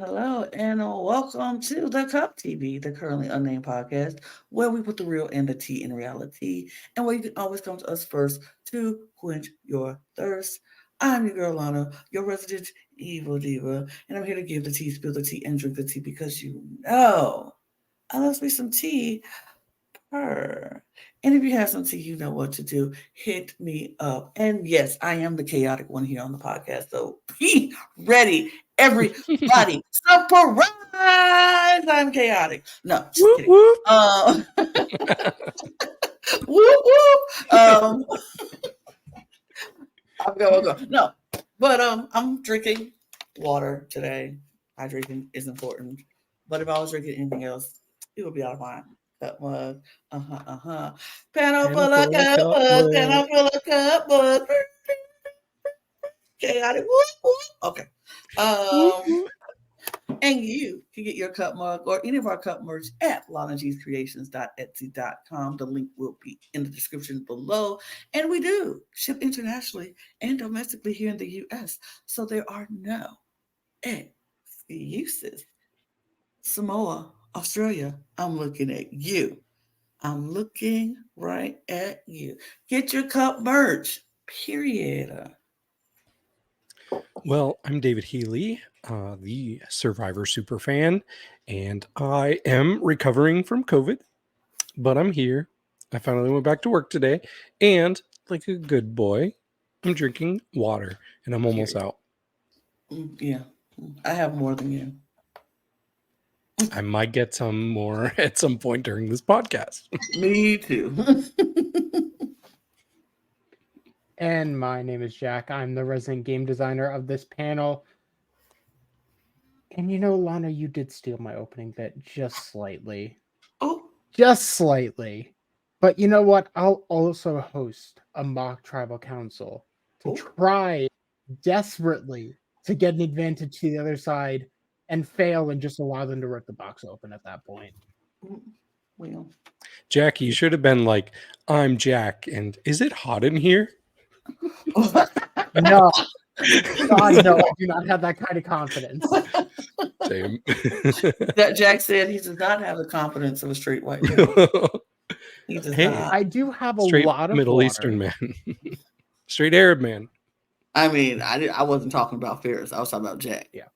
Hello, and welcome to the Cup TV, the Currently Unnamed Podcast, where we put the real and the tea in reality, and where you can always come to us first to quench your thirst. I'm your girl Lana, your resident evil diva, and I'm here to give the tea, spill the tea, and drink the tea because you know I love me some tea. Her. And if you have some tea, you know what to do. Hit me up. And yes, I am the chaotic one here on the podcast. So be ready, everybody. Surprise! I'm chaotic. No, just Whoop, kidding. whoop. Whoop whoop. I'll go. No, but I'm drinking water today. Hydration is important. But if I was drinking anything else, it would be out of my cup mug. Panel full of cup mug. Panel full of cup mug. Chaotic. Whoop whoop. Okay. And you can get your cup mug or any of our cup merch at lanagscreations.etsy.com. The link will be in the description below. And we do ship internationally and domestically here in the U.S. So there are no excuses. Samoa, Australia, I'm looking at you. I'm looking right at you. Get your cup merch, period. Well, I'm David Healy, the Survivor superfan, and I am recovering from COVID, but I'm here. I finally went back to work today, and like a good boy, I'm drinking water, and I'm almost out. Yeah, I have more than you. I might get some more at some point during this podcast. Me too. And my name is Jack. I'm the resident game designer of this panel. And you know, Lana, you did steal my opening bit just slightly. Oh. Just slightly. But you know what? I'll also host a mock tribal council to try desperately to get an advantage to the other side and fail and just allow them to rip the box open at that point. Well, Jack, you should have been like, I'm Jack, and is it hot in here? No. God, no, I do not have that kind of confidence. Same. That Jack said he does not have the confidence of a straight white man. He does not. I do have a straight lot of Middle water. Eastern man. Straight Arab man. I mean, I wasn't talking about Ferris. I was talking about Jack. Yeah.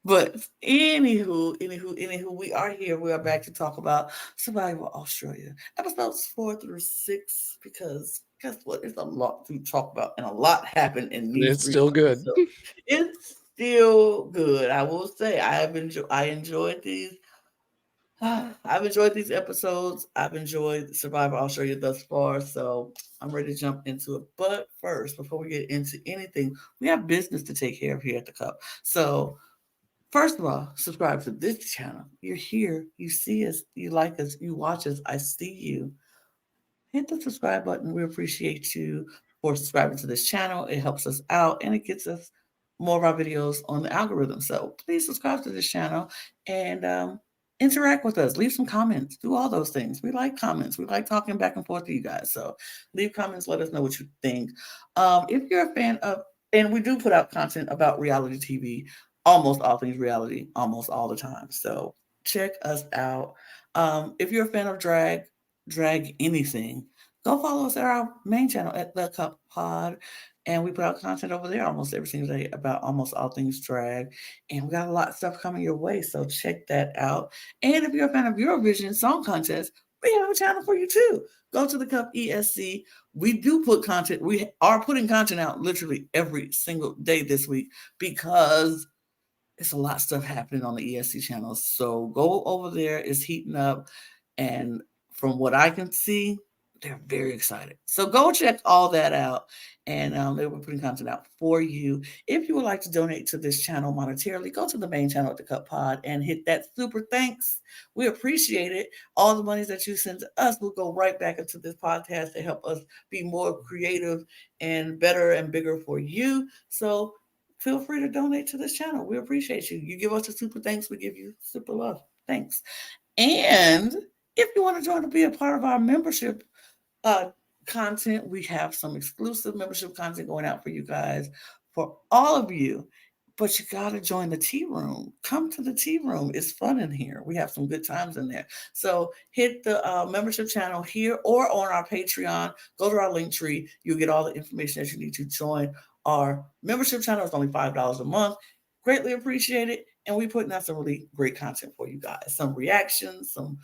But anywho, we are here. We are back to talk about Survivor Australia, episodes 4 through 6. Because guess what? There's a lot to talk about, and a lot happened in these. It's still good. It's still good. I will say I enjoyed these. I've enjoyed these episodes. I've enjoyed Survivor Australia thus far, so I'm ready to jump into it. But first, before we get into anything, we have business to take care of here at the Cup. So, first of all, subscribe to this channel. You're here, you see us, you like us, you watch us. I see you. Hit the subscribe button. We appreciate you for subscribing to this channel. It helps us out and it gets us more of our videos on the algorithm. So please subscribe to this channel and interact with us. Leave some comments. Do all those things. We like comments. We like talking back and forth to you guys. So leave comments. Let us know what you think. If you're a fan of, and we do put out content about reality TV, almost all things reality, almost all the time. So check us out. If you're a fan of drag anything, go follow us at our main channel at The Cup Pod. And we put out content over there almost every single day about almost all things drag. And we got a lot of stuff coming your way. So check that out. And if you're a fan of Eurovision Song Contest, we have a channel for you too. Go to The Cup ESC. We do put content. We are putting content out literally every single day this week because it's a lot of stuff happening on the ESC channel. So go over there. It's heating up. And from what I can see, They're very excited. So go check all that out. And they will be putting content out for you. If you would like to donate to this channel monetarily, go to the main channel at the Cup Pod and hit that super thanks. We appreciate it. All the monies that you send to us will go right back into this podcast to help us be more creative and better and bigger for you. So feel free to donate to this channel. We appreciate you. You give us a super thanks, we give you super love. Thanks. And if you want to join to be a part of our membership uh, content, we have some exclusive membership content going out for you guys, for all of you. But you got to join the tea room. Come to the tea room. It's fun in here. We have some good times in there. So hit the membership channel here or on our Patreon. Go to our link tree. You'll get all the information that you need to join our membership channel. It's only $5 a month. Greatly appreciate it. And we putting out some really great content for you guys. Some reactions, some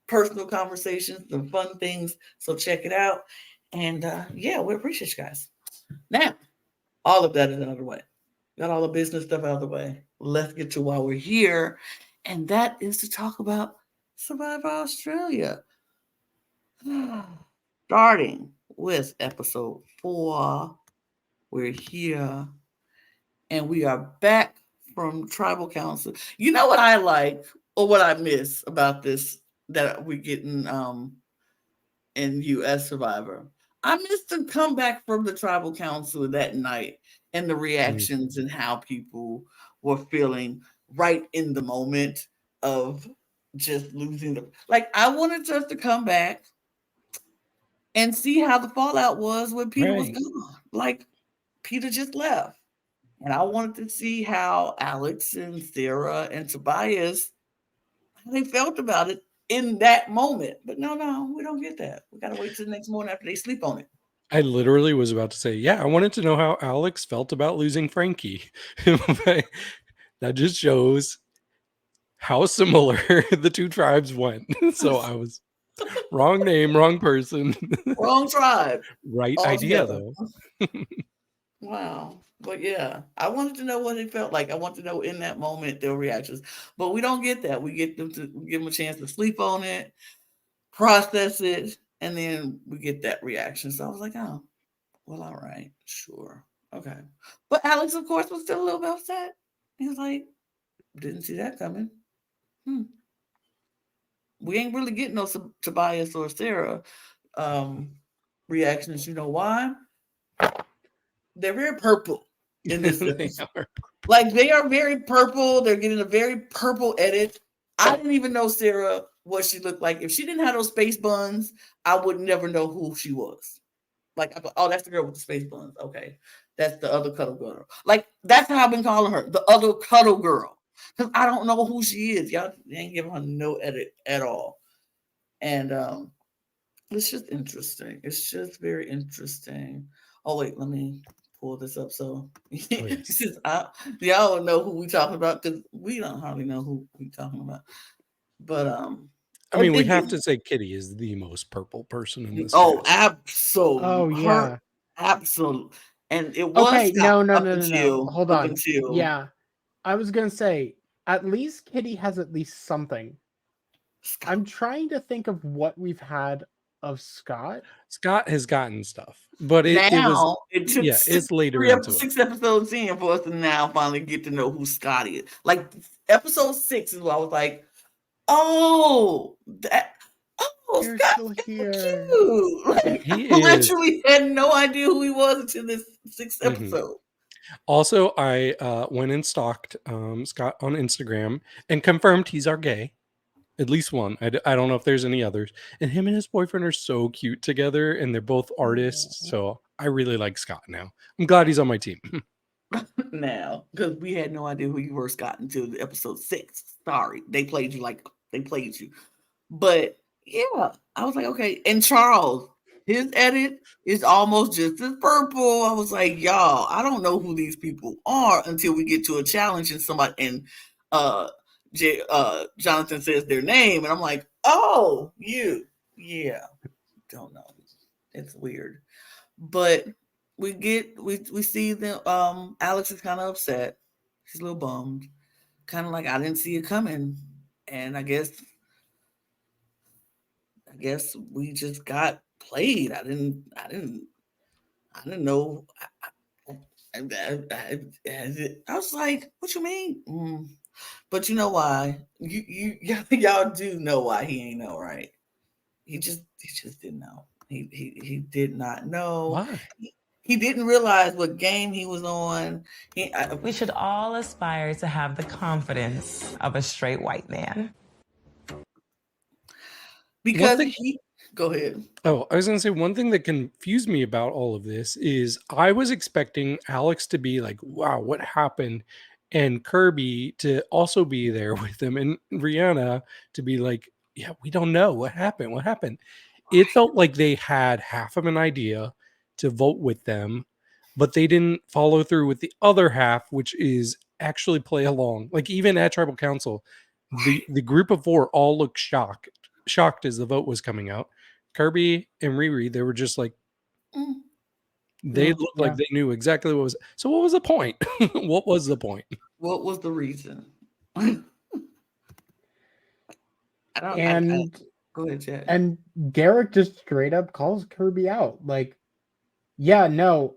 personal conversations, some fun things. So check it out. And yeah, we appreciate you guys. Now, all of that is out of the way. Got all the business stuff out of the way. Let's get to why we're here. And that is to talk about Survivor Australia. Starting with episode 4, we're here and we are back from Tribal Council. You know what I like or what I miss about this that we get in US Survivor? I missed the comeback from the Tribal Council that night and the reactions and how people were feeling right in the moment of just losing the like I wanted us to come back and see how the fallout was when Peter was gone. Like Peter just left. And I wanted to see how Alex and Sarah and Tobias how they felt about it in that moment. But no, we don't get that. We gotta wait till the next morning after they sleep on it. I literally was about to say, yeah, I wanted to know how Alex felt about losing Frankie. That just shows how similar the two tribes went. So I was wrong name, wrong person. Wrong tribe. Right idea, Altogether. though. Wow. But yeah, I wanted to know what it felt like. I want to know in that moment their reactions. But we don't get that. We get them to give them a chance to sleep on it, process it, and then we get that reaction. So I was like, oh, well, all right, sure. Okay. But Alex, of course, was still a little bit upset. He was like, didn't see that coming. We ain't really getting no Tobias or Sarah reactions. You know why? They're very purple in this episode. Like they are very purple. They're getting a very purple edit. I didn't even know Sarah what she looked like. If she didn't have those space buns, I would never know who she was. Like, oh, that's the girl with the space buns. Okay, that's the other cuddle girl. Like that's how I've been calling her, the other cuddle girl, because I don't know who she is. Y'all ain't giving her no edit at all, and it's just interesting. It's just very interesting. Oh wait, let me pull this up so since y'all don't know who we talking about because we don't hardly know who we talking about. But I mean, we have to say Kitty is the most purple person in this. Oh, absolutely. Oh yeah, absolutely. And it was okay. No. until Hold up on. until Yeah, I was gonna say at least Kitty has at least something. Scott. I'm trying to think of what we've had of Scott. Scott has gotten stuff, but it was took it's later into 6 episodes in for us to now finally get to know who Scott is. Like episode 6 is where I was like, oh, You're Scott's still here. cute. Like, He I is. literally had no idea who he was until this 6th episode. Also, I went and stalked Scott on Instagram and confirmed he's our gay. At least one. I don't know if there's any others. And him and his boyfriend are so cute together, and they're both artists. So I really like Scott now. I'm glad he's on my team. Now, because we had no idea who you were, Scott, until episode 6. Sorry, they played you like they played you. But yeah, I was like, okay. And Charles, his edit is almost just as purple. I was like, y'all, I don't know who these people are until we get to a challenge and somebody and Jonathan says their name, and I'm like, oh, you, yeah, don't know. It's weird, but we see the Alex is kind of upset. She's a little bummed, kind of like I didn't see it coming, and I guess we just got played. I didn't know. I was like, "What you mean?" But you know why? Y'all do know why he ain't know, right? He just didn't know. He did not know. Why? He didn't realize what game he was on. We should all aspire to have the confidence of a straight white man. One Because thing go ahead. Oh, I was going to say one thing that confused me about all of this is I was expecting Alex to be like, wow, what happened? And Kirby to also be there with him and Rihanna to be like, yeah, we don't know what happened. What happened? It felt like they had half of an idea to vote with them, but they didn't follow through with the other half, which is actually play along. Like even at tribal council, the group of four all looked shocked as the vote was coming out. Kirby and Riri, they were just like, Mm. they Yeah, looked like yeah. they knew exactly what was. So what was the point? What was the point? What was the reason? I don't. And Go ahead, Chad. and Garrett just straight up calls Kirby out. Like, yeah, no,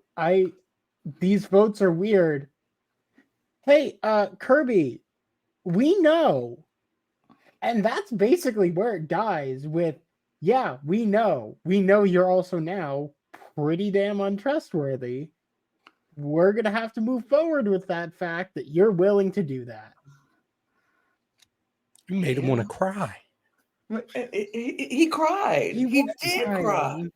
these votes are weird. Hey, Kirby, we know. And that's basically where it dies with, yeah, we know. We know you're also now pretty damn untrustworthy. We're going to have to move forward with that fact that you're willing to do that. You made him want to cry. He cried. He He was did cry. crying.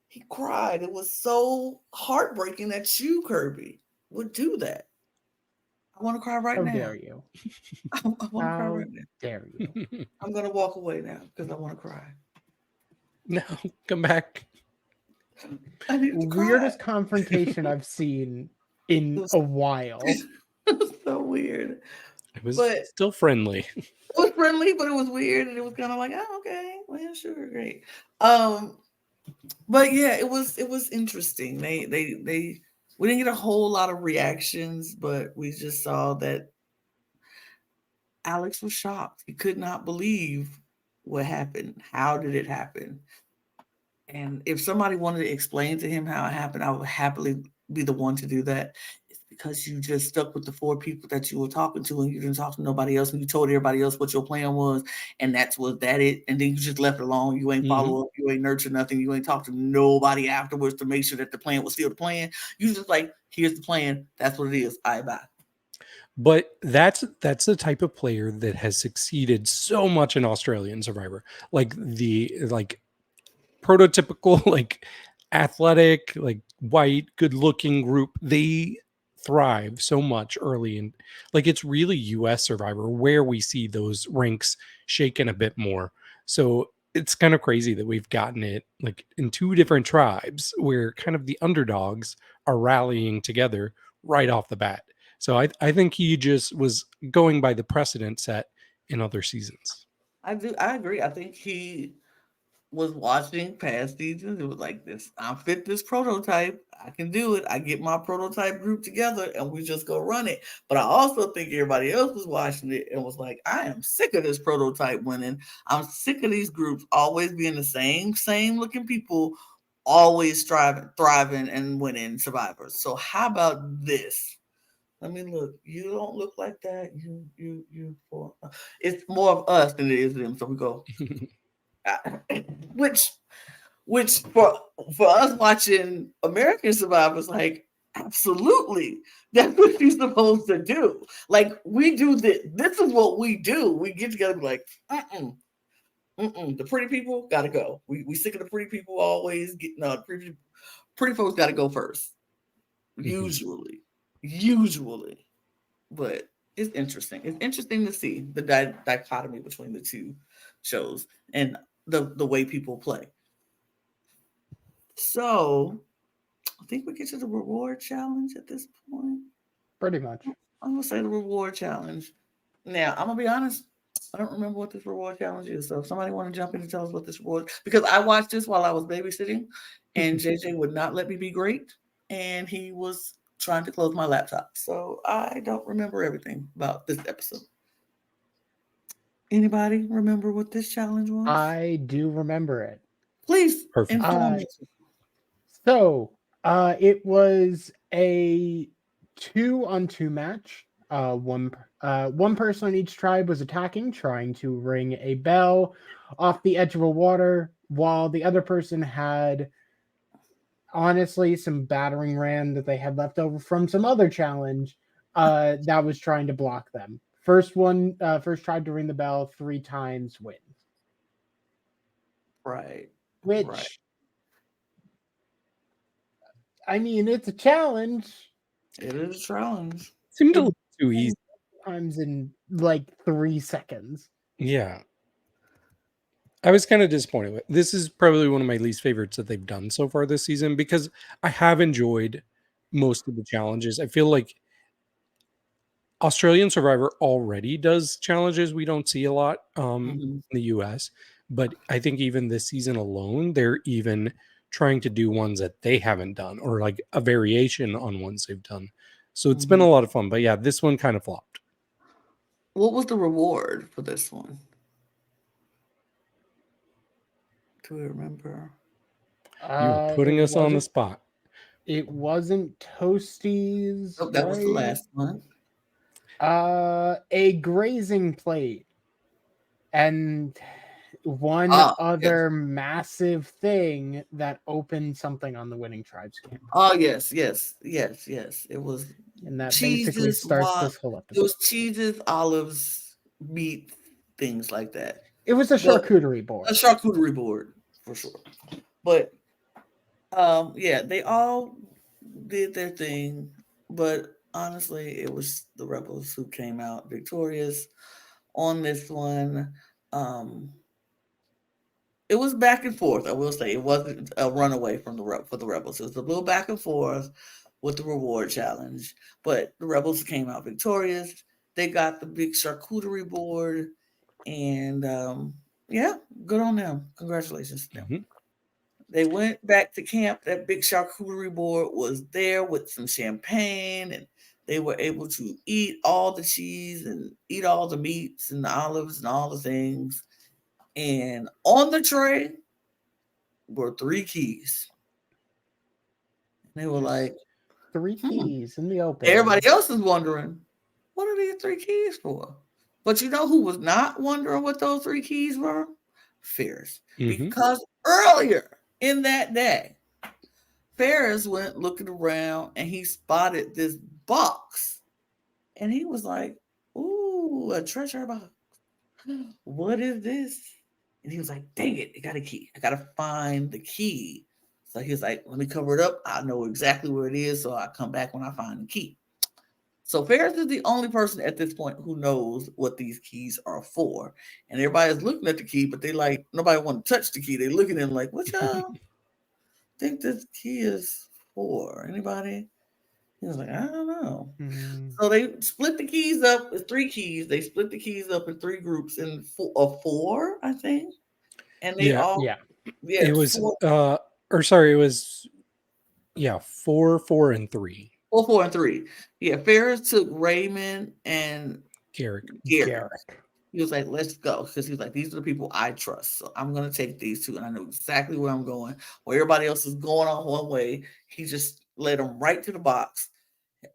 He cried. It was so heartbreaking that you, Kirby, would do that. I want to cry right How now. dare you? I want to cry How right now. dare you? I'm gonna walk away now because I want to cry. No, come back. I need to cry. Weirdest confrontation I've seen in a while. It was so weird. It was But still friendly. it was friendly, but it was weird, and it was kind of like, oh, okay, well, yeah, sure, great. But yeah, it was interesting. They we didn't get a whole lot of reactions, but we just saw that Alex was shocked. He could not believe what happened. How did it happen? And if somebody wanted to explain to him how it happened, I would happily be the one to do that. It's because you just stuck with the four people that you were talking to and you didn't talk to nobody else and you told everybody else what your plan was and that's was that it. And then you just left it alone. You ain't follow up, you ain't nurture nothing, you ain't talk to nobody afterwards to make sure that the plan was still the plan. You just like, here's the plan, that's what it is. All right, bye. But that's the type of player that has succeeded so much in Australian Survivor. Like the prototypical like athletic, like white, good-looking group. They thrive so much early in, like, it's really US Survivor where we see those ranks shaken a bit more. So it's kind of crazy that we've gotten it like in two different tribes where kind of the underdogs are rallying together right off the bat. So I think he just was going by the precedent set in other seasons. I agree. I think he was watching past seasons. It was like this. I fit this prototype. I can do it. I get my prototype group together and we just go run it. But I also think everybody else was watching it and was like, I am sick of this prototype winning. I'm sick of these groups always being the same looking people, always thriving and winning survivors. So how about this? Let me look. You don't look like that. You. It's more of us than it is them. So we go. which which for us watching American Survivors, like absolutely, that's what you're supposed to do. Like we do this. This is what we do. We get together and be like, the pretty people gotta go. We sick of the pretty people always getting pretty folks gotta go first. Usually, but it's interesting. It's interesting to see the dichotomy between the two shows and the way people play. So I think we get to the reward challenge at this point. Pretty much. I'm gonna say the reward challenge. Now I'm gonna be honest. I don't remember what this reward challenge is. So if somebody want to jump in and tell us what this reward, because I watched this while I was babysitting, and JJ would not let me be great, and he was trying to close my laptop. So I don't remember everything about this episode. Anybody remember what this challenge was? I do remember it. Please Perfect. inform us. So, it was a 2-on-2 match. One person on each tribe was attacking, trying to ring a bell off the edge of a water, while the other person had honestly some battering ram that they had left over from some other challenge that was trying to block them. First tried to ring the bell 3 times, wins. Right. Which, Right. I mean, it's a challenge. It is a challenge. Seemed a little too easy. Times in like 3 seconds. Yeah. I was kind of disappointed with this. Is probably one of my least favorites that they've done so far this season, because I have enjoyed most of the challenges. I feel like Australian Survivor already does challenges we don't see a lot Mhm. in the US, but I think even this season alone, they're even trying to do ones that they haven't done, or like a variation on ones they've done. So it's been a lot of fun, but yeah, this one kind of flopped. What was the reward for this one? Do we remember? You are putting us on the spot. It wasn't Toasties. Oh, that was the right? last one. A grazing plate and one other massive thing that opened something on the winning tribe's camp. Oh yes. It was And that cheeses, basically starts this whole It episode. was cheeses, olives, meat, things like that. It was a charcuterie board. A charcuterie board for sure. But yeah, they all did their thing, but honestly, it was the Rebels who came out victorious on this one. It was back and forth. I will say it wasn't a runaway from for the Rebels. It was a little back and forth with the reward challenge, but the Rebels came out victorious. They got the big charcuterie board, and yeah, good on them. Congratulations to them. Mhm. They went back to camp. That big charcuterie board was there with some champagne, and they were able to eat all the cheese and eat all the meats and the olives and all the things. And on the tray were 3 keys. They were like, 3 keys in the open. Everybody else is wondering, what are these 3 keys for? But you know who was not wondering what those 3 keys were? Ferris. Because earlier in that day, Ferris went looking around and he spotted this box. And he was like, ooh, a treasure box. What is this? And he was like, dang it, I got a key. I got to find the key. So he was like, let me cover it up. I know exactly where it is. So I come back when I find the key. So Ferris is the only person at this point who knows what these keys are for. And everybody's looking at the key, but they like, nobody want to touch the key. They looking at him like, what y'all think this key is for? Anybody? He was like, I don't know. So they split the keys up. It's 3 keys. They split the keys up in 3 groups in 4, I think. And they it was 4. It was 4, 4, and 3. 4, 4, and 3. Yeah, Ferris took Raymond and Garrick. He was like, let's go. Because he was like, these are the people I trust. So I'm going to take these 2. And I know exactly where I'm going. Where everybody else is going on one way. He just led them right to the box.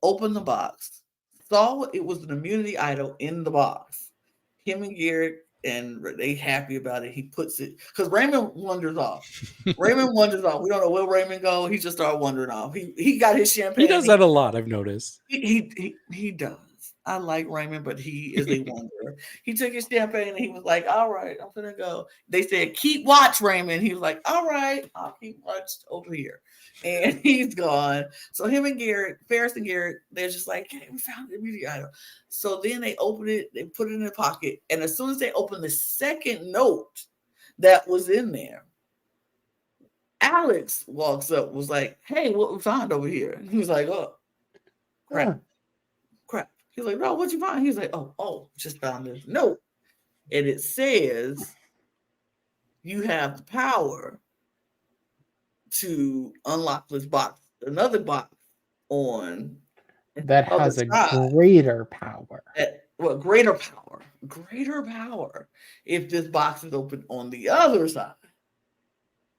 Opened the box. Saw it was an immunity idol in the box. Him and Garrick, and they happy about it. He puts it, because Raymond wanders off. We don't know where Raymond go. He just started wandering off. He got his champagne. He does that a lot, I've noticed. He does. I like Raymond, but he is a wanderer. He took his champagne and he was like, all right, I'm gonna go. They said, keep watch, Raymond. He was like, all right, I'll keep watch over here. And he's gone. So him and Ferris and Garrett, they're just like, hey, we found the immunity idol. So then they open it, they put it in their pocket. And as soon as they open the second note that was in there, Alex walks up, was like, hey, what we found over here? And he was like, oh, crap. He's like, no, what'd you find? He's like, oh, just found this note. And it says, you have the power to unlock this box, another box on that has a greater power. Greater power if this box is open on the other side.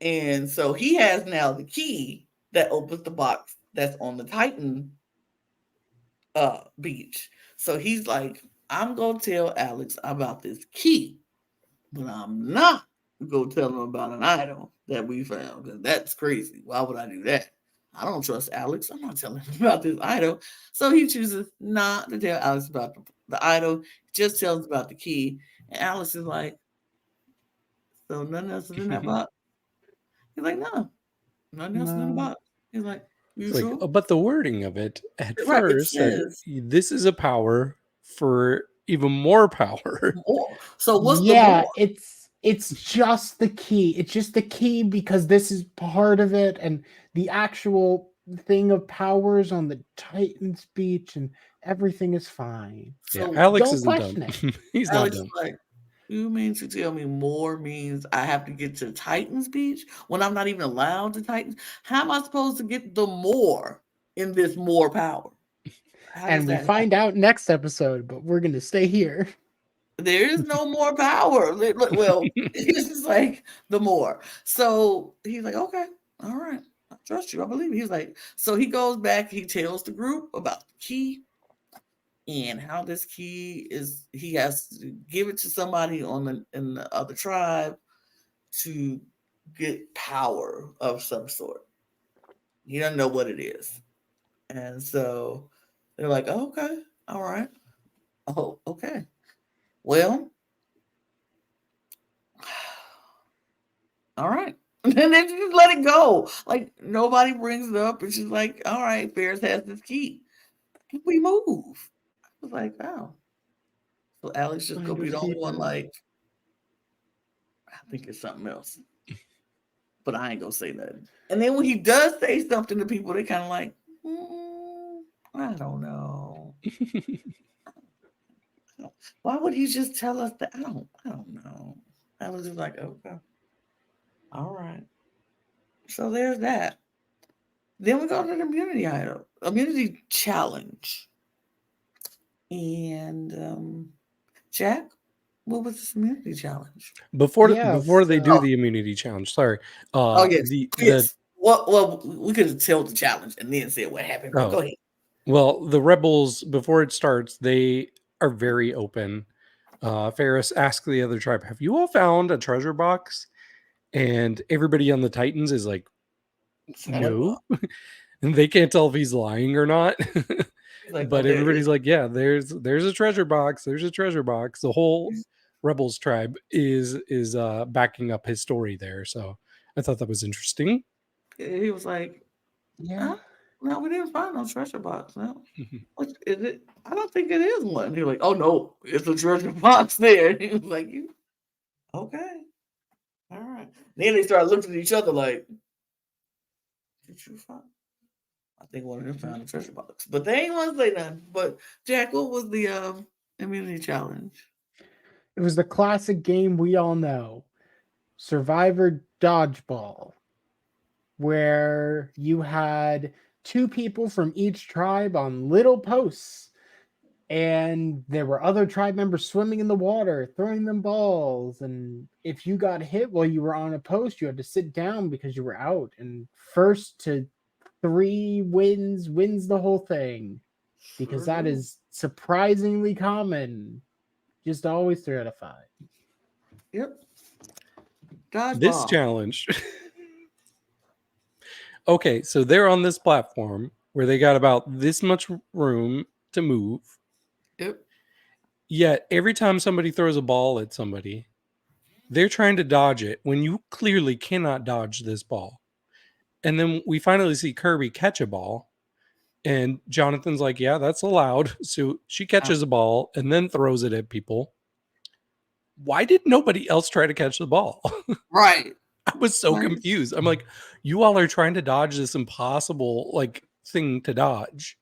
And so he has now the key that opens the box that's on the Titan beach. So he's like, I'm gonna tell Alex about this key, but I'm not gonna tell him about an item that we found because that's crazy. Why would I do that? I don't trust Alex. I'm not telling him about this item. So he chooses not to tell Alex about the item, just tells about the key. And Alex is like, so nothing else is in that box? He's like, no, nothing else is in the No. box. He's like, you It's like, sure? but the wording of it at Right, it first said, says this is a power for even more power. more. So what's the Yeah, more? it's just the key. It's just the key because this is part of it, and the actual thing of powers on the Titan's beach, and everything is fine. Yeah, So Alex Don't isn't done. question it. He's not Alex is done. like, you mean to tell me more means I have to get to Titans Beach when I'm not even allowed to Titans? How am I supposed to get the more in this more power? How does And we that happen? find out next episode, but we're gonna stay here. There is no more power. Well, it's just like the more. So he's like, okay, all right, I trust you. I believe you. He's like, so he goes back. He tells the group about the key and how this key is. He has to give it to somebody in the other tribe to get power of some sort. He doesn't know what it is, and so they're like, oh, okay, all right, oh, okay, well. All right. And then they just let it go. Like nobody brings it up. And she's like, all right, Ferris has this key. Can we move? I was like, oh. So Alex just gonna Find be us the only one keeping. like, I think it's something else. But I ain't gonna say nothing. And then when he does say something to people, they kind of like, I don't know. Why would he just tell us that? I don't know. I was just like, okay. All right. So there's that. Then we go to the immunity challenge. And Jack, what was this immunity challenge? before Yes. they do the immunity challenge, sorry. Oh yes, The yes. Well, we could tell the challenge and then say what happened. But go ahead. well, the rebels, before it starts, they are very open. Ferris asks the other tribe, have you all found a treasure box? And everybody on the Titans is like, no. And they can't tell if he's lying or not. He's like, no, But there is. everybody's like, yeah, there's a treasure box. There's a treasure box. The whole rebels tribe is backing up his story there. So I thought that was interesting. He was like, Yeah. no, we didn't find no treasure box. No, what is it? I don't think it is one. He was like, oh no, it's a treasure box there. And he was like, you okay? All right. Then they started looking at each other like, did you find? I think one of them found a treasure box, but they ain't want to say nothing. But Jack, what was the immunity challenge? It was the classic game we all know, Survivor Dodgeball, where you had two people from each tribe on little posts, and there were other tribe members swimming in the water, throwing them balls. And if you got hit while you were on a post, you had to sit down because you were out. And first to 3 wins the whole thing, because that is surprisingly common. Just always 3 out of 5. Yep. This Dodgeball. challenge. Okay, so they're on this platform where they got about this much room to move. Yep. Yet every time somebody throws a ball at somebody, they're trying to dodge it when you clearly cannot dodge this ball. And then we finally see Kirby catch a ball. And Jonathan's like, yeah, that's allowed. So she catches a ball and then throws it at people. Why did nobody else try to catch the ball? Right. I was so Right. confused. I'm like, you all are trying to dodge this impossible like thing to dodge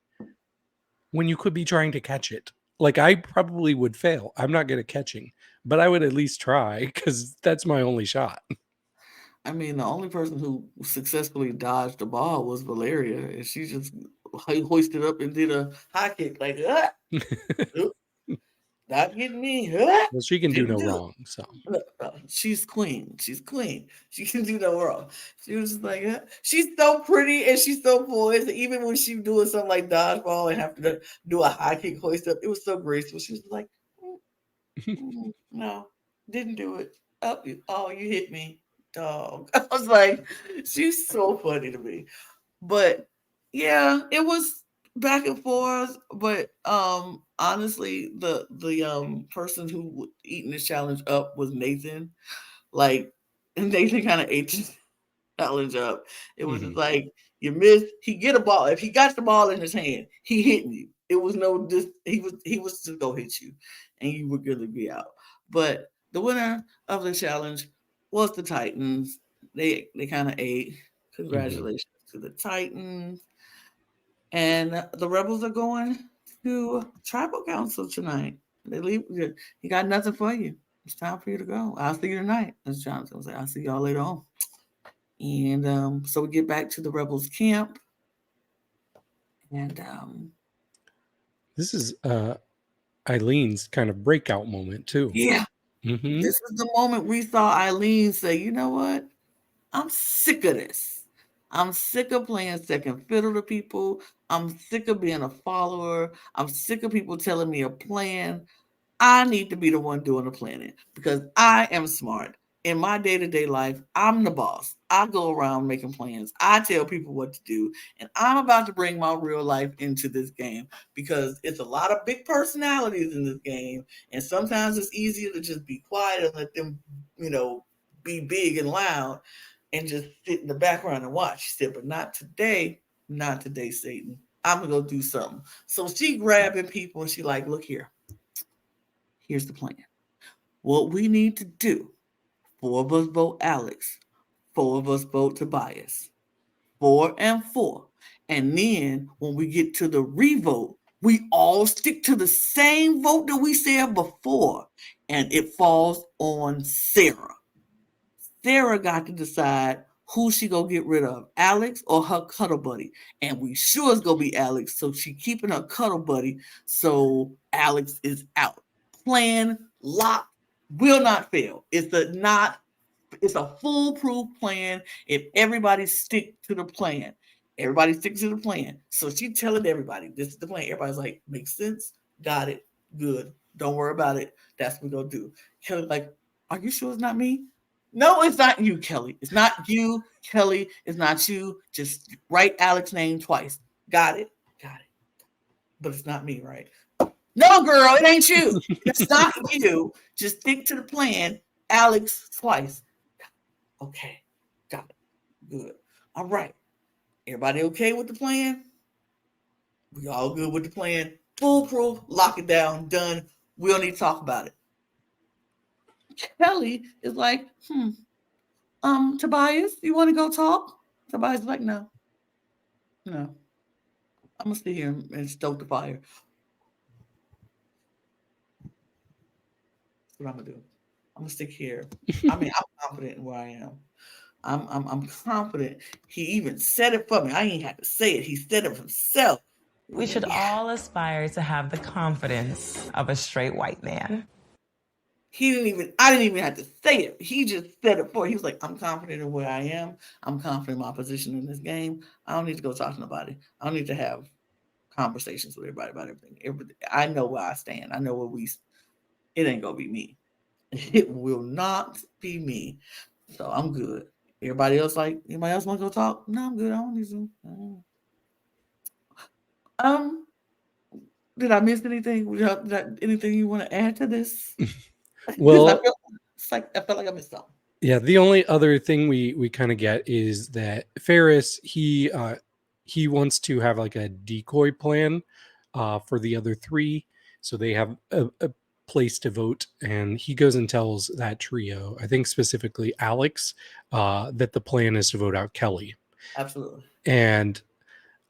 when you could be trying to catch it. Like I probably would fail. I'm not good at catching, but I would at least try because that's my only shot. I mean, the only person who successfully dodged the ball was Valeria, and she just hoisted up and did a high kick like that. Not getting me. Well, she can do Didn't no do it. wrong. So She's queen. She's queen. She can do no wrong. She was just like, she's so pretty and she's so poised. Even when she doing something like dodgeball and have to do a high kick hoist up, it was so graceful. She was like, no, didn't do it. Oh, you hit me, dog. I was like, she's so funny to me. But yeah, it was back and forth. But honestly, the person who eating this challenge up was Nathan. Like, and Nathan kind of ate this challenge up. It was just like you missed. He get a ball. If he got the ball in his hand, he hitting you. It was no just he was just gonna hit you, and you would really be out. But the winner of the challenge was the Titans. They kind of ate. Congratulations to the Titans. And the Rebels are going to Tribal Council tonight. They leave. You got nothing for you. It's time for you to go. I'll see you tonight, as Jonathan was saying. I'll see y'all later on. And so we get back to the Rebels camp. And this is Eileen's kind of breakout moment too. yeah, this is the moment we saw Eileen say, you know what? I'm sick of this. I'm sick of playing second fiddle to people. I'm sick of being a follower. I'm sick of people telling me a plan. I need to be the one doing the planning because I am smart. In my day-to-day life, I'm the boss. I go around making plans. I tell people what to do. And I'm about to bring my real life into this game because it's a lot of big personalities in this game. And sometimes it's easier to just be quiet and let them, be big and loud and just sit in the background and watch. She said, but not today. Not today, Satan. I'm going to go do something. So she grabbing people and she like, look here. Here's the plan. What we need to do, 4 of us vote Alex, 4 of us vote Tobias, 4 and 4. And then when we get to the revote, we all stick to the same vote that we said before. And it falls on Sarah. Sarah got to decide who she gonna get rid of, Alex or her cuddle buddy. And we sure it's gonna be Alex. So she keeping her cuddle buddy. So Alex is out. Plan locked, will not fail. It's a foolproof plan if everybody stick to the plan. Everybody sticks to the plan. So she's telling everybody this is the plan. Everybody's like, makes sense, got it, good. Don't worry about it. That's what we're gonna do. Kelly's like, are you sure it's not me? No, it's not you, Kelly. It's not you, Kelly. It's not you. Just write Alex's name twice. Got it. But it's not me, right? No, girl, it ain't you. It's not you. Just stick to the plan. Alex twice. Okay. Got it. Good. All right. Everybody okay with the plan? We all good with the plan. Foolproof. Lock it down. Done. We don't need to talk about it. Kelly is like, Tobias, you want to go talk? Tobias is like, no. I'm going to stay here and stoke the fire. That's what I'm going to do. I'm going to stick here. I mean, I'm confident in where I am. I'm confident. He even said it for me. I ain't had to say it. He said it himself. We should all aspire to have the confidence of a straight white man. I didn't even have to say it. He just said it for me. He was like, I'm confident in where I am. I'm confident in my position in this game. I don't need to go talk to nobody. I don't need to have conversations with everybody about everything. I know where I stand. I know it ain't gonna be me. It will not be me. So I'm good. Anybody else want to go talk? No, I'm good. I don't need to. Did I miss anything? Anything you want to add to this? Well, I felt like I missed something. Yeah, the only other thing we kind of get is that Ferris he wants to have like a decoy plan for the other 3, so they have a place to vote, and he goes and tells that trio, I think specifically Alex, that the plan is to vote out Kelly. Absolutely. And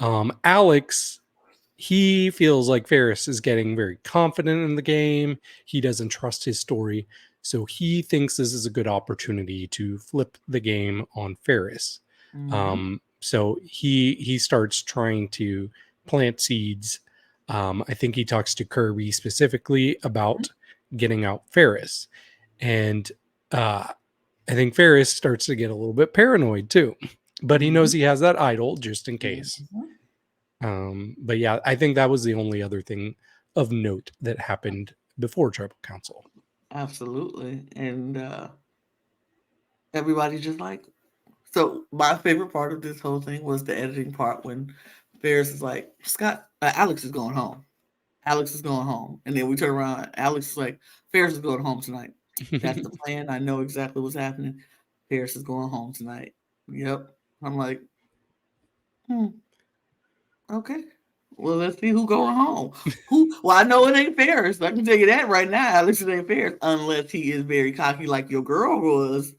Alex, he feels like Ferris is getting very confident in the game. He doesn't trust his story. So he thinks this is a good opportunity to flip the game on Ferris. So he starts trying to plant seeds I think he talks to Kirby specifically about getting out Ferris. And I think Ferris starts to get a little bit paranoid too. But he knows he has that idol just in case. But yeah, I think that was the only other thing of note that happened before Tribal Council. Absolutely. And everybody just like, so my favorite part of this whole thing was the editing part when Ferris is like, Scott, Alex is going home. Alex is going home. And then we turn around, Alex is like, Ferris is going home tonight. That's the plan. I know exactly what's happening. Ferris is going home tonight. Yep. I'm like, okay. Well, let's see who going home. Who? Well, I know it ain't Ferris. I can tell you that right now. Alex, it ain't Ferris, unless he is very cocky like your girl was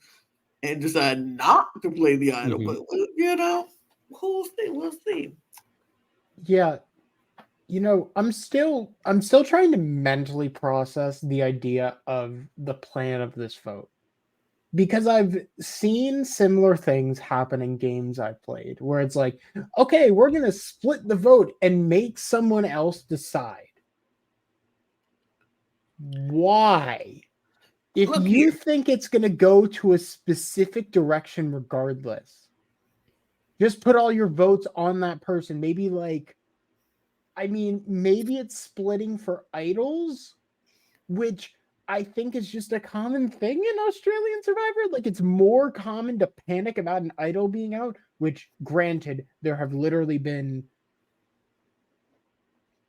and decide not to play the idol. But you know, we'll see. Yeah. You know, I'm still trying to mentally process the idea of the plan of this vote. Because I've seen similar things happen in games I've played where it's like, okay, we're going to split the vote and make someone else decide. Why? If Look you here. think it's going to go to a specific direction regardless, just put all your votes on that person. Maybe maybe it's splitting for idols, which I think is just a common thing in Australian Survivor. Like, it's more common to panic about an idol being out, which, granted, there have literally been...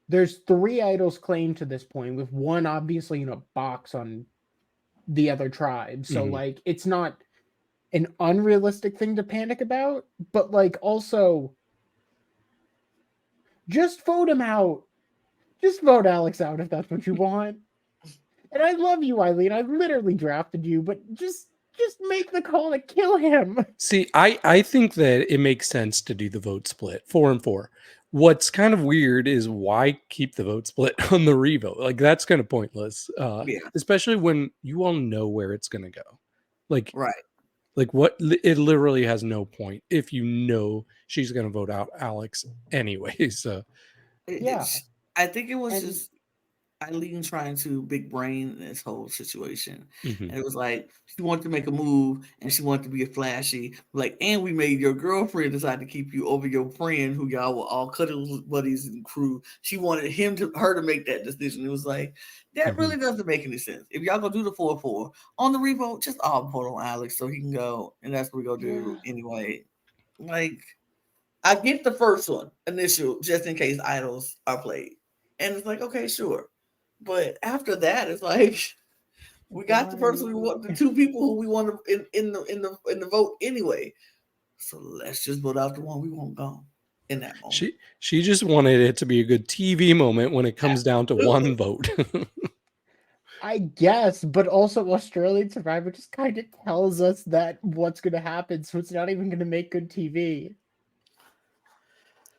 There's 3 idols claimed to this point, with one obviously in a box on the other tribe. So, like, it's not an unrealistic thing to panic about, but, like, also, just vote him out. Just vote Alex out if that's what you want. And I love you, Eileen. I literally drafted you, but just make the call to kill him. See, I think that it makes sense to do the vote split 4 and 4. What's kind of weird is why keep the vote split on the revote? Like, that's kind of pointless. Especially when you all know where it's going to go. Like, right. Like, what? It literally has no point if you know she's going to vote out Alex anyway. So, I think it was just Eileen trying to big brain this whole situation. And it was like she wanted to make a move and she wanted to be a flashy, like, and we made your girlfriend decide to keep you over your friend who y'all were all cuddle buddies and crew. She wanted her to make that decision. It was like, that really doesn't make any sense. If y'all gonna do the 4-4 on the revote, just all vote on Alex so he can go, and that's what we're gonna do anyway. Like, I get the first one initial just in case idols are played. And it's like, okay, sure. But after that, it's like we got the person we want, the 2 people who we want in the vote anyway. So let's just vote out the one we want gone in that moment. She just wanted it to be a good TV moment when it comes down to one vote. I guess, but also Australian Survivor just kind of tells us that what's going to happen, so it's not even going to make good TV.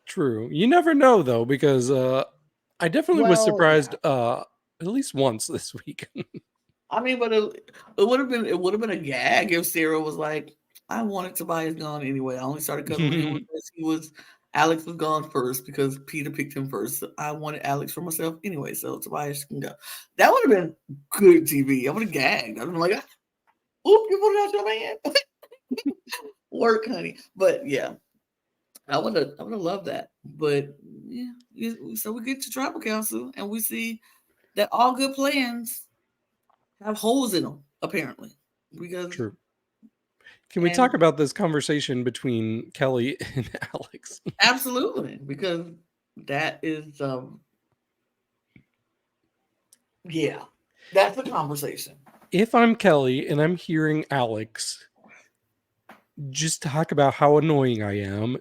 True. You never know though, because I definitely was surprised at least once this week. I mean, but it would have been a gag if Sarah was like, I wanted Tobias gone anyway. I only started cuddling him because Alex was gone first because Peter picked him first. So I wanted Alex for myself anyway, so Tobias can go. That would have been good TV. I would have gagged. I'd have been like, oop, you voted out your man. Work, honey. But yeah. I would have loved that. But yeah, so we get to Tribal Council and we see that all good plans have holes in them, apparently. Because True. Can we talk about this conversation between Kelly and Alex? Absolutely, because that is that's the conversation. If I'm Kelly and I'm hearing Alex just talk about how annoying I am,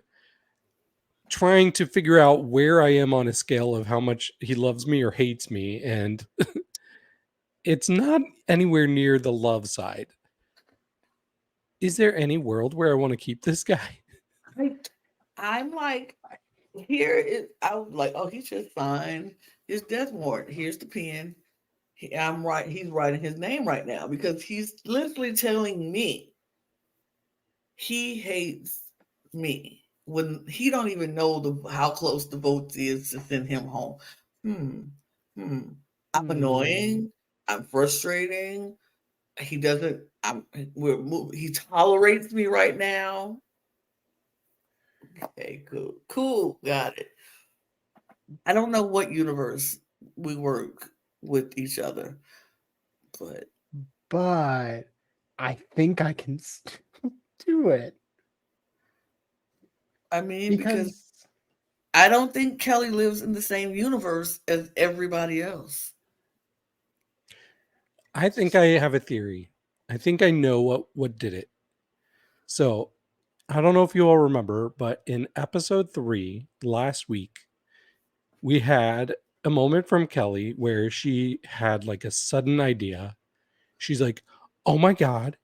trying to figure out where I am on a scale of how much he loves me or hates me, and it's not anywhere near the love side. Is there any world where I want to keep this guy? I'm like, I was like, oh, he's just signed his death warrant. Here's the pen. I'm right. He's writing his name right now because he's literally telling me he hates me when he don't even know how close the vote is to send him home. Hmm. Hmm. I'm annoying. I'm frustrating. He doesn't. He tolerates me right now. Okay, cool, cool, got it. I don't know what universe we work with each other, but But I think I can do it I mean, because because I don't think Kelly lives in the same universe as everybody else. I think I have a theory. I think I know what did it. So I don't know if you all remember, but in episode 3 last week, we had a moment from Kelly where she had like a sudden idea. She's like, "Oh my god,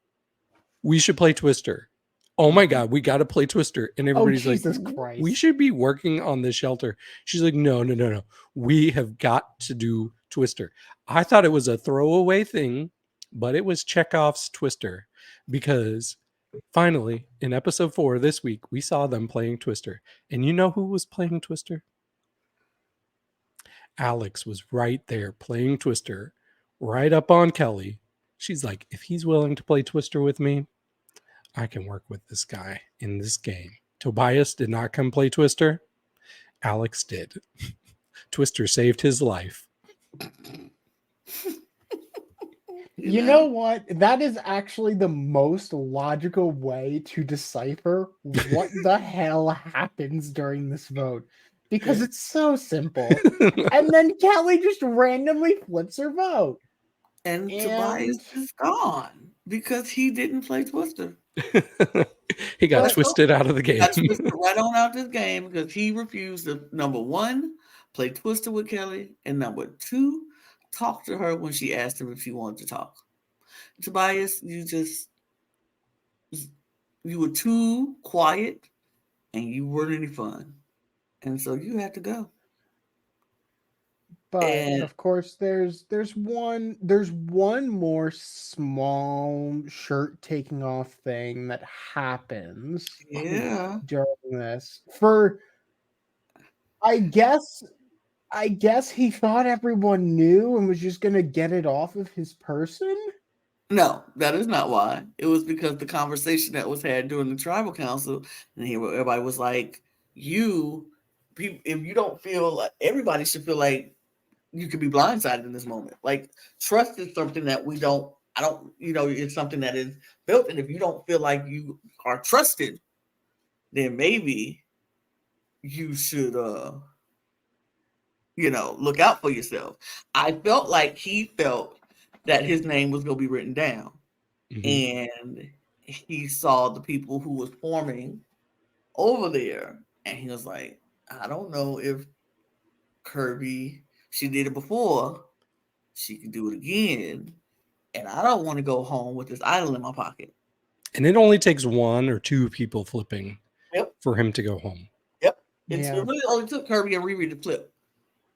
we should play Twister. Oh my Mhm. god, we got to play Twister." And oh everybody's like, Jesus "We Christ. should be working on this shelter." She's like, "No, no, no, no. We have got to do Twister." I thought it was a throwaway thing, but it was Chekhov's Twister because finally in episode 4 this week, we saw them playing Twister. And you know who was playing Twister? Alex was right there playing Twister, right up on Kelly. She's like, "If he's willing to play Twister with me, I can work with this guy in this game." Tobias did not come play Twister. Alex did. Twister saved his life. You You know know, what? That is actually the most logical way to decipher what the hell happens during this vote because yeah. it's so simple. And then Kelly just randomly flips her vote. And Tobias And is gone because he didn't play Twister. He got but That's twisted out of the got game. twisted right on out this game because he refused to, number one, play Twister with Kelly, and number two, talk to her when she asked him if she wanted to talk. Tobias, you were too quiet and you weren't any fun. And so you had to go. but And of course there's one more small shirt taking off thing that happens yeah. during this. For I guess I guess he thought everyone knew and was just gonna get it off of his person. No, that is not why. It was because the conversation that was had during the tribal council, and everybody was like, "You, people, if you don't feel like everybody should feel like you could be blindsided in this moment. Like trust is something that we don't. I don't. It's something that is built, and if you don't feel like you are trusted, then maybe you should, look out for yourself." I felt like he felt that his name was going to be written down Mhm. and he saw the people who was forming over there and he was like, I don't know if Kirby, she did it before, she can do it again, and I don't want to go home with this idol in my pocket. And it only takes 1 or 2 people flipping Yep. for him to go home. It Yeah. really only took Kirby and Riri to flip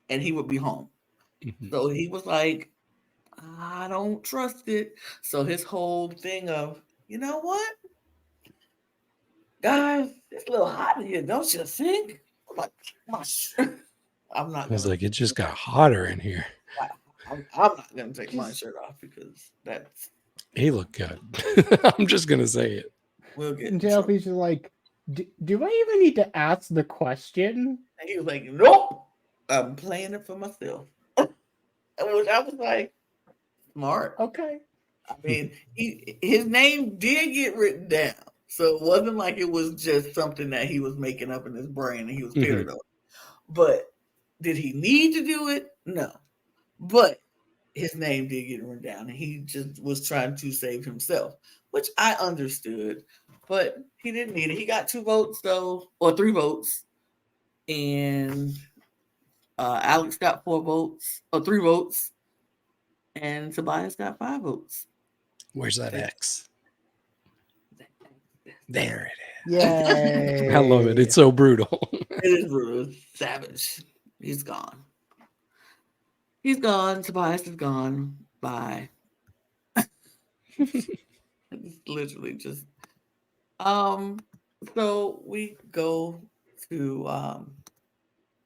and he would be home. Mhm. So he was like, I don't trust it. So his whole thing of, you know what, guys, it's a little hot in here, don't you think? My shirt. I'm not I was gonna. like, it just got hotter in here. I'm not gonna take my Just shirt off because that's He looked good. I'm just gonna say it. we'll get and in trouble. JLP's just like, do I even need to ask the question? And he was like, nope, I'm playing it for myself. I was like, smart. Okay. I mean, his name did get written down, so it wasn't like it was just something that he was making up in his brain and he was Mhm. paranoid. But did he need to do it? No. But his name did get written down, and he just was trying to save himself, which I understood. But he didn't need it. He got 2 votes though, or 3 votes, and Alex got 4 votes or 3 votes, and Tobias got 5 votes. Where's that X? There it is. I love it. Yay. It's so brutal. It is brutal. It's savage. He's gone. He's gone. Tobias is gone. Bye. It's literally just um. So we go to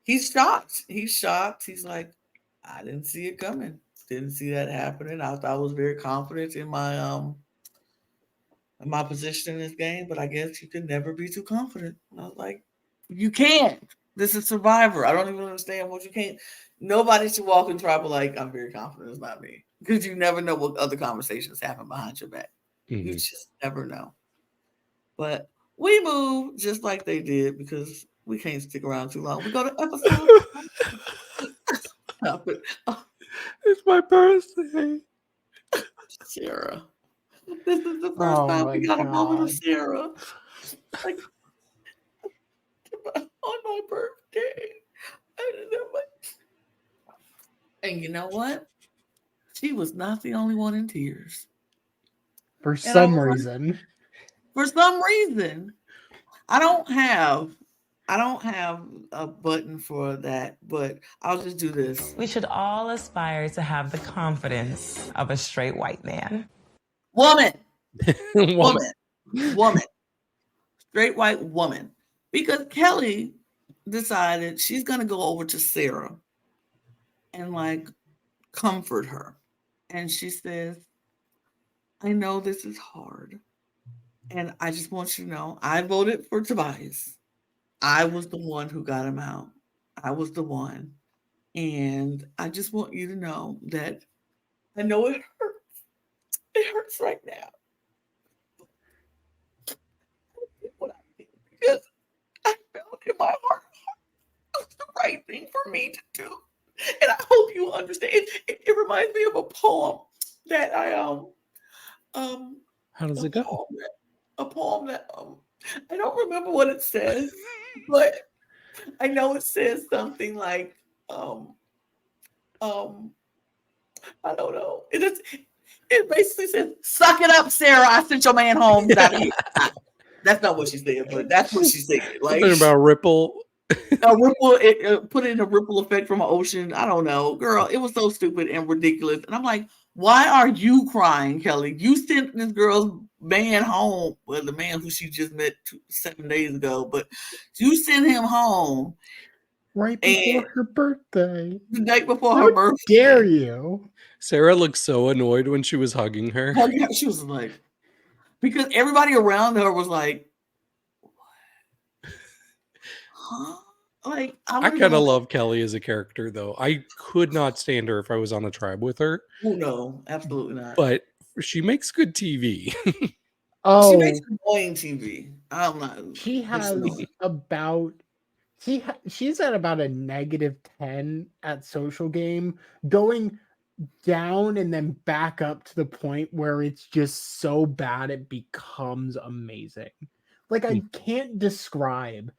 he's shocked. He's shocked. He's like, I didn't see it coming. Didn't see that happening. I thought I was very confident in my position in this game, but I guess you can never be too confident. And I was like, you can't. This is Survivor. I don't even understand what you can't. Nobody should walk in tribal like, I'm very confident it's not me. Because you never know what other conversations happen behind your back. You just never know. But we move just like they did because we can't stick around too long. We go to episode. It's my birthday. Sarah. This is the first time we got a moment of Sarah. Like, on my birthday. And you know what? She was not the only one in tears. For some reason. For some reason. I don't have a button for that, but I'll just do this. We should all aspire to have the confidence of a straight white man. Woman. Straight white woman. Because Kelly decided she's going to go over to Sarah and like comfort her. And she says, I know this is hard. And I just want you to know, I voted for Tobias. I was the one who got him out. I was the one. And I just want you to know that I know it hurts. It hurts right now. What I did because I felt in my heart it was the right thing for me to do. And I hope you understand. It reminds me of a poem that I How does it go? A poem that I don't remember what it says, but I know it says something like I don't know. It basically says, "Suck it up, Sarah. I sent your man home." That's not what she said, but that's what she said. Like something about ripple. A ripple, put in a ripple effect from an ocean. I don't know, girl. It was so stupid and ridiculous. And I'm like, why are you crying, Kelly? You sent this girl's man home. Well, the man who she just met 7 days ago, but you sent him home right before her birthday. The night before her birthday. Dare you? Sarah looked so annoyed when she was hugging her. She was like, because everybody around her was like, huh? Like I kind of love Kelly as a character, though. I could not stand her if I was on a tribe with her. Oh no, absolutely not. But she makes good TV. She makes annoying TV. I'm not. She has about. She's at about a -10 at social game, going down and then back up to the point where it's just so bad it becomes amazing. Like I can't describe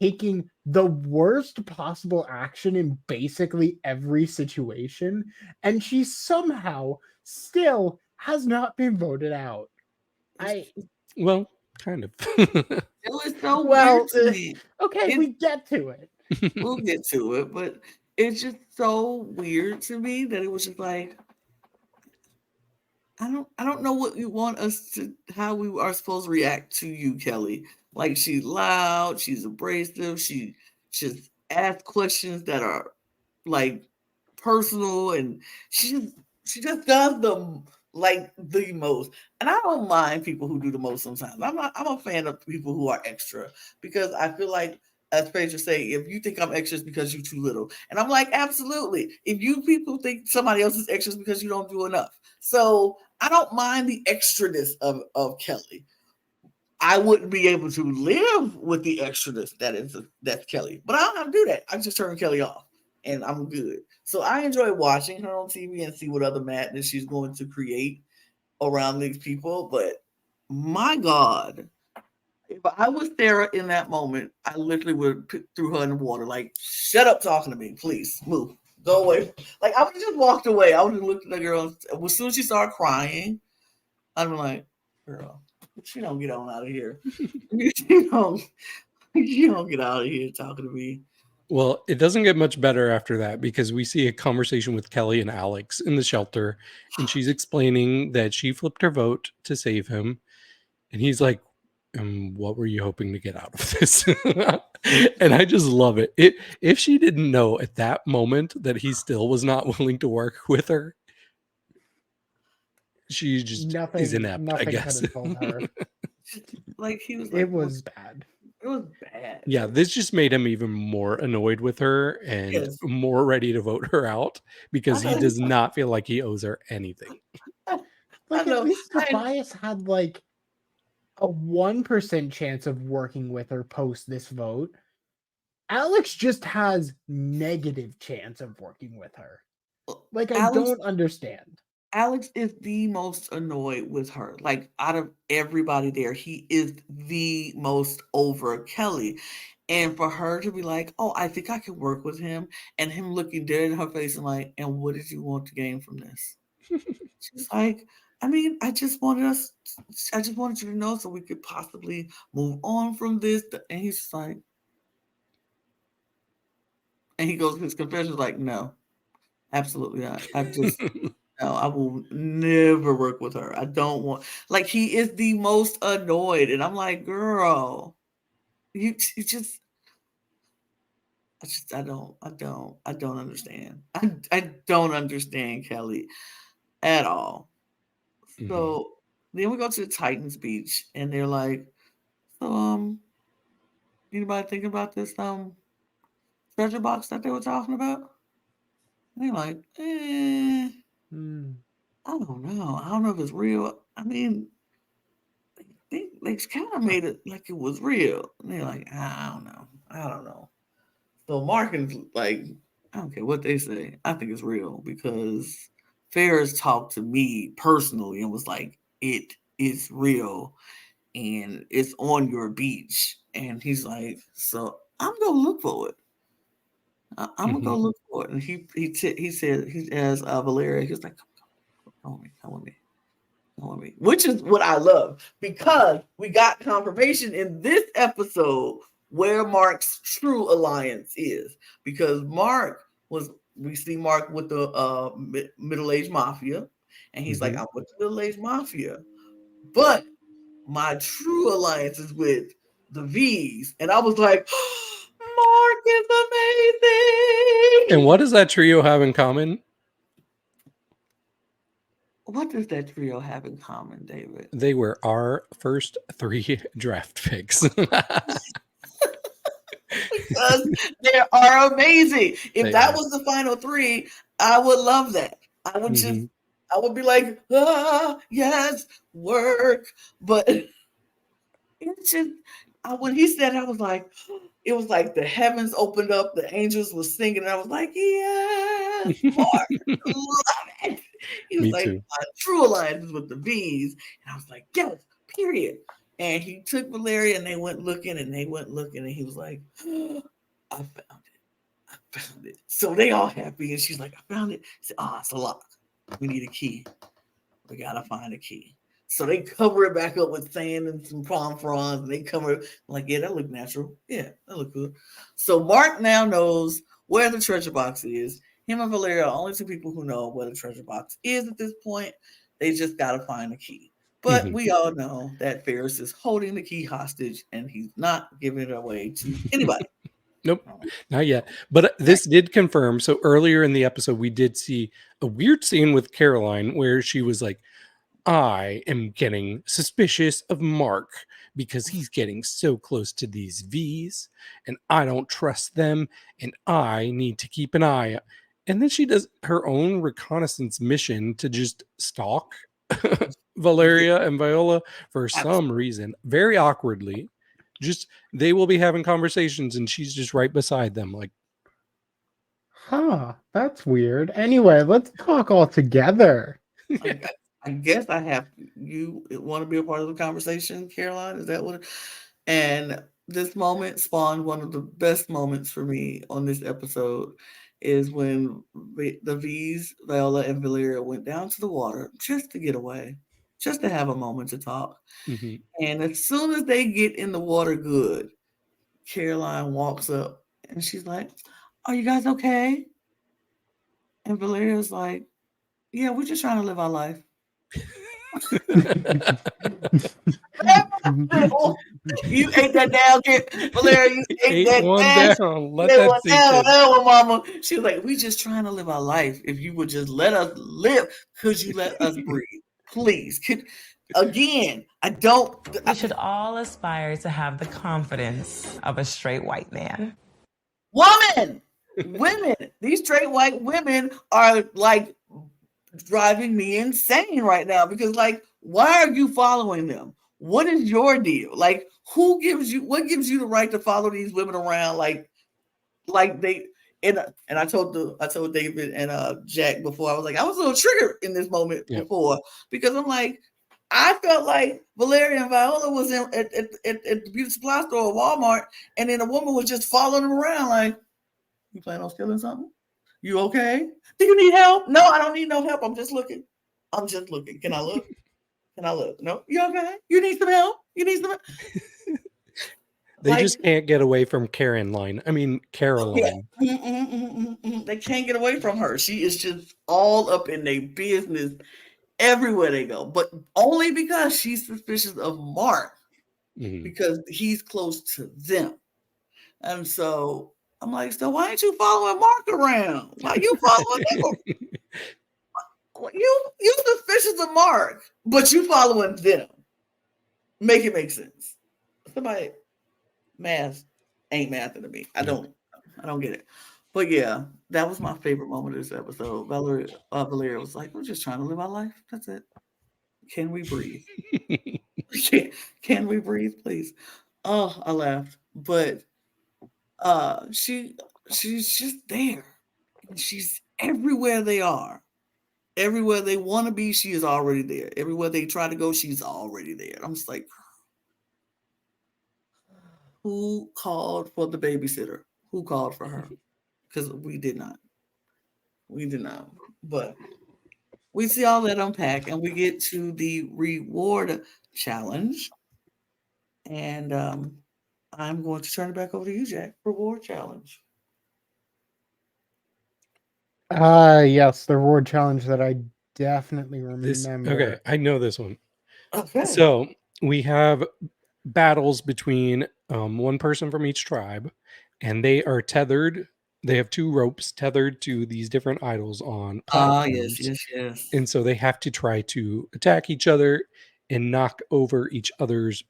taking the worst possible action in basically every situation, and she somehow still has not been voted out. Well, kind of. It was so weird to me. Okay, we get to it. We'll get to it, but it's just so weird to me that it was just like, I don't know what you want us to, how we are supposed to react to you, Kelly. Like she's loud, she's abrasive, she just asks questions that are like personal, and she just does the most. And I don't mind people who do the most sometimes. I'm a fan of people who are extra, because I feel like, as Phaedra say, if you think I'm extra, it's because you're too little. And I'm like, absolutely. If you people think somebody else is extra, it's because you don't do enough. So I don't mind the extraness of Kelly. I wouldn't be able to live with the extraness that's Kelly. But I don't have to do that. I just turn Kelly off and I'm good. So I enjoy watching her on TV and see what other madness she's going to create around these people. But my God, if I was Sarah in that moment, I literally would threw her in the water. Like, shut up talking to me, please. Move. Go away. Like, I would have just walked away. I would have looked at the girl. As soon as she started crying, I'd be like, girl, she don't get on out of here. you don't get out of here talking to me. Well, it doesn't get much better after that, because we see a conversation with Kelly and Alex in the shelter, and she's explaining that she flipped her vote to save him. And he's like, and what were you hoping to get out of this? And I just love it. If she didn't know at that moment that he still was not willing to work with her, she just is inept, I Nothing could guess. have told her. Like he was like, It was bad. it was bad. Yeah, this just made him even more annoyed with her and Yes. more ready to vote her out because he does not feel like he owes her anything. I Like, know. at least I- Tobias had like a 1% chance of working with her post this vote. Alex just has negative chance of working with her. Like, I Alex, don't understand. Alex is the most annoyed with her. Like out of everybody there, he is the most over Kelly. And for her to be like, "Oh, I think I can work with him," and him looking dead in her face and like, "And what did you want to gain from this?" She's like, "I mean, I just wanted you to know so we could possibly move on from this." And he's just like, and he goes, his confession is like, "No, absolutely not. No, I will never work with her. I don't want." Like he is the most annoyed, and I'm like, "Girl, you just." I don't understand. I don't understand Kelly at all. Mhm. So then we go to the Titans Beach, and they're like, "So, anybody thinking about this treasure box that they were talking about?" And they're like, Hmm. I don't know. I don't know if it's real. I mean, they kind of made it like it was real. And they're like, I don't know. I don't know. So Mark like, I don't care what they say. I think it's real because Ferris talked to me personally and was like, it is real and it's on your beach. And he's like, so I'm gonna look for it. I'm gonna go Mhm. look for it. And he said he asked Valeria. He was like, come with me, come with me, come with me. Which is what I love because we got confirmation in this episode where Mark's true alliance is. Because we see Mark with the middle-aged mafia, and he's like, Mhm. I'm with the middle-aged mafia, but my true alliance is with the V's. And I was like, Mark is And amazing. what does that trio have in common? What does that trio have in common, David? They were our first 3 draft picks. Because they are amazing. If They that are. was the final 3, I would love that. Mhm. I would be like, yes, work. But it's just, when he said, I was like, it was like the heavens opened up, the angels were singing, and I was like, yes, Mark, love it. He was Me like, too. my true alliance is with the bees. And I was like, yes, period. And he took Valeria and they went looking and they went looking, and he was like, I found it. I found it. So they all happy. And she's like, I found it. He said, it's a lock. We need a key. We gotta find a key. So they cover it back up with sand and some palm fronds, and they cover it like, yeah, that look natural. Yeah, that look good. So Mark now knows where the treasure box is. Him and Valeria are only 2 people who know where the treasure box is at this point. They just gotta find the key. But Mhm. we all know that Ferris is holding the key hostage and he's not giving it away to anybody. Nope, not yet. But this did confirm. So earlier in the episode, we did see a weird scene with Caroline where she was like, I am getting suspicious of Mark because he's getting so close to these V's and I don't trust them and I need to keep an eye. And then she does her own reconnaissance mission to just stalk Yeah, Valeria and Viola for some absolutely. reason, very awkwardly. Just they will be having conversations and she's just right beside them. Like, Huh, that's weird. Anyway, let's talk all together. I, I guess I have you want to be a part of the conversation, Caroline? Is that what? And this moment spawned one of the best moments for me on this episode is when the V's, Viola, and Valeria went down to the water just to get away, just to have a moment to talk. mhm. And as soon as they get in the water good, Caroline walks up and she's like, are you guys okay? And Valeria's like, yeah, we're just trying to live our life. You ate that down, Valeria. You ate that one down. down. Let That that one sink down, in. that one, mama. She was like, we just trying to live our life. If you would just let us live, could you let us breathe? Please. Again, I don't. We should all aspire to have the confidence of a straight white man. Women, these straight white women are like driving me insane right now because, like, why are you following them? What is your deal? Like, what gives you the right to follow these women around? Like they and I told David and Jack before, I was like, I was a little triggered in this moment before because I'm like, I felt like Valeria and Viola was at the beauty supply store or Walmart, and then a woman was just following them around like, you plan on stealing something? You okay? Do you need help? No, I don't need no help. I'm just looking. Can I look? No, you okay? You need some help? They just can't get away from Caroline. They can't get away from her. She is just all up in their business everywhere they go, but only because she's suspicious of Mark because he's close to them. And so I'm like, so why ain't you following Mark around? Why you following him? You suspicious of Mark, but you following them. Make it make sense. Somebody math ain't mathing to me. I don't get it. But yeah, that was my favorite moment of this episode. Valeria was like, we're just trying to live our life. That's it. Can we breathe? Can we breathe, please? Oh, I laughed. But she's just there. And she's everywhere they are. Everywhere they want to be, she is already there. Everywhere they try to go, she's already there. I'm just like, who called for the babysitter? Who called for her? Because we did not. But we see all that unpack, and we get to the reward challenge. And I'm going to turn it back over to you, Jack. Reward challenge. Yes, the reward challenge that I definitely remember. Okay, I know this one. Okay. So we have battles between one person from each tribe, and they are tethered. They have two ropes tethered to these different idols on platforms. Yes. And so they have to try to attack each other and knock over each other's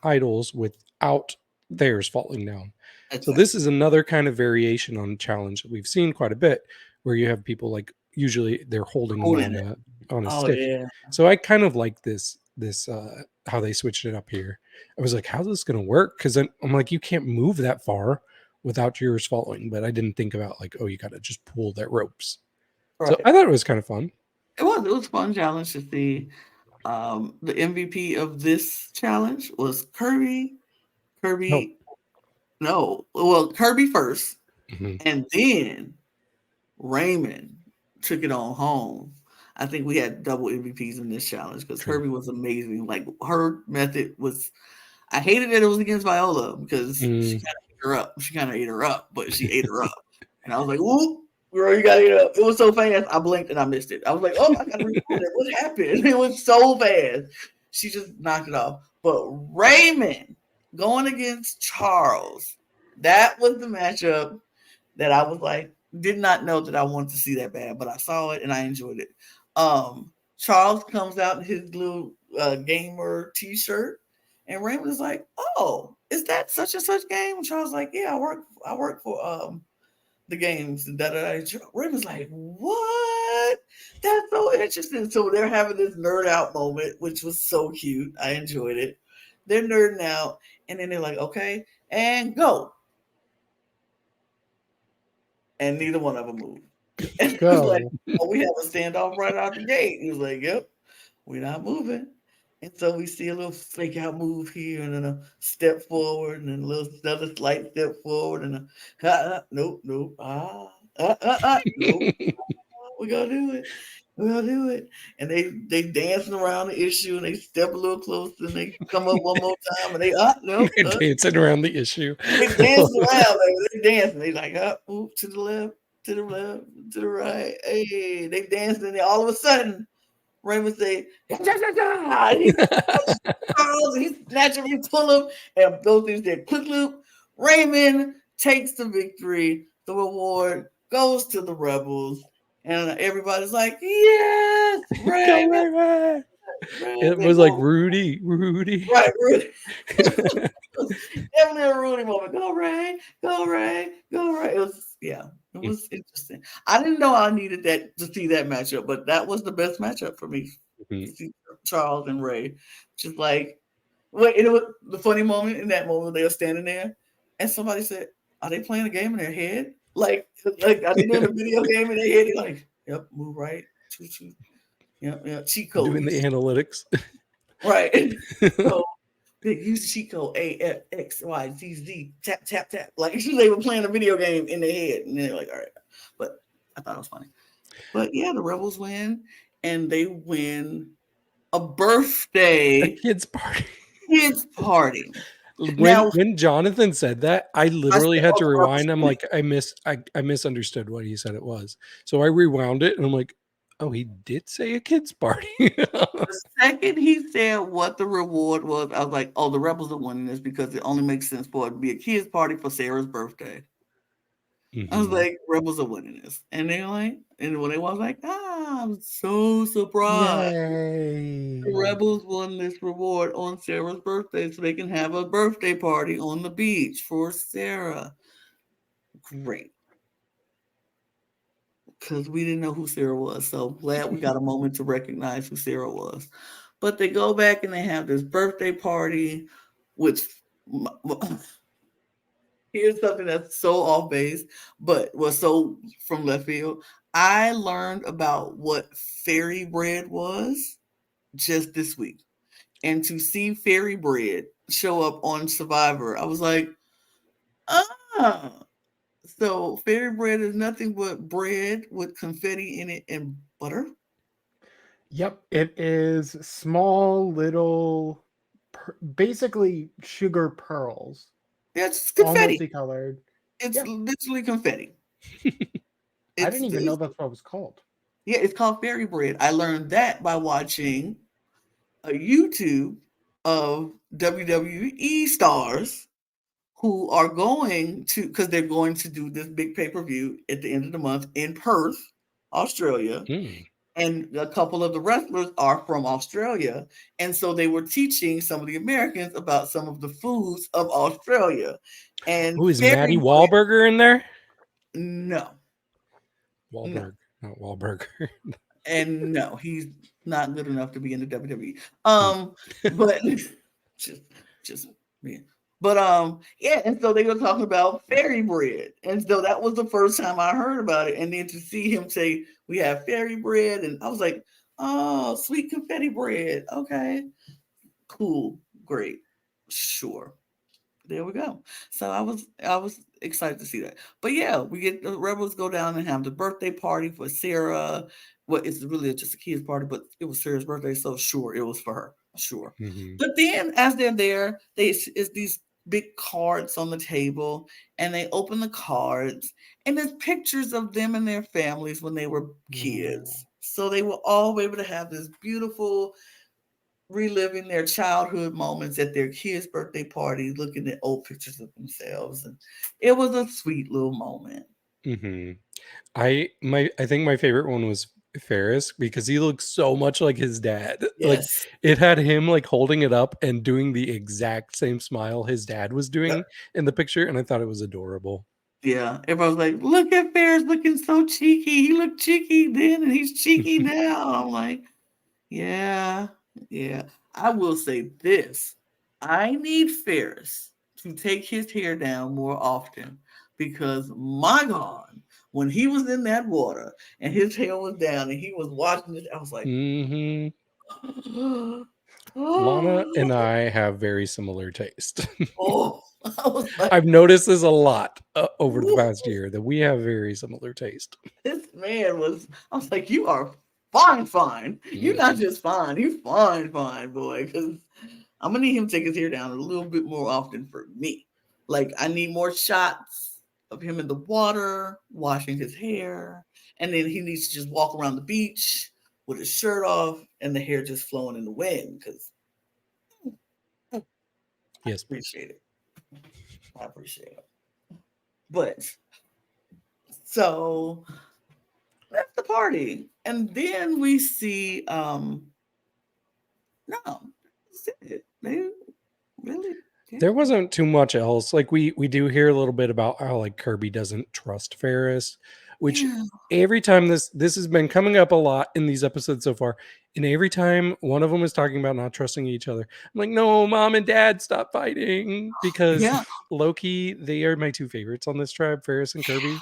idols without theirs falling down. Exactly. So this is another kind of variation on challenge that we've seen quite a bit, where you have people like usually they're holding them on a stick. Yeah. So I kind of like this how they switched it up here. I was like, how's this going to work? Because I'm like, you can't move that far without yours falling. But I didn't think about like, oh, you got to just pull their ropes. Right. So I thought it was kind of fun. It was a fun challenge to see. The MVP of this challenge was Kirby. Kirby first, and then Raymond took it on home. I think we had double MVPs in this challenge because Kirby was amazing. Like her method was, I hated that it was against Viola because she kind of ate her up, but she ate her up, and I was like, "Ooh, girl, you got to eat up." It was so fast. I blinked and I missed it. I was like, "Oh, I got to record it. What happened?" It was so fast. She just knocked it off. But Raymond going against Charles, that was the matchup that I was like, did not know that I wanted to see that bad, but I saw it and I enjoyed it. Charles comes out in his little gamer t-shirt, and Raymond is like, "Oh, is that such and such game?" And Charles is like, "Yeah, I work for the games." And Raymond's like, "What? That's so interesting." So they're having this nerd out moment, which was so cute. I enjoyed it. They're nerding out, and then they're like, "Okay, and go." And neither one of them moved. And he was like, "Oh, we have a standoff right out the gate." He was like, "Yep, we're not moving." And so we see a little fake out move here, and then a step forward, and then another slight step forward, and nope. Nope. We're gonna do it. And they dancing around the issue, and they step a little closer, and they come up one more time, and they dancing around the issue. They dancing around, baby. They dancing. They like to the left, to the right. Hey, they dancing, and all of a sudden, Raymond say, he's Charles, he's snatching him, pull him, and those things did quick loop. Raymond takes the victory. The reward goes to the rebels. And everybody's like, yes, Go Raymond. Raymond. It They was like go, Rudy. right, Rudy. Definitely a Rudy moment. Go Ray, go Ray, go Ray. It was it was interesting. I didn't know I needed that to see that matchup, but that was the best matchup for me. To see Charles and Ray. Just like wait, it was the funny moment in that moment they were standing there and somebody said, are they playing a game in their head? Like are they doing a video game in their head? They're like, yep, move right, choo. Yep, cheat Doing codes. the analytics. Right. So big use cheat code AFXYZZ tap. Like they were playing a video game in their head, and they're like, all right. But I thought it was funny. But yeah, the Rebels win, and they win a birthday A kid's party. kids party. Now When Jonathan said that, I literally said, had "Oh, to the Rebels rewind. I'm win." like, I misunderstood what he said it was. So I rewound it and I'm like, oh, he did say a kid's party. The second he said what the reward was, I was like, oh, the Rebels are winning this because it only makes sense for it to be a kids party for Sarah's birthday. I was like, Rebels are winning this. And they're like, and when they was like, I'm so surprised. Yay. The Rebels won this reward on Sarah's birthday so they can have a birthday party on the beach for Sarah. Great. Because we didn't know who Sarah was. So glad we got a moment to recognize who Sarah was. But they go back and they have this birthday party, which here's something that's so off base, but was so from left field. I learned about what fairy bread was just this week. And to see fairy bread show up on Survivor, I was like, so fairy bread is nothing but bread with confetti in it and butter. Yep, it is small little, basically sugar pearls, Yeah, it's all confetti. multicolored. It's Yeah. literally confetti. I didn't even know that's what it was called. Yeah, it's called fairy bread. I learned that by watching a YouTube of WWE stars who are going to, because they're going to do this big pay-per-view at the end of the month in Perth, Australia. And a couple of the wrestlers are from Australia. And so they were teaching some of the Americans about some of the foods of Australia. And Who is Maddie Wahlberger in there? No. Wahlberg, not Wahlberger. And no, he's not good enough to be in the WWE. But just man. But yeah, and so they were talking about fairy bread. And so that was the first time I heard about it. And then to see him say, we have fairy bread, and I was like, oh, sweet confetti bread. Okay. Cool. Great. Sure. There we go. So I was excited to see that. But yeah, we get the Rebels go down and have the birthday party for Sarah. Well, it's really just a kid's party, but it was Sarah's birthday, so sure, it was for her. Sure. But then as they're there, it's these big cards on the table, and they open the cards, and there's pictures of them and their families when they were kids. So they will all be able to have this beautiful reliving their childhood moments at their kids' birthday party, looking at old pictures of themselves, and it was a sweet little moment. I think my favorite one was Ferris because he looks so much like his dad. Like Yes. it had him like holding it up and doing the exact same smile his dad was doing in the picture, and I thought it was adorable. Yeah, everybody was like, "Look at Ferris looking so cheeky. He looked cheeky then, and he's cheeky now." I'm like, yeah. I will say this: I need Ferris to take his hair down more often because, my God, when he was in that water and his hair was down and he was watching it, I was like, Lana and I have very similar taste. I was like, I've noticed this a lot over the past year that we have very similar taste. this man was, I was like, you are fine. You're not just fine, you fine, boy. Because I'm gonna need him to take his hair down a little bit more often for me. Like, I need more shots of him in the water, washing his hair, and then he needs to just walk around the beach with his shirt off and the hair just flowing in the wind. Because Yes. appreciate it. I appreciate it. But so that's the party. And then we see no, that's it. They really There wasn't too much else. Like we do hear a little bit about how like Kirby doesn't trust Ferris, which yeah. every time this has been coming up a lot in these episodes so far, and every time one of them is talking about not trusting each other, I'm like, no, mom and dad, stop fighting, because Yeah. Loki, they are my two favorites on this tribe, Ferris and Kirby,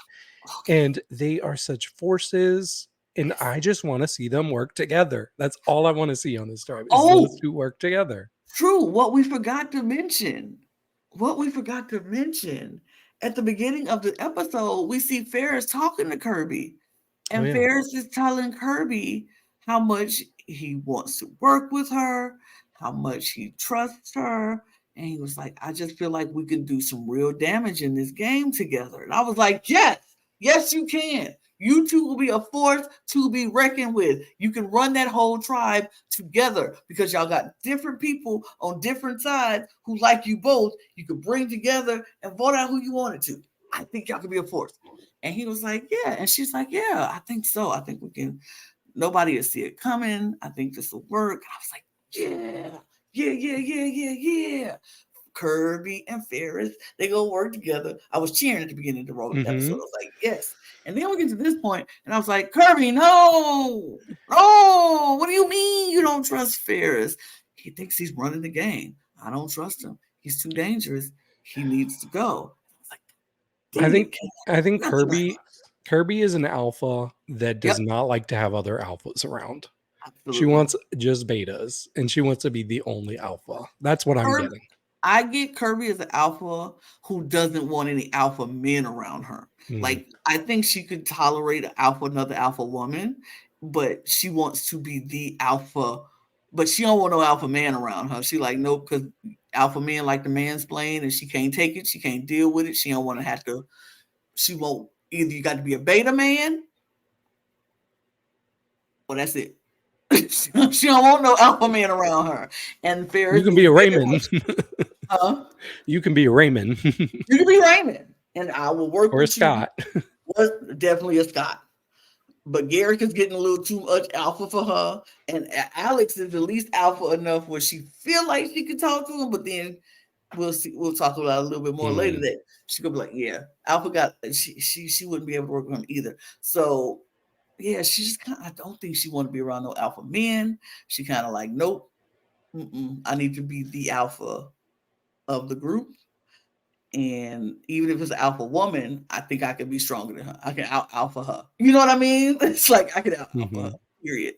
and they are such forces. And I just want to see them work together. That's all I want to see on this tribe is those two work together. True. What we forgot to mention at the beginning of the episode, we see Ferris talking to Kirby, and yeah. Ferris is telling Kirby how much he wants to work with her, how much he trusts her. And he was like, I just feel like we can do some real damage in this game together. And I was like, yes, you can. You two will be a force to be reckoned with. You can run that whole tribe together because y'all got different people on different sides who like you both. You could bring together and vote out who you wanted to. I think y'all could be a force. And he was like, yeah. And she's like, yeah, I think so. I think we can. Nobody will see it coming. I think this will work. And I was like, yeah. Kirby and Ferris, they go work together. I was cheering at the beginning of the episode. I was like, yes. And then we get to this point, and I was like, Kirby, no, what do you mean you don't trust Ferris? He thinks he's running the game. I don't trust him. He's too dangerous. He needs to go. I think Kirby is an alpha that does not like to have other alphas around. Absolutely. She wants just betas, and she wants to be the only alpha. That's what I'm getting. I get Kirby as an alpha who doesn't want any alpha men around her. Like, I think she could tolerate another alpha woman, but she wants to be the alpha, but she don't want no alpha man around her. She like, nope, because alpha men like the mansplain and she can't take it. She can't deal with it. She don't want to have to, she won't, either you got to be a beta man or that's it. She don't want no alpha man around her. And Ferris, you can be a Raymond. You can be a Raymond. You can be Raymond, and I will work or with a Scott. Definitely a Scott. But Garrick is getting a little too much alpha for her, and Alex is at least alpha enough where she feel like she can talk to him. But then we'll see. We'll talk about it a little bit more later. That she could be like, yeah, alpha got she wouldn't be able to work with him either. So. Yeah, she just kind of, I don't think she want to be around no alpha men. She kind of like, nope, I need to be the alpha of the group. And even if it's an alpha woman, I think I can be stronger than her. I can alpha her. You know what I mean? It's like I can alpha her, period.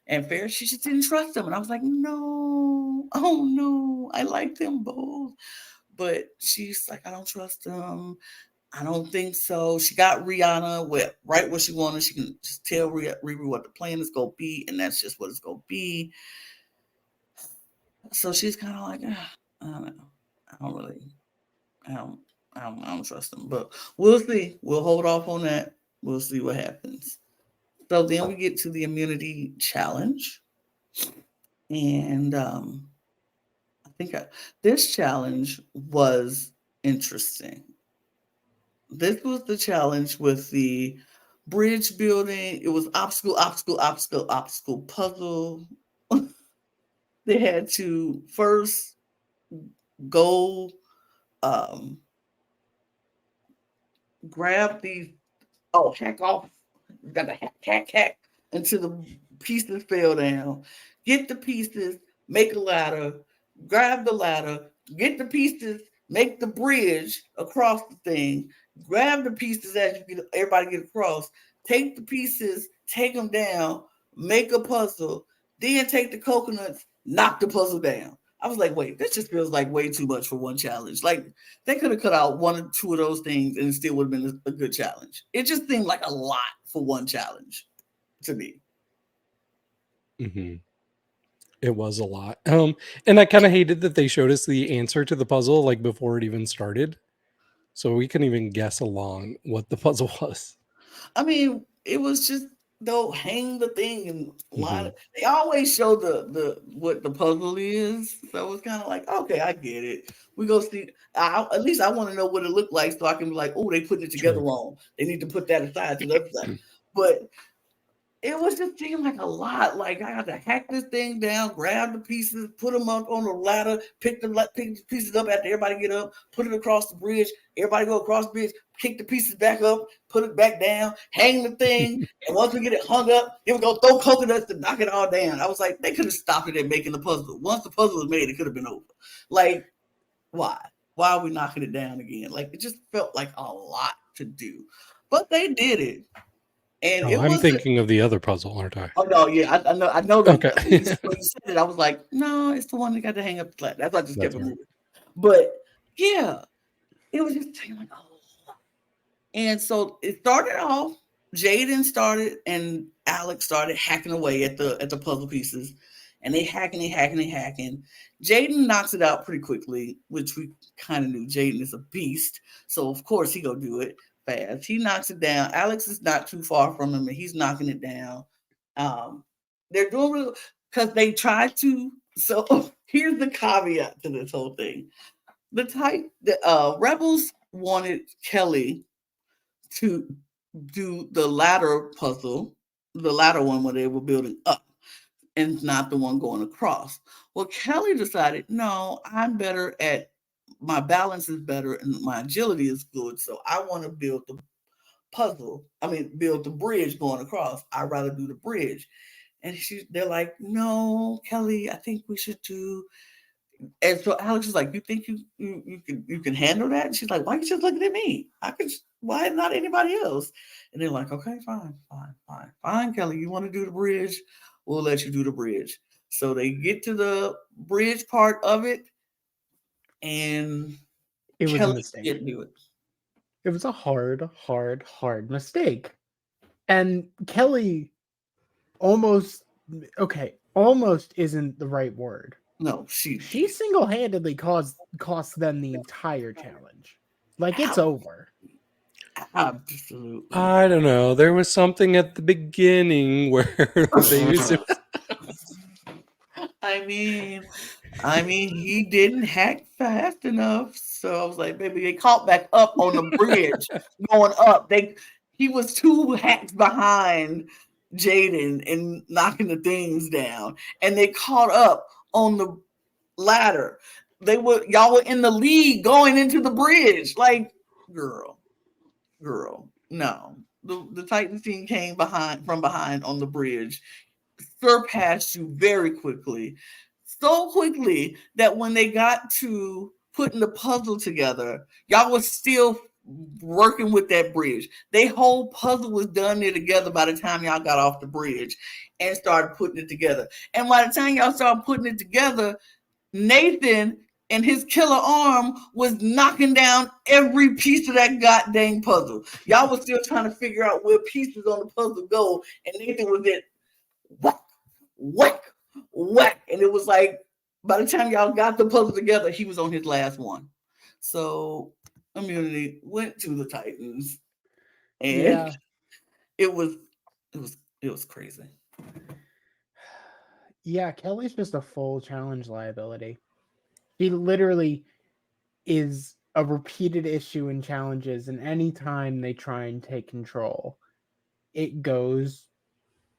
And Ferris, she just didn't trust him. And I was like, no, oh no, I like them both. But she's like, I don't trust them. I don't think so. She got Rihanna right where she wanted. She can just tell Riri what the plan is going to be, and that's just what it's going to be. So she's kind of like, I don't know. I don't trust them. But we'll see. We'll hold off on that. We'll see what happens. So then we get to the immunity challenge. And I think this challenge was interesting. This was the challenge with the bridge building. It was obstacle puzzle. They had to first go grab these. Oh, hack off. You got to hack until the pieces fell down. Get the pieces, make a ladder, grab the ladder, get the pieces, make the bridge across the thing. Grab the pieces as you get everybody get across. Take the pieces, take them down, make a puzzle. Then take the coconuts, knock the puzzle down. I was like, wait, this just feels like way too much for one challenge. Like they could have cut out one or two of those things and it still would have been a good challenge. It just seemed like a lot for one challenge to me. It was a lot. And I kind of hated that they showed us the answer to the puzzle like before it even started. So we couldn't even guess along what the puzzle was. I mean, it was just they'll hang the thing and line Mhm. it. They always show the what the puzzle is, so it's kind of like, okay, I get it. We go see. At least I want to know what it looked like, so I can be like, oh, they putting it together True. wrong. They need to put that aside to the other side. But it was just seeming like a lot. Like I had to hack this thing down, grab the pieces, put them up on the ladder, pick the pieces up after everybody get up, put it across the bridge. Everybody go across the bridge, pick the pieces back up, put it back down, hang the thing, and once we get it hung up, then we go throw coconuts to knock it all down. I was like, they could have stopped it at making the puzzle. Once the puzzle was made, it could have been over. Like, why? Why are we knocking it down again? Like it just felt like a lot to do, but they did it. And Oh, it I'm was thinking of the other puzzle, aren't I? Oh no, yeah, I know that Okay. when you said it, I was like, no, it's the one that got to hang up the flat. That's why I just kept That's it right. moving. But yeah, it was just taking like, oh. And so it started off. Jaden started and Alex started hacking away at the puzzle pieces, and they hacking. Jaden knocks it out pretty quickly, which we kind of knew. Jaden is a beast, so of course he go do it fast. He knocks it down. Alex is not too far from him, and he's knocking it down. Um, they're doing real because they tried to. So here's the caveat to this whole thing: the rebels wanted Kelly to do the ladder puzzle, the ladder one where they were building up, and not the one going across. Well, Kelly decided, no, I'm better at my balance is better and my agility is good, so I want to build the puzzle. I mean, build the bridge going across. I'd rather do the bridge. And they're like, no, Kelly, I think we should do. And so Alex is like, you think you can handle that? And she's like, why are you just looking at me? Why not anybody else? And they're like, okay, fine, Kelly, you want to do the bridge? We'll let you do the bridge. So they get to the bridge part of it, and It was a Kelly mistake. didn't do it. It was a hard mistake. And Kelly almost isn't the right word. No, She single-handedly cost them the entire challenge. Like it's over. Absolutely. I don't know. There was something at the beginning where they I mean, he didn't hack fast enough. So I was like, maybe they caught back up on the bridge going up. He was 2 hacks behind Jaden and knocking the things down, and they caught up on the ladder. Y'all were in the lead going into the bridge. Like, girl, no. The Titans team came from behind on the bridge, surpassed you very quickly. So quickly that when they got to putting the puzzle together, y'all was still working with that bridge. Their whole puzzle was done there together by the time y'all got off the bridge and started putting it together. And by the time y'all started putting it together, Nathan and his killer arm was knocking down every piece of that goddamn puzzle. Y'all was still trying to figure out where pieces on the puzzle go, and Nathan was at whack, whack, whack. And it was like, by the time y'all got the puzzle together, he was on his last one. So immunity went to the Titans, and Yeah. it was crazy. Yeah, Kelly's just a full challenge liability. He literally is a repeated issue in challenges, and anytime they try and take control, it goes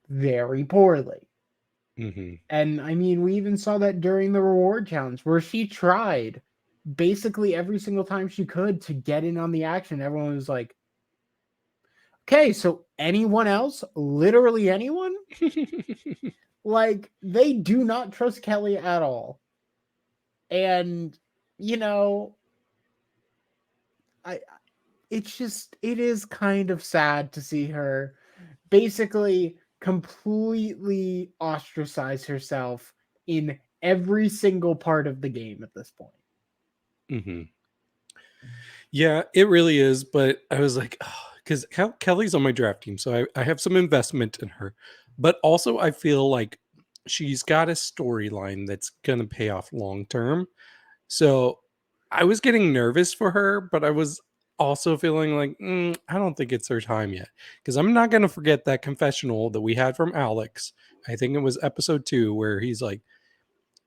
very poorly. Mhm. And I mean, we even saw that during the reward challenge where she tried basically every single time she could to get in on the action. Everyone was like, okay, so anyone else? Literally anyone? Like, they do not trust Kelly at all. And, you know, it is kind of sad to see her basically completely ostracize herself in every single part of the game at this point. Mhm. Yeah, it really is. But I was like, because Kelly's on my draft team, so I have some investment in her. But also, I feel like she's got a storyline that's going to pay off long term. So I was getting nervous for her, but I was also feeling like, I don't think it's their time yet. Because I'm not going to forget that confessional that we had from Alex. I think it was episode 2, where he's like,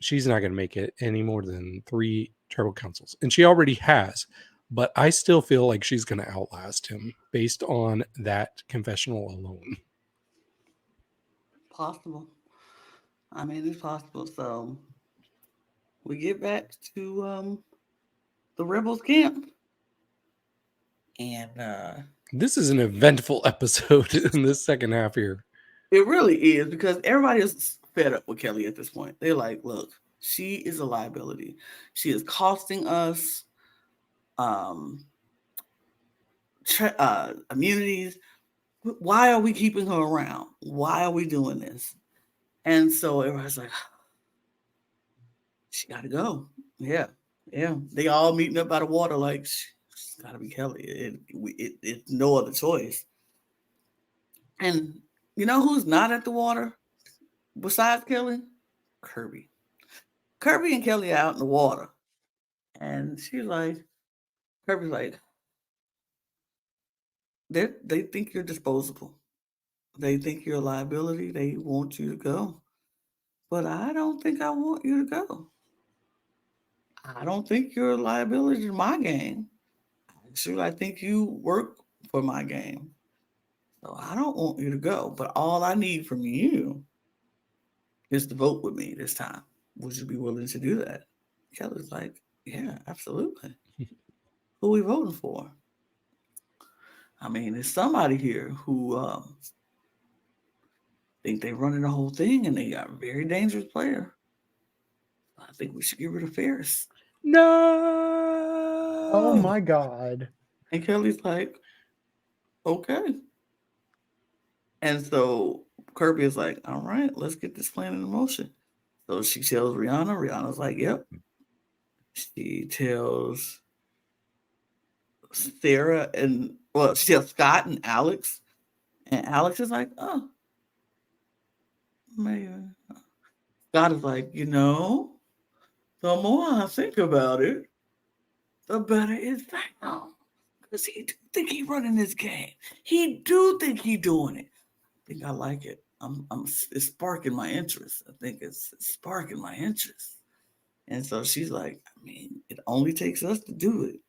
she's not going to make it any more than 3 tribal councils. And she already has. But I still feel like she's going to outlast him based on that confessional alone. Possible. I mean, it's possible. So we get back to the rebels camp, and This is an eventful episode in this second half here. it really is, because everybody is fed up with Kelly at this point. They're like, look, she is a liability. She is costing us immunities. Why are we keeping her around? Why are we doing this? And so everybody's like, she got to go. Yeah. They all meeting up by the water like, she's got to be Kelly. It's no other choice. And you know who's not at the water besides Kelly? Kirby. Kirby and Kelly are out in the water. And Kirby's like, they think you're disposable. They think you're a liability. They want you to go. But I don't think I want you to go. I don't think you're a liability to my game. Actually, I think you work for my game. So I don't want you to go. But all I need from you is to vote with me this time. Would you be willing to do that? Kelly's like, yeah, absolutely. Who are we voting for? I mean, there's somebody here who think they're running the whole thing, and they got a very dangerous player. I think we should get rid of Ferris. No. Oh my God. And Kelly's like, okay. And so Kirby is like, all right, let's get this plan in motion. So she tells Rihanna. Rihanna's like, yep. She tells Sarah she tells Scott and Alex. And Alex is like, oh, maybe. Scott is like, the more I think about it, the better it sounds. Because he do think he running this game. He do think he doing it. I think I like it. It's sparking my interest. I think it's sparking my interest. And so she's like, I mean, it only takes us to do it.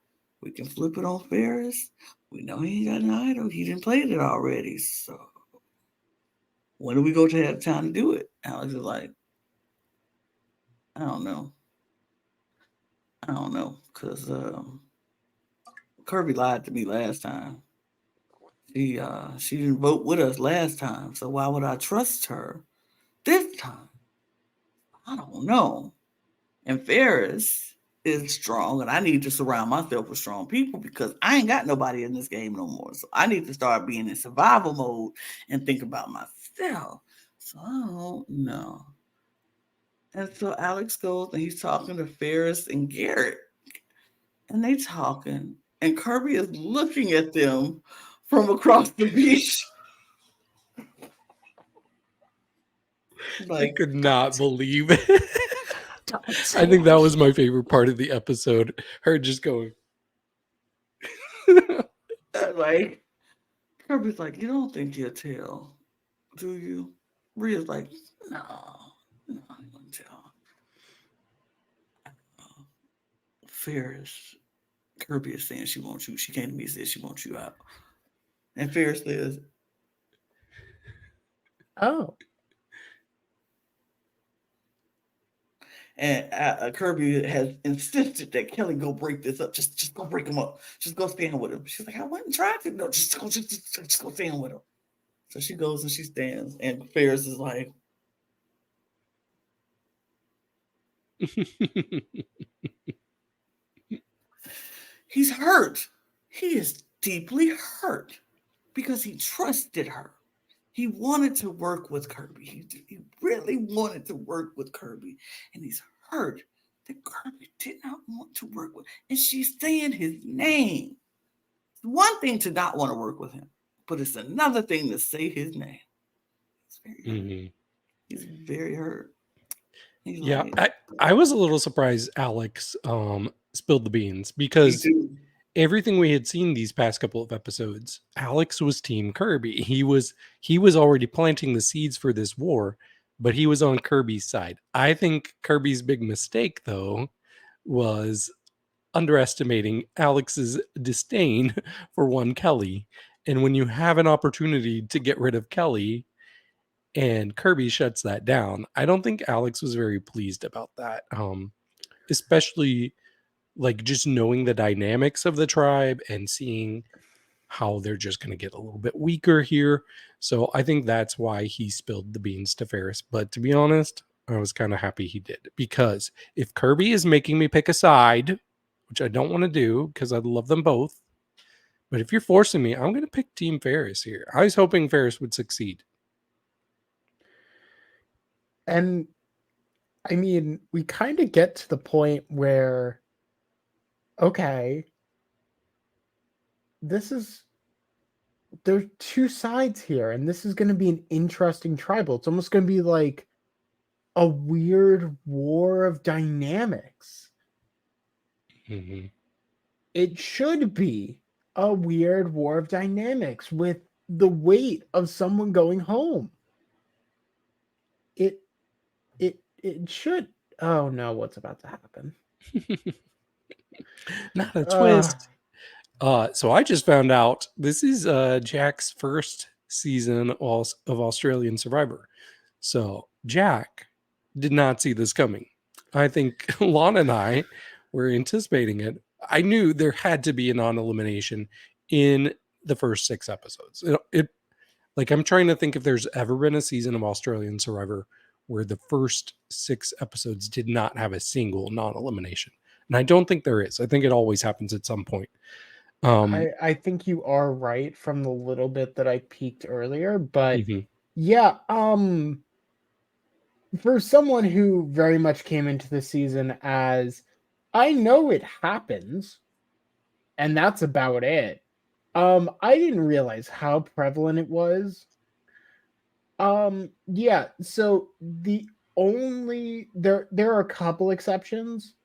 We can flip it on Ferris. We know he got an idol. He didn't play it already. So when do we go to have time to do it? Alex is like, I don't know. Because Kirby lied to me last time. She didn't vote with us last time. So why would I trust her this time? I don't know. And Ferris is strong, and I need to surround myself with strong people because I ain't got nobody in this game no more. So I need to start being in survival mode and think about myself. So I don't know. And so Alex goes and he's talking to Ferris and Garrett. And they talking. And Kirby is looking at them from across the beach. I could not believe it. I think that was my favorite part of the episode. Her just going. Like, Kirby's like, you don't think you'll tell, do you? Rhea's like, no, I'm going to tell. Ferris, Kirby is saying she wants you. She came to me and said she wants you out. And Ferris says, Oh. And Kirby has insisted that Kelly go break this up. Just go break him up. Just go stand with him. She's like, I wouldn't try to. No, just go stand with him. So she goes and she stands. And Ferris is like, he's hurt. He is deeply hurt because he trusted her. He wanted to work with Kirby. He really wanted to work with Kirby. And he's hurt that Kirby did not want to work with. And she's saying his name. It's one thing to not want to work with him, but it's another thing to say his name. He's very hurt. He's like, I was a little surprised Alex spilled the beans because everything we had seen these past couple of episodes, Alex was Team Kirby. He was already planting the seeds for this war, but he was on Kirby's side. I think Kirby's big mistake, though, was underestimating Alex's disdain for one Kelly. And when you have an opportunity to get rid of Kelly and Kirby shuts that down, I don't think Alex was very pleased about that. Especially like just knowing the dynamics of the tribe and seeing how they're just going to get a little bit weaker here. So I think that's why he spilled the beans to Ferris. But to be honest, I was kind of happy he did, because if Kirby is making me pick a side, which I don't want to do because I love them both, but if you're forcing me, I'm going to pick Team Ferris here. I was hoping Ferris would succeed. And I mean, we kind of get to the point where, okay, there's two sides here, and this is going to be an interesting tribal. It's almost going to be like a weird war of dynamics. Mm-hmm. It should be a weird war of dynamics with the weight of someone going home. It should. Oh no, what's about to happen? Not a twist. So I just found out this is Jack's first season of Australian Survivor. So Jack did not see this coming. I think Lana and I were anticipating it. I knew there had to be a non-elimination in the first 6 episodes. Like, I'm trying to think if there's ever been a season of Australian Survivor where the first 6 episodes did not have a single non-elimination. And I don't think there is. I think it always happens at some point. I think you are right from the little bit that I peeked earlier, but yeah, for someone who very much came into the season as, I know it happens, and that's about it. I didn't realize how prevalent it was. Yeah, so there are a couple exceptions.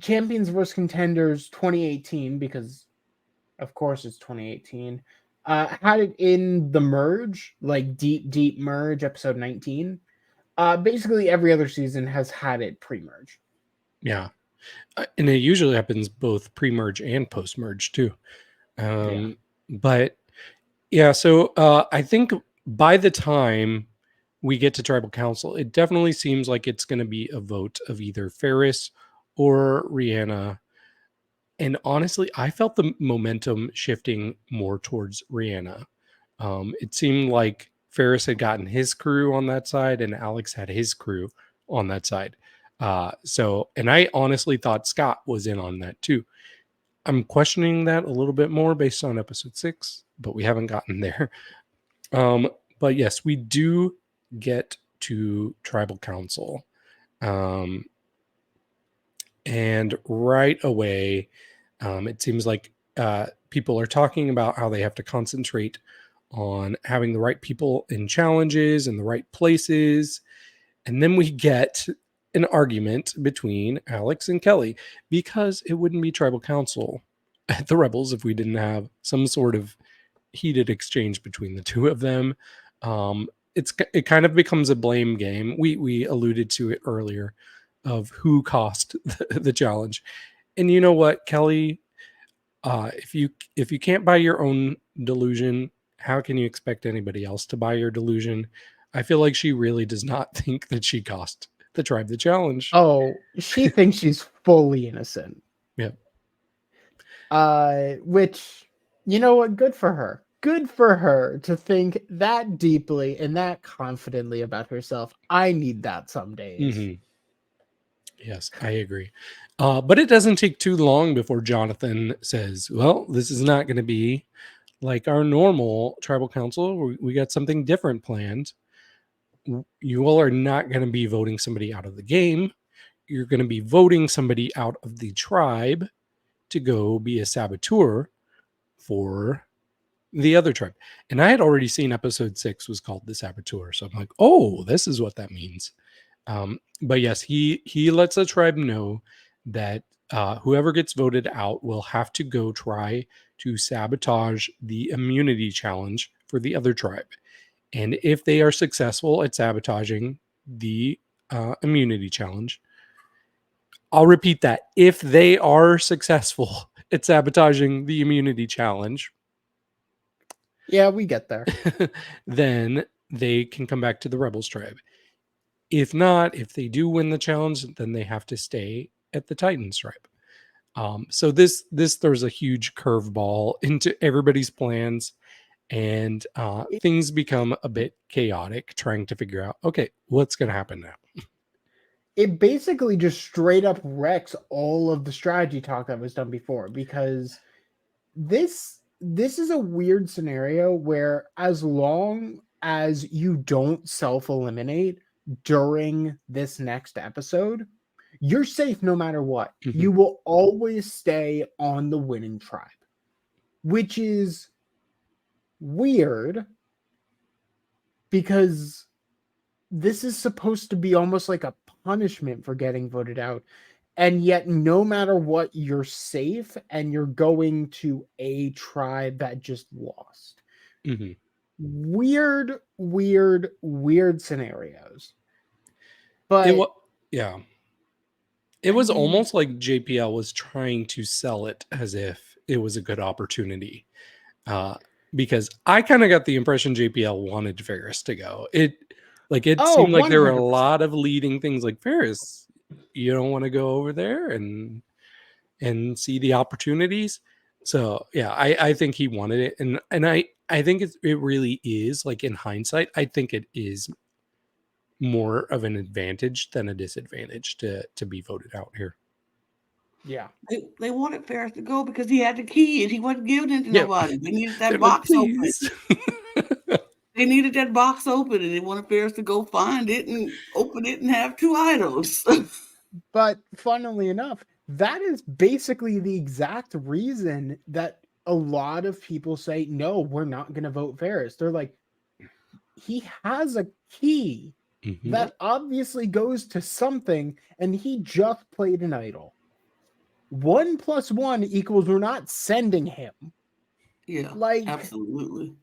Champions vs. Contenders 2018, because of course it's 2018, had it in the merge, like deep merge, episode 19. Basically every other season has had it pre-merge. Yeah. And it usually happens both pre-merge and post-merge too. But yeah, so I think by the time we get to Tribal Council, it definitely seems like it's going to be a vote of either Ferris or Rihanna. And honestly, I felt the momentum shifting more towards Rihanna. It seemed like Ferris had gotten his crew on that side and Alex had his crew on that side. And I honestly thought Scott was in on that too. I'm questioning that a little bit more based on episode 6, but we haven't gotten there. But yes, we do get to Tribal Council. And right away, it seems like people are talking about how they have to concentrate on having the right people in challenges and the right places. And then we get an argument between Alex and Kelly, because it wouldn't be Tribal Council at the Rebels if we didn't have some sort of heated exchange between the two of them. It kind of becomes a blame game. We alluded to it earlier of who cost the challenge. And you know what, Kelly, if you can't buy your own delusion, how can you expect anybody else to buy your delusion? I feel like she really does not think that she cost the tribe the challenge. Oh, she thinks she's fully innocent. Yeah. Which, you know what? Good for her. Good for her to think that deeply and that confidently about herself. I need that some days. Mm-hmm. Yes, I agree. But it doesn't take too long before Jonathan says, well, this is not going to be like our normal tribal council. We got something different planned. You all are not going to be voting somebody out of the game. You're going to be voting somebody out of the tribe to go be a saboteur for the other tribe. And I had already seen episode 6 was called The Saboteur. So I'm like, oh, this is what that means. But yes, he lets the tribe know that whoever gets voted out will have to go try to sabotage the immunity challenge for the other tribe. And if they are successful at sabotaging the immunity challenge, I'll repeat that. If they are successful at sabotaging the immunity challenge, Yeah, we get there. then they can come back to the Rebels tribe. If not, if they do win the challenge, then they have to stay at the Titans tribe. So this throws a huge curveball into everybody's plans, and things become a bit chaotic trying to figure out, okay, what's going to happen now? It basically just straight up wrecks all of the strategy talk that was done before, because this is a weird scenario where, as long as you don't self-eliminate during this next episode, you're safe no matter what. Mhm. You will always stay on the winning tribe, which is weird because this is supposed to be almost like a punishment for getting voted out. And yet, no matter what, you're safe and you're going to a tribe that just lost. Mhm. Weird, weird, weird scenarios. But yeah. It was almost like JPL was trying to sell it as if it was a good opportunity. Because I kind of got the impression JPL wanted Ferris to go. It seemed like there were a 100%. lot of leading things like, Ferris, you don't want to go over there and see the opportunities. So yeah, I think he wanted it. And I think it really is, like, in hindsight, I think it is more of an advantage than a disadvantage to be voted out here. Yeah. They wanted Ferris to go because he had the key and he wasn't giving it to Yeah. nobody. They needed that They're like, box open. "Please." They needed that box open, and they wanted Ferris to go find it and open it and have 2 idols. But funnily enough, that is basically the exact reason that a lot of people say, no, we're not going to vote Ferris. They're like, he has a key Mhm. that obviously goes to something, and he just played an idol. 1 + 1 equals we're not sending him. Yeah, Like, absolutely.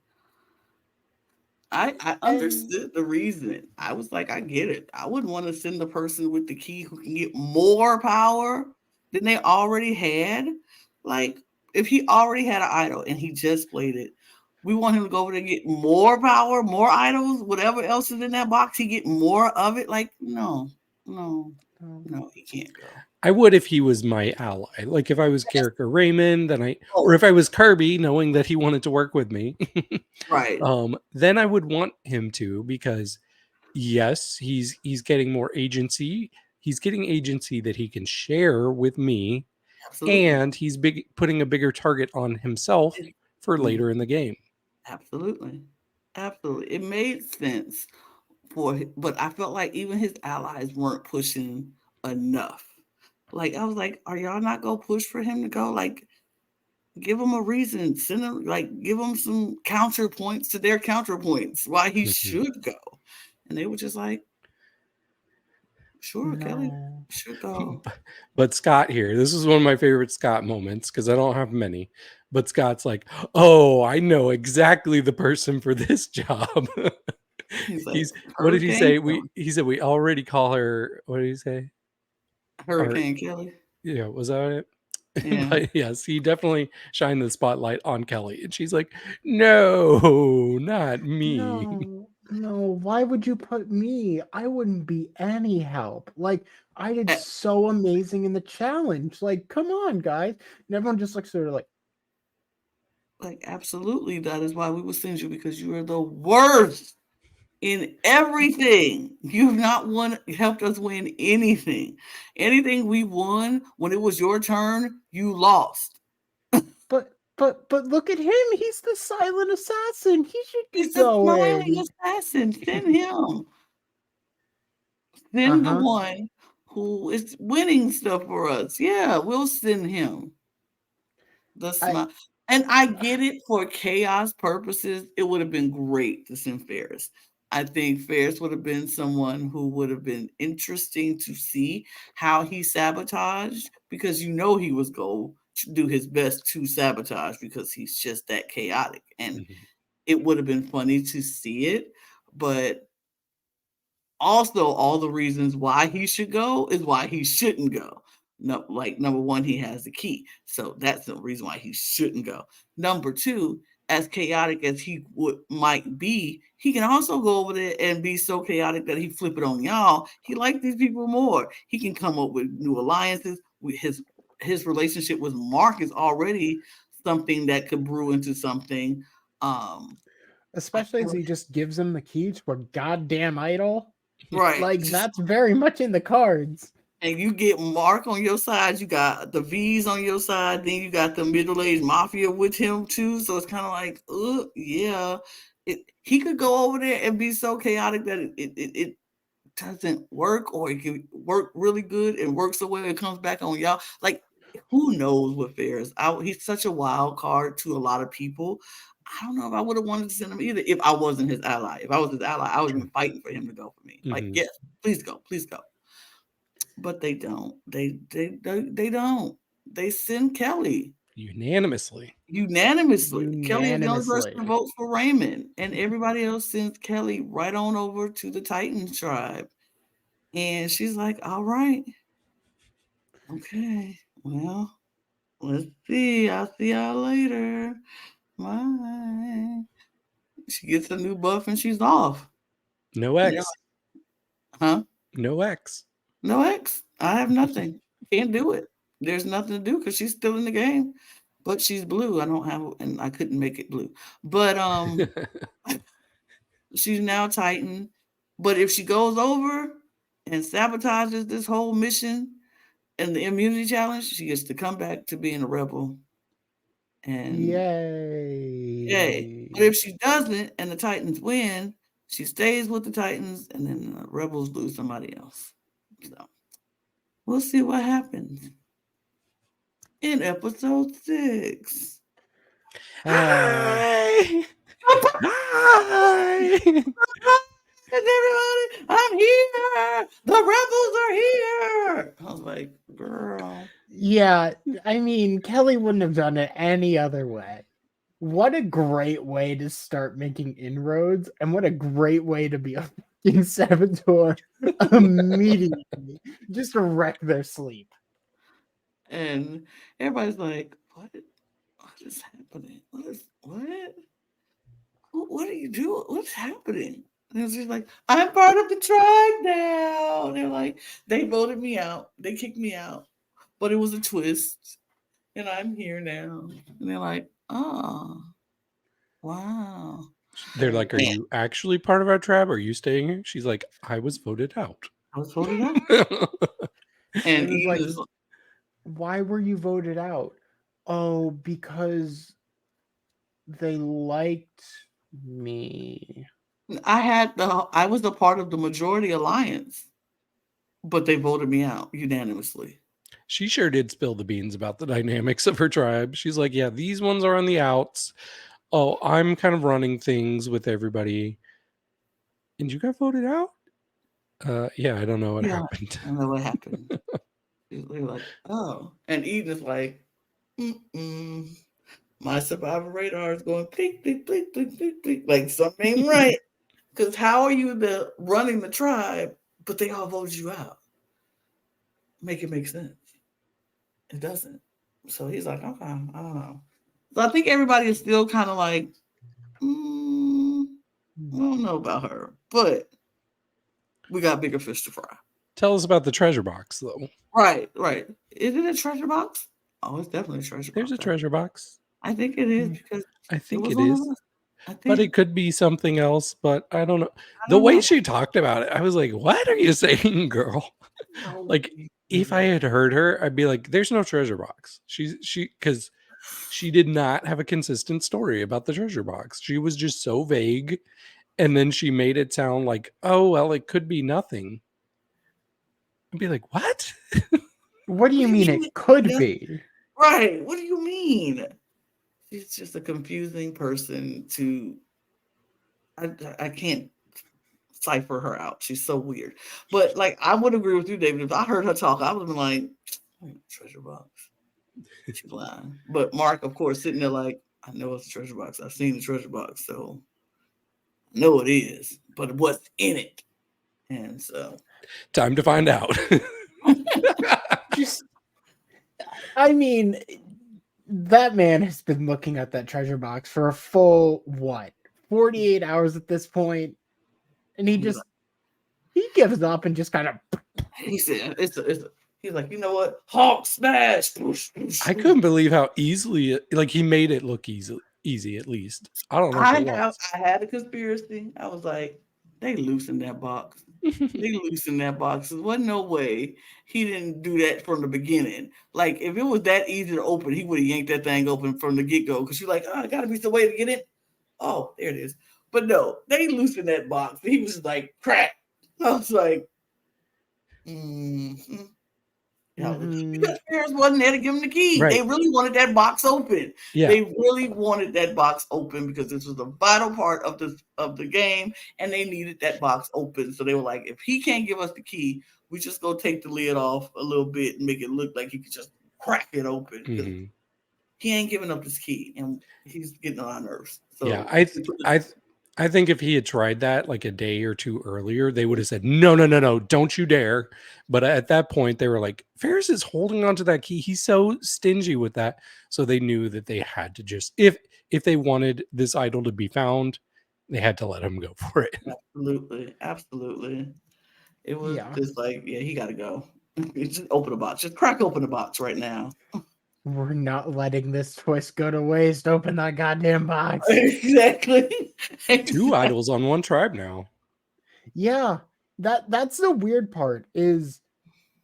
I understood the reasoning. I was like, I get it. I wouldn't want to send the person with the key who can get more power than they already had. Like, if he already had an idol and he just played it, we want him to go over there and get more power, more idols, whatever else is in that box, he get more of it. Like, no, he can't go. I would if he was my ally. Like if I was character Raymond, or if I was Kirby, knowing that he wanted to work with me, Right. then I would want him to, because yes, he's getting more agency. He's getting agency that he can share with me, Absolutely. and he's putting a bigger target on himself for later in the game. Absolutely. It made sense but I felt like even his allies weren't pushing enough. Like, I was like, are y'all not gonna push for him to go? Like, give him a reason. Send him, like, give him some counterpoints to their counterpoints why he should go. And they were just like, sure, Kelly should go. But Scott here, this is one of my favorite Scott moments because I don't have many. But Scott's like, oh, I know exactly the person for this job. He's like, what did he say? Kelly. He said we already call her. What did he say? Hurricane Kelly. Yeah, was that it? Yeah. But yes, he definitely shined the spotlight on Kelly, and she's like, "No, not me." No, why would you put me? I wouldn't be any help. Like, I did so amazing in the challenge. Like, come on, guys. And everyone just like sort of like, absolutely, that is why we will send you, because you are the worst in everything. You've not helped us win anything. Anything we won, when it was your turn, you lost. But look at him. He's the silent assassin. He should be He's the going. smiling assassin. Send him. Send the one who is winning stuff for us. Yeah, we'll send him. The smile. And I get it, for chaos purposes, it would have been great to send Ferris. I think Ferris would have been someone who would have been interesting to see how he sabotaged, because he was going to do his best to sabotage because he's just that chaotic. And it would have been funny to see it, but also all the reasons why he should go is why he shouldn't go. No, like number one, he has the key, so that's the reason why he shouldn't go. Number two, as chaotic as he might be, he can also go over there and be so chaotic that he flip it on y'all. He likes these people more. He can come up with new alliances. His relationship with Mark is already something that could brew into something. Especially as he just gives him the key to a goddamn idol. Right. Like, that's very much in the cards. And you get Mark on your side, you got the V's on your side, then you got the middle-aged mafia with him too. So it's kind of like, yeah. He could go over there and be so chaotic that it doesn't work, or it can work really good and work so well it comes back on y'all. Like, who knows what Ferris? He's such a wild card to a lot of people. I don't know if I would have wanted to send him either if I wasn't his ally. If I was his ally, I would have been fighting for him to go for me. Like, yes, please go, please go. But they don't. They don't. They send Kelly unanimously. Kelly is the only person to vote for Raymond, and everybody else sends Kelly right on over to the Titan tribe. And she's like, all right, okay, well, let's see. I'll see y'all later. Bye. She gets a new buff and she's off. No X. Huh? No X. No X. I have nothing. Can't do it. There's nothing to do because she's still in the game. But she's blue. I don't have, and I couldn't make it blue. But she's now Titan. But if she goes over and sabotages this whole mission and the immunity challenge, she gets to come back to being a rebel. And yay. But if she doesn't and the Titans win, she stays with the Titans, and then the rebels lose somebody else. So we'll see what happens in episode 6. Hi. Hi. Everybody, I'm here. The rebels are here. I was like, girl. Yeah, I mean, Kelly wouldn't have done it any other way. What a great way to start making inroads, and what a great way to be a fucking saboteur immediately. Just to wreck their sleep. And everybody's like, what is happening? What are you doing? What's happening? And she's like, I'm part of the tribe now. And they're like, they voted me out. They kicked me out. But it was a twist. And I'm here now. And they're like, oh, wow. They're like, are you actually part of our tribe? Are you staying here? She's like, I was voted out. I was voted out. And it was like, why were you voted out? Oh, because they liked me. I was a part of the majority alliance, but they voted me out unanimously. She sure did spill the beans about the dynamics of her tribe. She's like, yeah, these ones are on the outs. Oh, I'm kind of running things with everybody. And you got voted out? Yeah, I don't know what happened. I don't know what happened. They're like, oh. And Eden's like, my survival radar is going blink, blink, blink, blink, blink, blink. Like something ain't right. Because how are you running the tribe, but they all voted you out? Make it make sense. It doesn't. So he's like, okay, I don't know. So I think everybody is still kind of like, I don't know about her, but we got bigger fish to fry. Tell us about the treasure box, though. Right. Is it a treasure box? Oh, it's definitely a treasure box. There's a treasure box. I think it is because I think it is. But it could be something else, but I don't know. She talked about it, I was like, what are you saying, girl? Like, if I had heard her, I'd be like, there's no treasure box. Because she did not have a consistent story about the treasure box. She was just so vague. And then she made it sound like, oh, well, it could be nothing. I'd be like, what? What do you mean it could be? Right. What do you mean? She's just a confusing person to. I can't cipher her out. She's so weird. But like, I would agree with you, David. If I heard her talk, I would have been like, treasure box. She's lying. But Mark, of course, sitting there like, I know it's a treasure box. I've seen the treasure box, so I know it is. But what's in it? And so, time to find out. Just, I mean, that man has been looking at that treasure box for a full, 48 hours at this point, and he gives up and just kind of. He said, he's like, you know what? Hawk smash. I couldn't believe how easily, like, he made it look easy at least. I don't know. I had a conspiracy. I was like, they loosened that box. They loosened that box. There wasn't no way he didn't do that from the beginning. Like, if it was that easy to open, he would have yanked that thing open from the get-go. Because you're like, oh, gotta be some way to get in. Oh, there it is. But no, they loosened that box. He was like, crack. I was like, because Spears wasn't there to give him the key. Right. They really wanted that box open. Yeah. They really wanted that box open because this was a vital part of the game, and they needed that box open. So they were like, if he can't give us the key, we just go take the lid off a little bit and make it look like he could just crack it open. Mm-hmm. He ain't giving up his key, and he's getting on our nerves. So yeah, I think if he had tried that like a day or two earlier, they would have said, no, don't you dare. But at that point, they were like, Ferris is holding on to that key. He's so stingy with that. So they knew that they had to just, if they wanted this idol to be found, they had to let him go for it. Absolutely. It was just like, yeah, he got to go. Just open the box. Just crack open the box right now. We're not letting this twist go to waste. Open that goddamn box. Exactly. 2 idols on 1 tribe now. Yeah, that's the weird part is,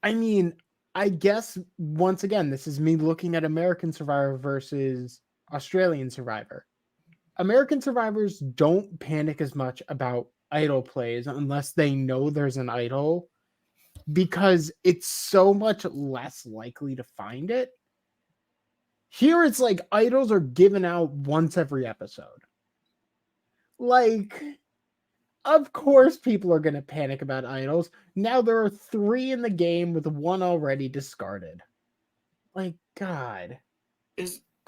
I mean, I guess once again, this is me looking at American Survivor versus Australian Survivor. American survivors don't panic as much about idol plays unless they know there's an idol, because it's so much less likely to find it. Here it's like idols are given out once every episode. Like, of course people are going to panic about idols. Now there are 3 in the game with 1 already discarded. Like, God.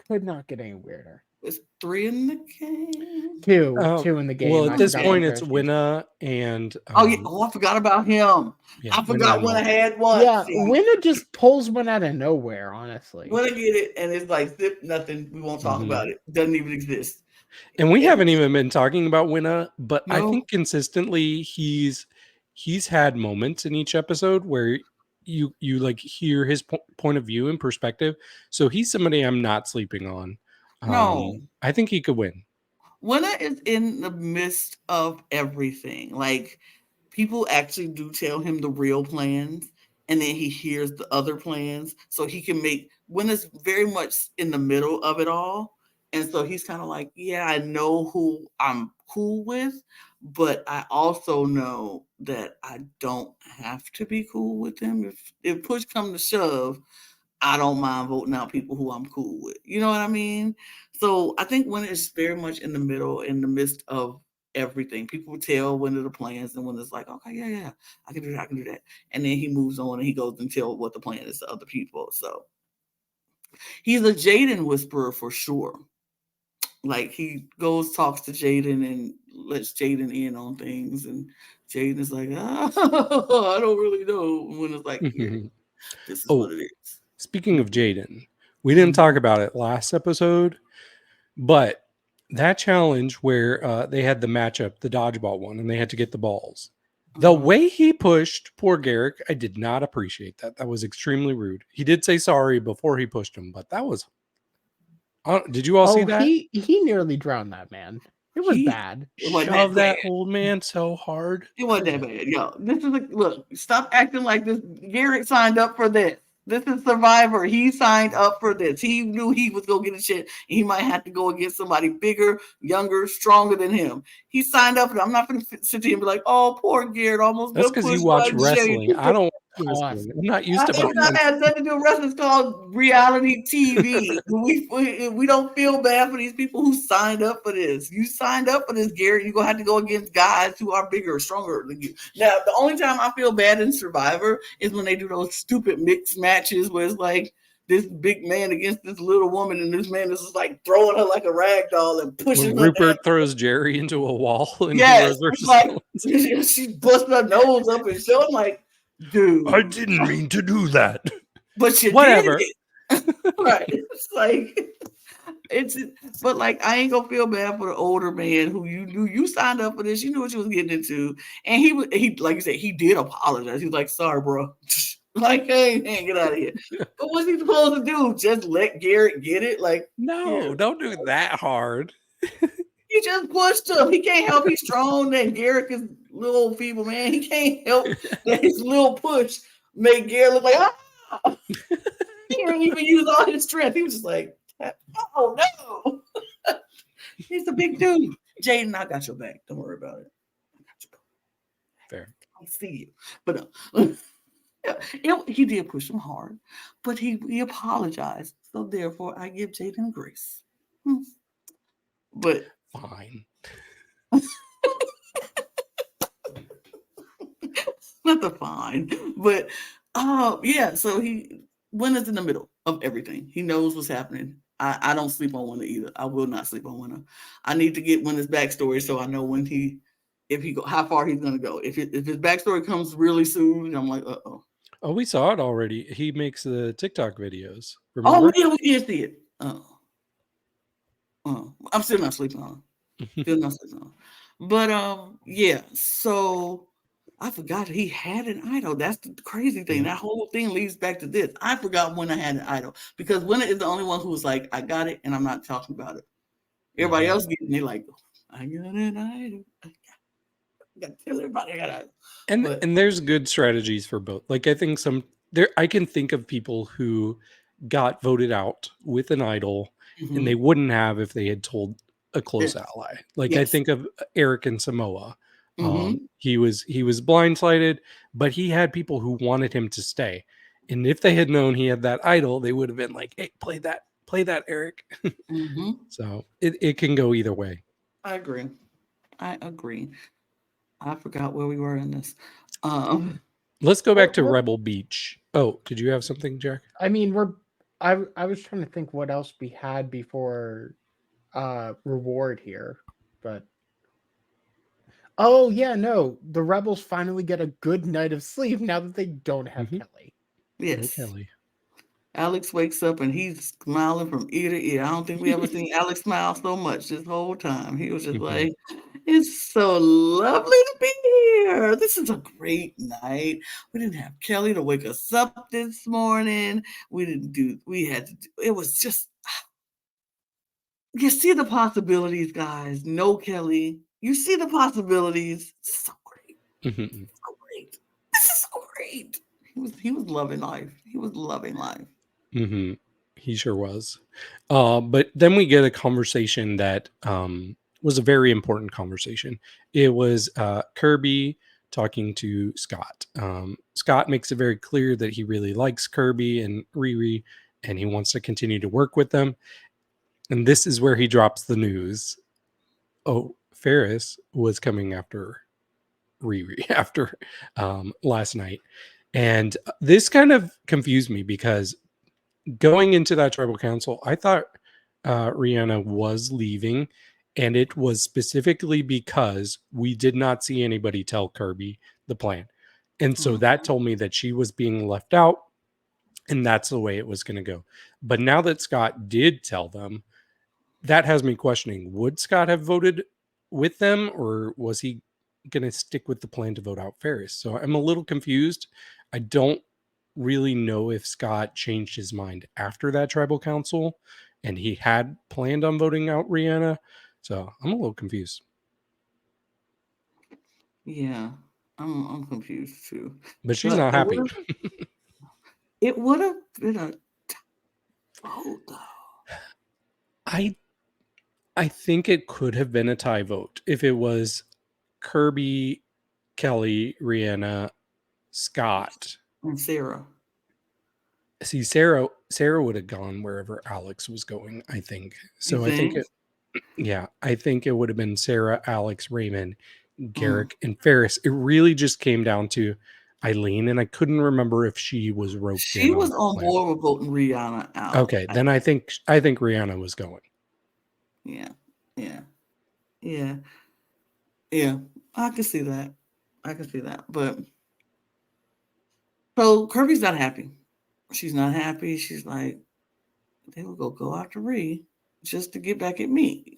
Could not get any weirder. Is 3 in the game? 2 in the game. Well, at this point it's Winna and... I forgot about him. Yeah, I forgot Winna had one. Yeah, Winna just pulls one out of nowhere, honestly. Winna get it, and it's like, zip, nothing. We won't talk about it. Doesn't even exist. And we haven't even been talking about Winna, but no. I think consistently he's had moments in each episode where you like hear his point of view and perspective. So he's somebody I'm not sleeping on. No, I think he could win. Winna is in the midst of everything. Like, people actually do tell him the real plans, and then he hears the other plans. So he can make Winna's very much in the middle of it all. And so he's kind of like, yeah, I know who I'm cool with, but I also know that I don't have to be cool with him. If push comes to shove, I don't mind voting out people who I'm cool with. You know what I mean? So I think Winna is very much in the middle, in the midst of everything. People tell Winna the plans, and Winna's like, okay, yeah, I can do that. And then he moves on and he goes and tell what the plan is to other people. So he's a Jaden whisperer for sure. Like, he goes, talks to Jaden and lets Jaden in on things. And Jaden is like, I don't really know. And Winna's like, yeah, this is what it is. Speaking of Jaden, we didn't talk about it last episode, but that challenge where they had the matchup, the dodgeball one, and they had to get the balls. The way he pushed poor Garrick, I did not appreciate that. That was extremely rude. He did say sorry before he pushed him, but that was... did you all see that? He nearly drowned that man. It was bad. It shoved that old man so hard. It wasn't that bad. Yo, this is look, stop acting like this. Garrett signed up for this. This is Survivor. He signed up for this. He knew he was going to get a shit. He might have to go against somebody bigger, younger, stronger than him. He signed up for it. I'm not going to sit here and be like, oh, poor Garrett almost. That's because you watch wrestling. I don't pause. I'm not used to It's not has nothing to do with wrestling. It's called reality TV. we don't feel bad for these people who signed up for this. You signed up for this, Gary. You're gonna have to go against guys who are bigger, stronger than you. Now, the only time I feel bad in Survivor is when they do those stupid mixed matches where it's like this big man against this little woman, and this man is just like throwing her like a rag doll and pushing her Rupert down. throws Jerry into a wall in Yes, Heroes versus like Villains. she busted her nose up and showing like, dude, I didn't mean to do that. but you Whatever. did it. Right. It's like but like I ain't gonna feel bad for the older man who you knew you signed up for this, you knew what you was getting into. And he like you said, he did apologize. He was like, sorry, bro. Like, hey, get out of here. But what's he supposed to do? Just let Garrett get it? Like, No, yeah. don't do that hard. He just pushed him. He can't help he's strong. And Garrett is little feeble, man. He can't help that his little push made Garrett look like, ah! He didn't even use all his strength. He was just like, oh no. He's a big dude. Jaden, I got your back. Don't worry about it. I got your back. Fair. I see you. But he did push him hard, but he apologized. So therefore, I give Jaden grace. But Fine. not the fine, but yeah. So Winner's in the middle of everything. He knows what's happening. I don't sleep on Winner either. I will not sleep on Winner. I need to get Winner's backstory so I know how far he's gonna go. If his backstory comes really soon, I'm like, uh-oh. Oh, we saw it already. He makes the TikTok videos. Remember? Oh yeah, we did see it. I'm still not sleeping on him. Still not sleeping on him. But yeah, so I forgot he had an idol. That's the crazy thing. That whole thing leads back to this. I forgot Winner had an idol because Winner is the only one who was like, I got it, and I'm not talking about it. Everybody else getting it like, I got an idol. I got to tell everybody I got an idol. And there's good strategies for both. Like I think I can think of people who got voted out with an idol and they wouldn't have if they had told a close ally. Like I think of Eric and Samoa. He was blindsided, but he had people who wanted him to stay. And if they had known he had that idol, they would have been like, hey, play that, Eric. So it can go either way. I agree. I forgot where we were in this. Let's go back to Rebel Beach. Oh, did you have something, Jack? I mean, I was trying to think what else we had before reward here, but oh yeah, no, the Rebels finally get a good night of sleep now that they don't have Kelly. Yes. No Kelly. Alex wakes up and he's smiling from ear to ear. I don't think we ever seen Alex smile so much this whole time. He was just like, it's so lovely to be here. This is a great night. We didn't have Kelly to wake us up this morning. It was just, you see the possibilities, guys. No Kelly. You see the possibilities. So great. So great. This is so great. He was loving life. He was loving life. He sure was. But then we get a conversation that was a very important conversation. It was Kirby talking to Scott. Scott makes it very clear that he really likes Kirby and Riri, and he wants to continue to work with them. And this is where he drops the news. Oh, Ferris was coming after Riri after last night. And this kind of confused me because going into that tribal council, I thought Rihanna was leaving, and it was specifically because we did not see anybody tell Kirby the plan. And so that told me that she was being left out, and that's the way it was going to go. But now that Scott did tell them, that has me questioning, would Scott have voted with them, or was he going to stick with the plan to vote out Ferris? So I'm a little confused. I don't really know if Scott changed his mind after that tribal council and he had planned on voting out Rihanna. So I'm a little confused. Yeah, I'm confused too. But she's not happy. It would have been a vote, though. I think it could have been a tie vote if it was Kirby, Kelly, Rihanna, Scott, And Sarah. See, Sarah would have gone wherever Alex was going, I think. You So I think think? I think it would have been Sarah, Alex, Raymond, Mm. Garrick, and Ferris. It really just came down to Eileen, and I couldn't remember if she was roped She in on was that on plan. board with voting Rihanna out. Okay, then I think Rihanna was going. Yeah. Yeah. Yeah. Yeah. I can see that. I can see that. But so Kirby's not happy. She's not happy. She's like, they will go after Ree just to get back at me.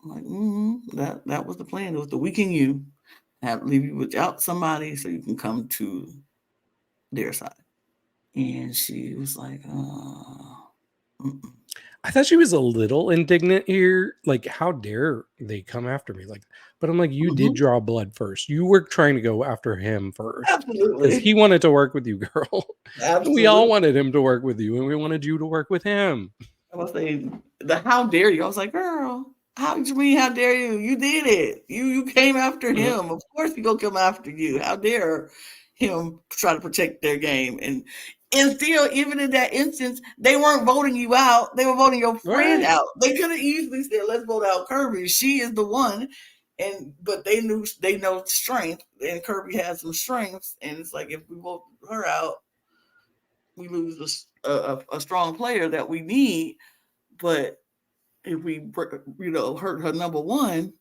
I'm like, that was the plan. It was to weaken you, leave you without somebody so you can come to their side. And she was like, I thought she was a little indignant here. Like, how dare they come after me? Like, but I'm like, you did draw blood first. You were trying to go after him first. Because absolutely. he wanted to work with you, girl. Absolutely. We all wanted him to work with you, and we wanted you to work with him. I was saying, how dare you? I was like, girl, how do you mean, how dare you? You did it. You came after him. Of course he gonna come after you. How dare him try to protect their game? And still, even in that instance, they weren't voting you out. They were voting your friend out. They could have easily said, let's vote out Kirby. She is the one. But they know strength, and Kirby has some strengths. And it's like, if we vote her out, we lose a strong player that we need. But if we, hurt her number one,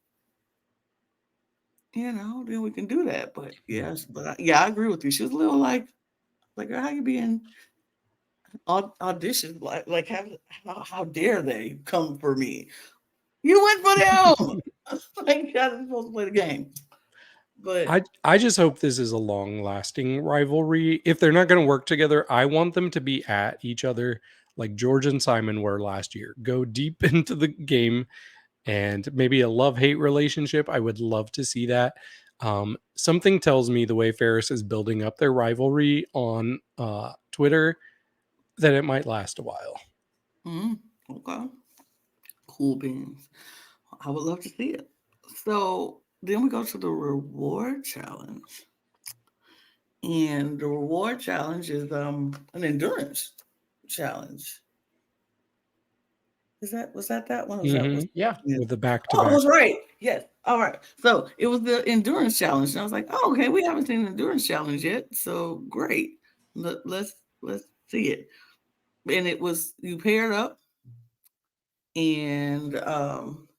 then we can do that. But yes, I agree with you. She was a little like, how you being auditioned? Like how dare they come for me? You went for them. Like, you're supposed to play the game. But I just hope this is a long-lasting rivalry. If they're not going to work together, I want them to be at each other like George and Simon were last year. Go deep into the game, and maybe a love-hate relationship. I would love to see that. Something tells me the way Ferris is building up their rivalry on Twitter that it might last a while. Okay. Cool beans. I would love to see it. So then we go to the reward challenge. And the reward challenge is an endurance challenge. Was that one? Yeah. With the back-to-back. Oh, I was right. Yes. All right. So it was the endurance challenge. And I was like, oh, okay, we haven't seen an endurance challenge yet. So great. Let's see it. And it was, you paired up, and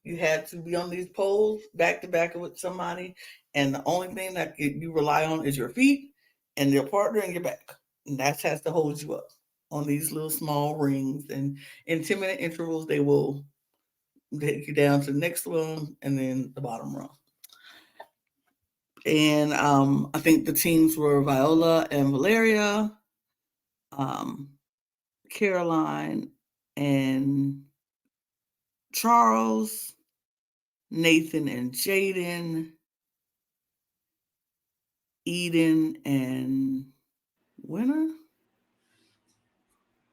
you had to be on these poles back to back with somebody. And the only thing that you rely on is your feet and your partner and your back. And that has to hold you up on these little small rings. And in 10-minute intervals, they will take you down to the next one and then the bottom rung. And I think the teams were Viola and Valeria, Caroline and Charles, Nathan and Jaden, Eden and Winner.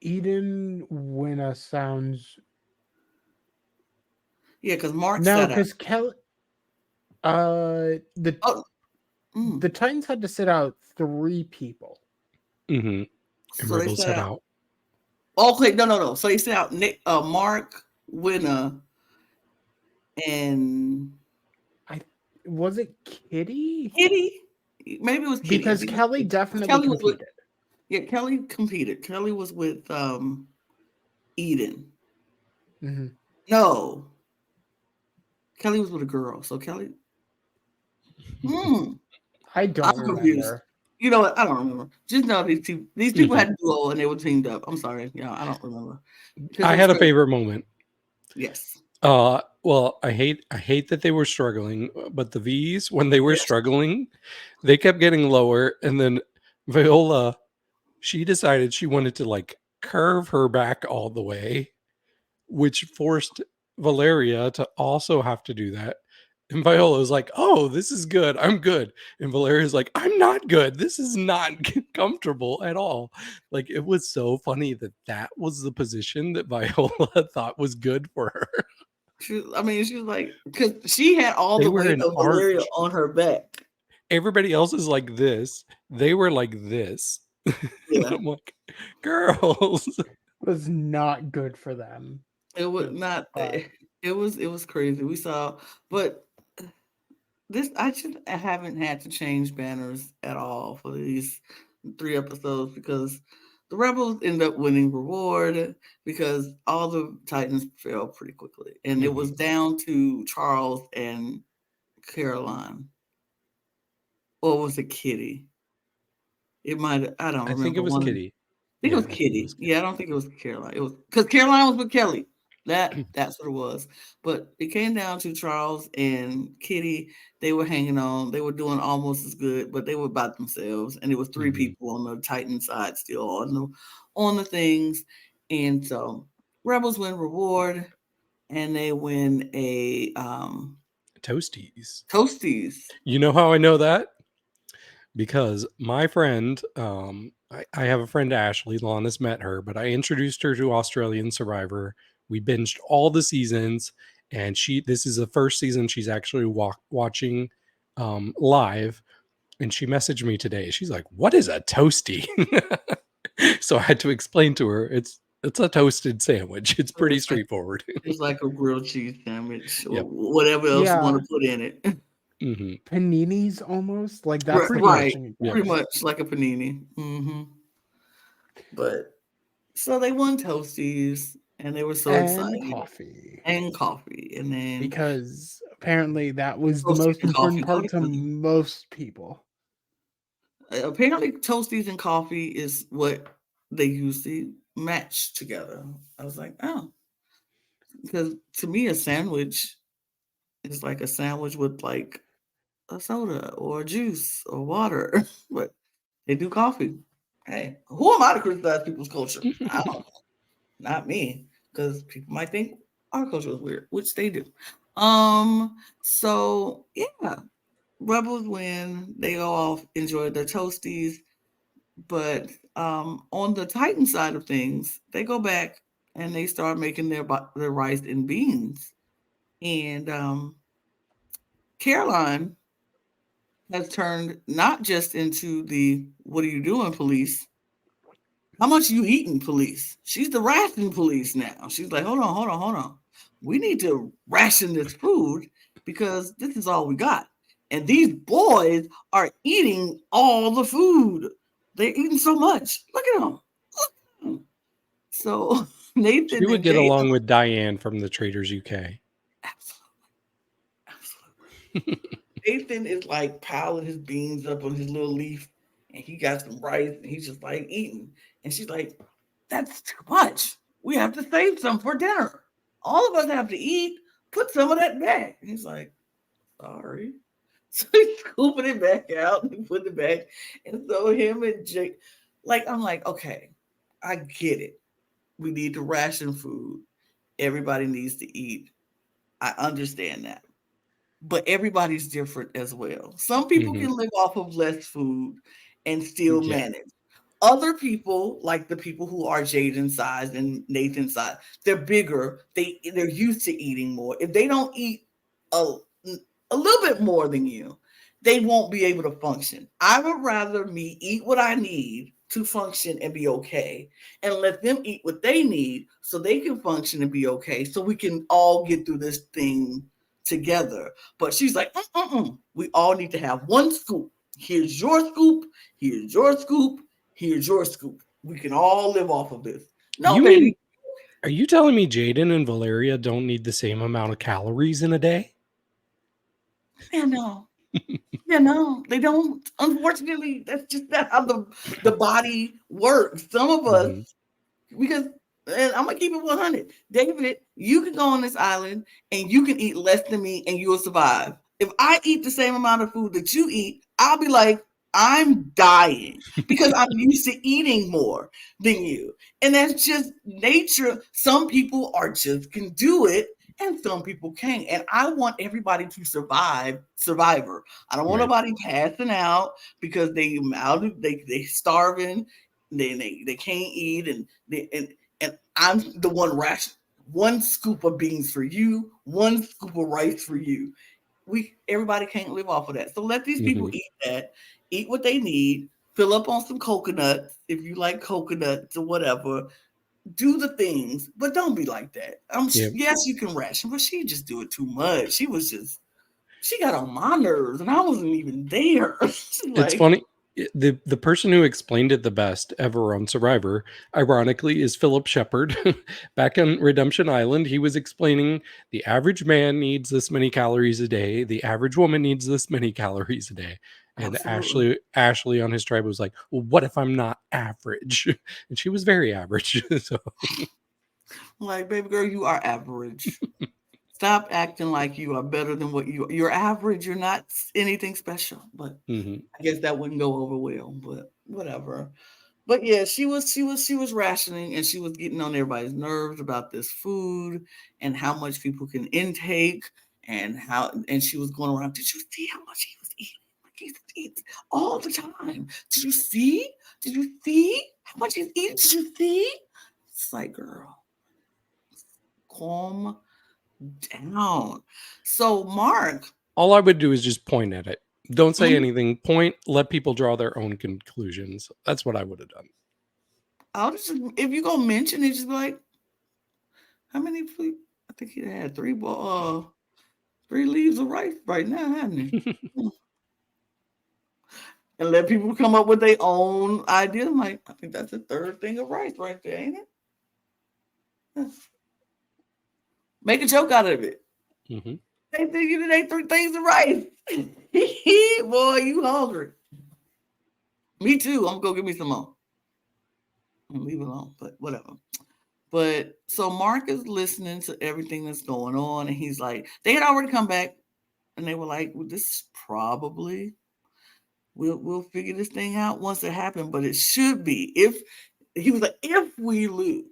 Eden Winner sounds. Yeah, because Mark No, sat out. because Kelly. The Titans had to sit out 3 people. And So Rebel they set out. Okay, no. So they sat out Mark, Winner, and was it Kitty? Maybe it was Kitty. Because Kelly definitely competed. Kelly competed. Kelly was with Eden. Mm-hmm. No, Kelly was with a girl. So Kelly. I don't remember. Confused. You know what? I don't remember. Just know these people had a duo and they were teamed up. I'm sorry. Yeah, I don't remember. I had a favorite moment. Yes. Well, I hate that they were struggling, but the V's, when they were struggling, they kept getting lower, and then Viola, she decided she wanted to like curve her back all the way, which forced Valeria to also have to do that. And Viola was like, oh, this is good. I'm good. And Valeria's like, I'm not good. This is not comfortable at all. Like, it was so funny that was the position that Viola thought was good for her. She was like, because she had all the weight of Valeria on her back. Everybody else is like this. They were like this. Yeah. I'm like, girls. Was not good for them. It was not. But It was crazy. We saw, but this I haven't had to change banners at all for these 3 episodes because the Rebels end up winning reward because all the Titans fell pretty quickly, and it was down to Charles and Caroline, or was it Kitty? It might. I don't I think it remember was one. Kitty. I think it was I think it Kitty. was Kitty. Yeah, I don't think it was Caroline. It was because Caroline was with Kelly. That's what it was. But it came down to Charles and Kitty. They were hanging on. They were doing almost as good, but they were by themselves. And it was 3 people on the Titan side still on the things. And so Rebels win reward, and they win a Toasties. Toasties. You know how I know that? Because my friend, I have a friend, Ashley. Lana's met her, but I introduced her to Australian Survivor. We binged all the seasons, and this is the first season she's actually watching live. And she messaged me today. She's like, "What is a toasty?" So I had to explain to her it's a toasted sandwich. It's pretty straightforward. It's like a grilled cheese sandwich or Yep. whatever else you want to put in it. Paninis almost like that's pretty much like a panini. But so they won Toasties, and they were so excited. Coffee, and then because apparently that was the most important part to most people. Apparently, Toasties and coffee is what they usually match together. I was like, oh, because to me, a sandwich is like a sandwich with like a soda or juice or water, but they do coffee. Hey, who am I to criticize people's culture? I don't know. Not me, because people might think our culture is weird, which they do. So yeah, Rebels win. They all enjoyed their Toasties, but on the Titan side of things, they go back and they start making their rice and beans, and Caroline has turned not just into the "what are you doing, police?" How much you eating, police? She's the ration police now. She's like, hold on. We need to ration this food because this is all we got. And these boys are eating all the food. They're eating so much. Look at them. So Nathan She would get along with Diane from the Traders UK. Absolutely. Nathan is like piling his beans up on his little leaf, and he got some rice, and he's just like eating. And she's like, that's too much. We have to save some for dinner. All of us have to eat. Put some of that back. And he's like, sorry. So he's scooping it back out and putting it back. And so him and Jake, like, I'm like, okay, I get it. We need to ration food. Everybody needs to eat. I understand that. But everybody's different as well. Some people can live off of less food and still manage. Other people, like the people who are Jaden's size and Nathan's size, they're bigger. They're used to eating more. If they don't eat a little bit more than you, they won't be able to function. I would rather me eat what I need to function and be okay, and let them eat what they need so they can function and be okay, so we can all get through this thing together. But she's like, we all need to have one scoop. Here's your scoop. Here's your scoop. Here's your scoop. We can all live off of this. No, baby. Are you telling me Jaden and Valeria don't need the same amount of calories in a day? Yeah, no. Yeah, no, they don't. Unfortunately, that's just not how the body works. Some of us, because, and I'm gonna keep it 100. David, you can go on this island and you can eat less than me and you'll survive. If I eat the same amount of food that you eat, I'll be like, I'm dying because I'm used to eating more than you. And that's just nature. Some people can do it and some people can't. And I want everybody to survivor. I don't want nobody passing out because they starving, they can't eat, and I'm the one ration. One scoop of beans for you, one scoop of rice for you. Everybody can't live off of that. So let these people eat that, eat what they need, Fill up on some coconuts if you like coconuts or whatever. Do the things, but don't be like that. Yeah. Yes, you can ration, but she just do it too much. She got on my nerves, and I wasn't even there. It's Like, funny. The person who explained it the best ever on Survivor, ironically, is Philip Shepard. Back on Redemption Island, he was explaining the average man needs this many calories a day, the average woman needs this many calories a day. And absolutely. Ashley on his tribe was like, "Well, what if I'm not average?" And she was very average. So Like, baby girl, you are average. Stop acting like you are better than what you are. You're average. You're not anything special. But mhm. I guess that wouldn't go over well. But whatever. But yeah, she was rationing, and she was getting on everybody's nerves about this food and how much people can intake, and she was going around. Did you see how much he was eating? Like, he's eating all the time. Did you see? Did you see how much he's eating? Did you see? It's like, girl, calm down. So Mark, All I would do is just point at it. Don't say mhm, anything. Point, let people draw their own conclusions. That's what I would have done. I'll just if you go mention it, just be like, how many? I think he had three leaves of rice right now, hasn't he? And let people come up with their own idea. I'm like, I think that's the third thing of rice right there, ain't it? Make a joke out of it. Mhm. They think you ate three things of rice. Boy, you hungry. Me too. I'm gonna go get me some more. And leave it alone, but whatever. But so Mark is listening to everything that's going on, and he's like, they had already come back, and they were like, well, this probably we'll figure this thing out once it happens, but it should be if he was like, if we lose,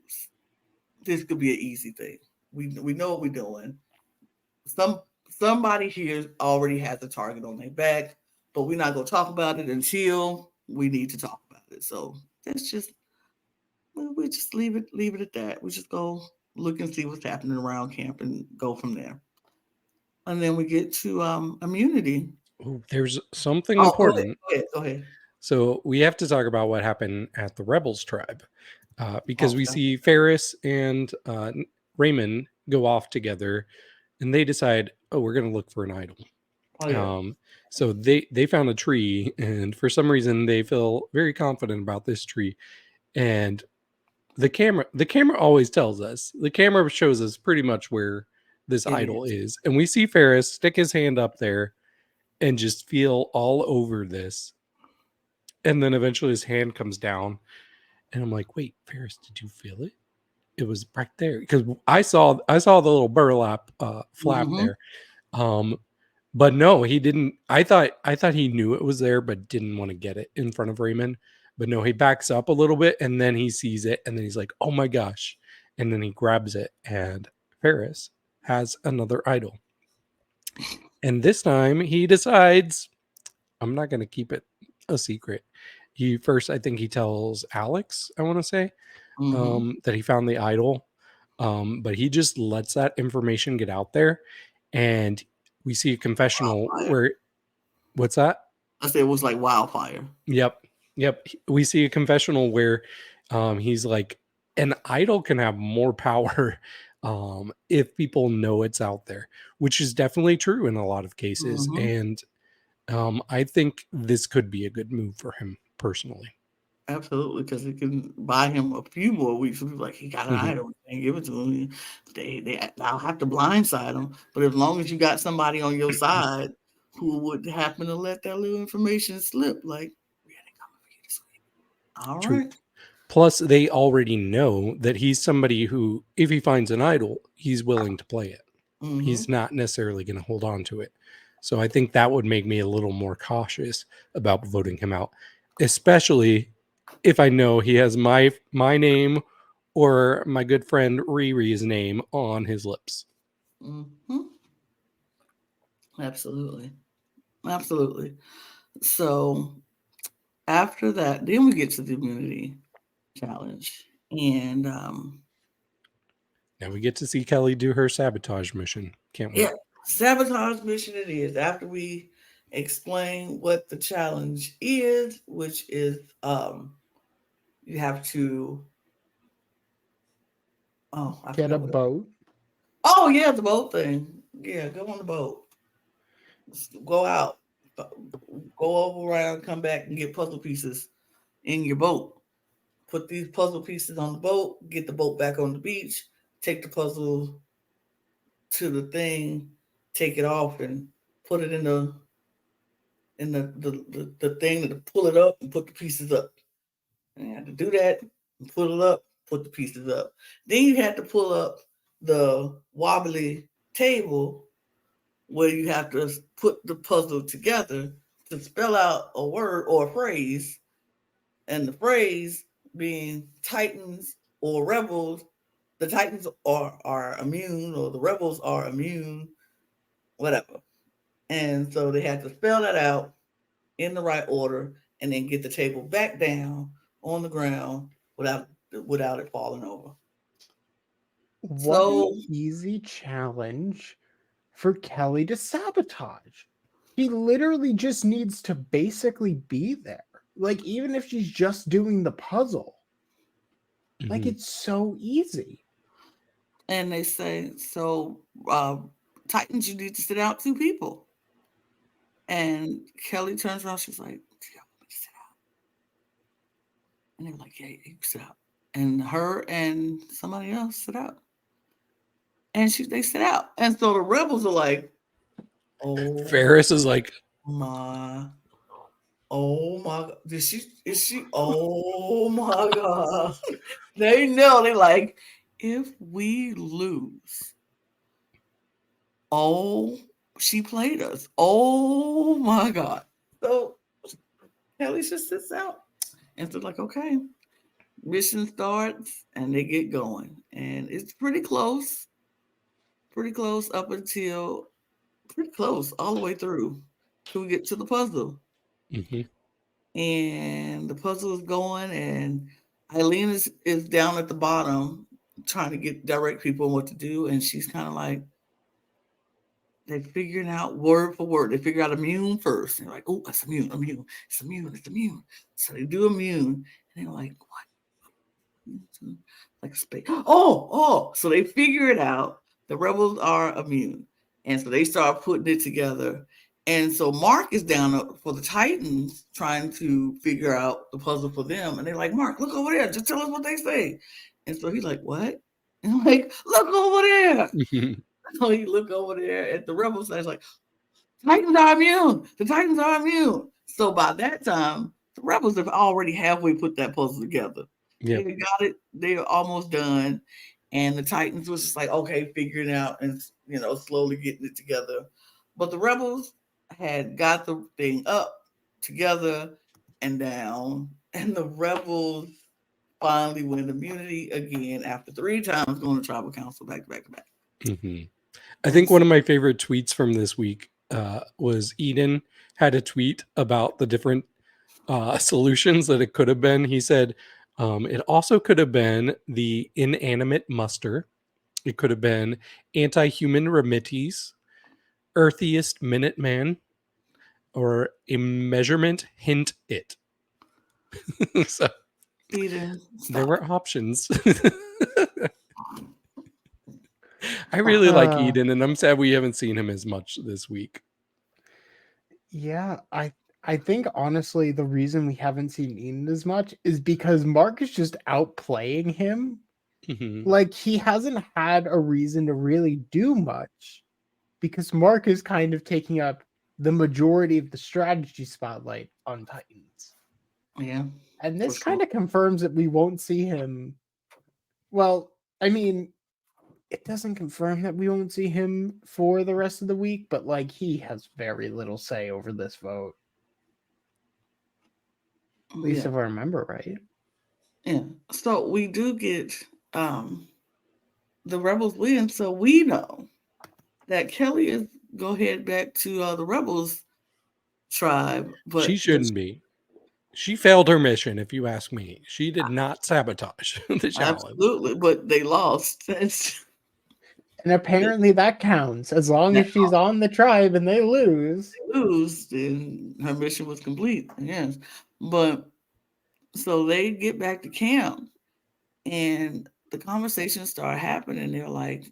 this could be an easy thing. We know what we're doing. Somebody here already has a target on their back, but we're not gonna talk about it until we need to talk about it. So that's just we just leave it at that. We just go look and see what's happening around camp and go from there. And then we get to immunity. Ooh, there's something Oh, go ahead, important. go ahead, go ahead. So we have to talk about what happened at the Rebels tribe because we Okay. see Ferris and Raymond go off together, and they decide, oh, we're going to look for an idol. Oh yeah. So they found a tree, and for some reason they feel very confident about this tree. And the camera always tells us. The camera shows us pretty much where this It idol is. is, and we see Ferris stick his hand up there and just feel all over this. And then eventually his hand comes down, and I'm like, "Wait, Ferris, did you feel it? It was right there." Because I saw the little burlap flap Mm-hmm. there. Um, but no, he didn't. I thought he knew it was there, but didn't want to get it in front of Raymond. But no, he backs up a little bit, and then he sees it, and then he's like, "Oh my gosh!" And then he grabs it, and Ferris has another idol. And this time he decides, I'm not going to keep it a secret. He first, I think he tells Alex, I want to say, Mm-hmm. that he found the idol. But he just lets that information get out there. And we see a confessional Wildfire. where, what's that? I said it was like wildfire. Yep. Yep. We see a confessional where he's like, an idol can have more power if people know it's out there, which is definitely true in a lot of cases. Mm-hmm. And I think this could be a good move for him personally. Absolutely, because it can buy him a few more weeks. We'll be like, he got an Mhm. idol, and give it to him. I'll have to blindside him. But as long as you got somebody on your side who would happen to let that little information slip, like, we ain't coming for you this week. All True. right. Plus, they already know that he's somebody who, if he finds an idol, he's willing to play it. Mm-hmm. He's not necessarily going to hold on to it. So I think that would make me a little more cautious about voting him out, especially if I know he has my name or my good friend Riri's name on his lips. Mm-hmm. Absolutely. Absolutely. So after that, then we get to the immunity challenge. And Now we get to see Kelly do her sabotage mission. Can't yeah, wait. sabotage mission it is. After we explain what the challenge is, which is you have to I Get a forgot what boat. oh yeah, the boat thing. Yeah, go on the boat. Go out. Go over around, come back and get puzzle pieces in your boat. Put these puzzle pieces on the boat, get the boat back on the beach, take the puzzle to the thing, take it off and put it in the thing to pull it up and put the pieces up. And you had to do that and pull it up, put the pieces up. Then you had to pull up the wobbly table where you have to put the puzzle together to spell out a word or a phrase, and the phrase being Titans or rebels. The Titans are immune, or the rebels are immune, whatever. And so they had to spell that out in the right order, and then get the table back down on the ground without it falling over. What an So easy challenge for Kelly to sabotage. He literally just needs to basically be there. Like, even if she's just doing the puzzle, like, Mhm. it's so easy. and they say uh, Titans, you need to sit out two people. And Kelly turns around, she's like, "Do you want me to sit out?" And they were like, "Yeah, you can sit out." And her and somebody else sit out. And they sit out. And so the rebels are like, "Oh Ferris is like, my, oh my God. Is she, oh my God." They know, they like, if we lose, oh, she played us. Oh my God. So Kelly just sits out. And so like, okay, mission starts and they get going. And it's pretty close up until pretty close all the way through till we get to the puzzle. mhm. And the puzzle is going, and Eileen is down at the bottom trying to direct people on what to do. And she's kind of like, they figuring out word for word. They figure out immune first. They're like, oh, that's immune, immune, it's immune, it's immune. So they do immune, and they're like, what? Like space. Oh. So they figure it out. The rebels are immune. And so they start putting it together. And so Mark is down for the Titans trying to figure out the puzzle for them. And they're like, Mark, look over there. Just tell us what they say. And so he's like, what? And I'm like, look over there. So he look over there at the rebels and he's like, Titans are immune. The Titans are immune. So by that time, the rebels have already halfway put that puzzle together. Yep. They got it. They're almost done. And the Titans was just like, okay, figuring it out and slowly getting it together. But the rebels had got the thing up together and down. And the rebels finally win immunity again after 3 times going to tribal council back to back to back. Mhm. I And think one of my favorite tweets from this week was Eden had a tweet about the different solutions that it could have been. He said it also could have been the inanimate muster. It could have been anti-human remittees, earthiest Minuteman, or a measurement hint it. So Eden, there stop. were options. I really like Eden, and I'm sad we haven't seen him as much this week. Yeah, I think honestly the reason we haven't seen Eden as much is because Mark is just outplaying him. Mhm. Like, he hasn't had a reason to really do much because Mark is kind of taking up the majority of the strategy spotlight on Titans. Yeah. And this For kind sure. of confirms that we won't see him. Well, I mean, it doesn't confirm that we won't see him for the rest of the week, but like, he has very little say over this vote. At least Yeah. if I remember right. Yeah. So we do get the rebels win, so we know that Kelly is go head back to the rebels tribe, She but shouldn't be. She failed her mission, if you ask me. She did not sabotage the challenge. absolutely, but they lost. And apparently that counts as long as she's on the tribe and they lose. Then her mission was complete. Yes, but so they get back to camp, and the conversations start happening. They're like,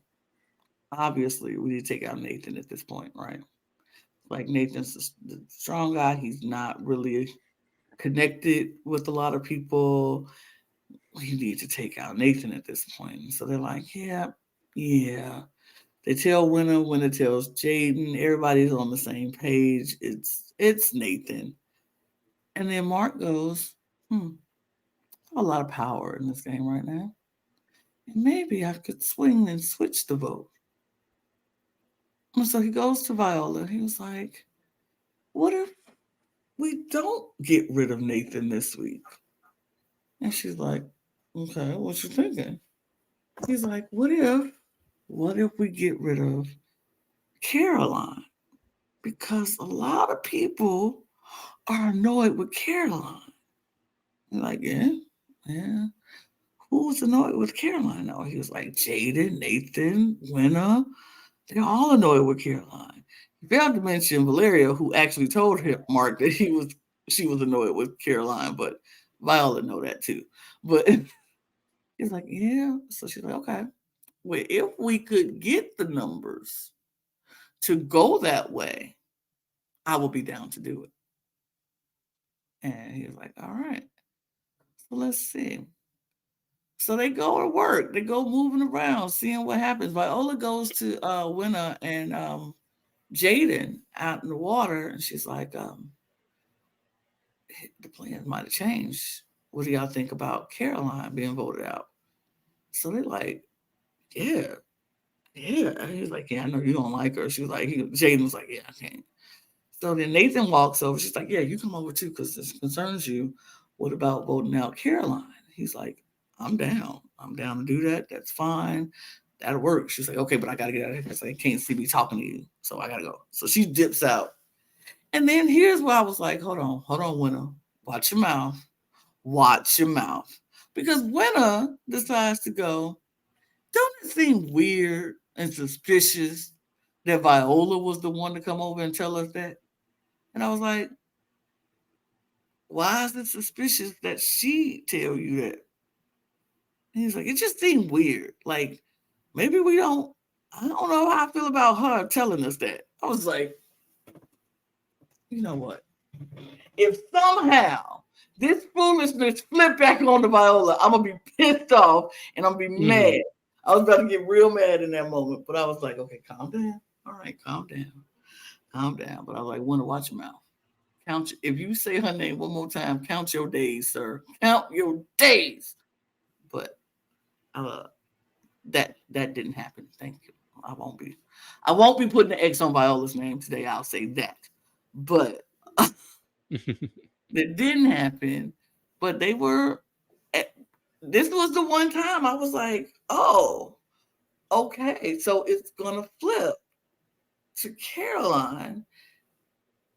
obviously, we need to take out Nathan at this point, right? Like Nathan's the strong guy. He's not really connected with a lot of people. We need to take out Nathan at this point. And so they're like, yeah, yeah. They tell Winner, Winner tells Jaden. Everybody's on the same page. It's Nathan. And then Mark goes, a lot of power in this game right now. And maybe I could swing and switch the vote. And so he goes to Viola. He was like, what if we don't get rid of Nathan this week? And she's like, okay, what you thinking? He's like, what if we get rid of Caroline? Because a lot of people are annoyed with Caroline. I'm like, yeah. Who was annoyed with Caroline? No, he was like Jaden, Nathan, Winner. They're all annoyed with Caroline. He failed to mention Valeria, who actually told him Mark that she was annoyed with Caroline, but Viola know that too. But he's like, yeah. So she's like, okay. Well, if we could get the numbers to go that way, I will be down to do it. And he was like, all right. So let's see. So they go to work. They go moving around, seeing what happens. Viola goes to Winner and Jaden out in the water, and she's like, the plans might have changed. What do y'all think about Caroline being voted out? So they're like, yeah. And he's like, yeah, I know you don't like her. She was like, Jaden was like, yeah, I can't. So then Nathan walks over. She's like, yeah, you come over too because this concerns you. What about voting out Caroline? He's like, I'm down. I'm down to do that. That's fine. That'll work. She's like, okay, but I got to get out of here because they can't see me talking to you. So I got to go. So she dips out. And then here's where I was like, hold on, Winner. Watch your mouth. Watch your mouth. Because Winner decides to go, don't it seem weird and suspicious that Viola was the one to come over and tell us that? And I was like, why is it suspicious that she tell you that? And he's like, it just seemed weird. Like, maybe I don't know how I feel about her telling us that. I was like, you know what? If somehow this foolishness flip back on the Viola, I'm going to be pissed off and I'm going to be mad. I was about to get real mad in that moment, but I was like, okay, calm down. All right, calm down. But I was like, want to watch your mouth. If you say her name one more time, count your days, sir. Count your days. But that didn't happen. Thank you. I won't be putting the X on Viola's name today. I'll say that. But that didn't happen. But they were. This was the one time I was like, oh, okay, so it's gonna flip to Caroline.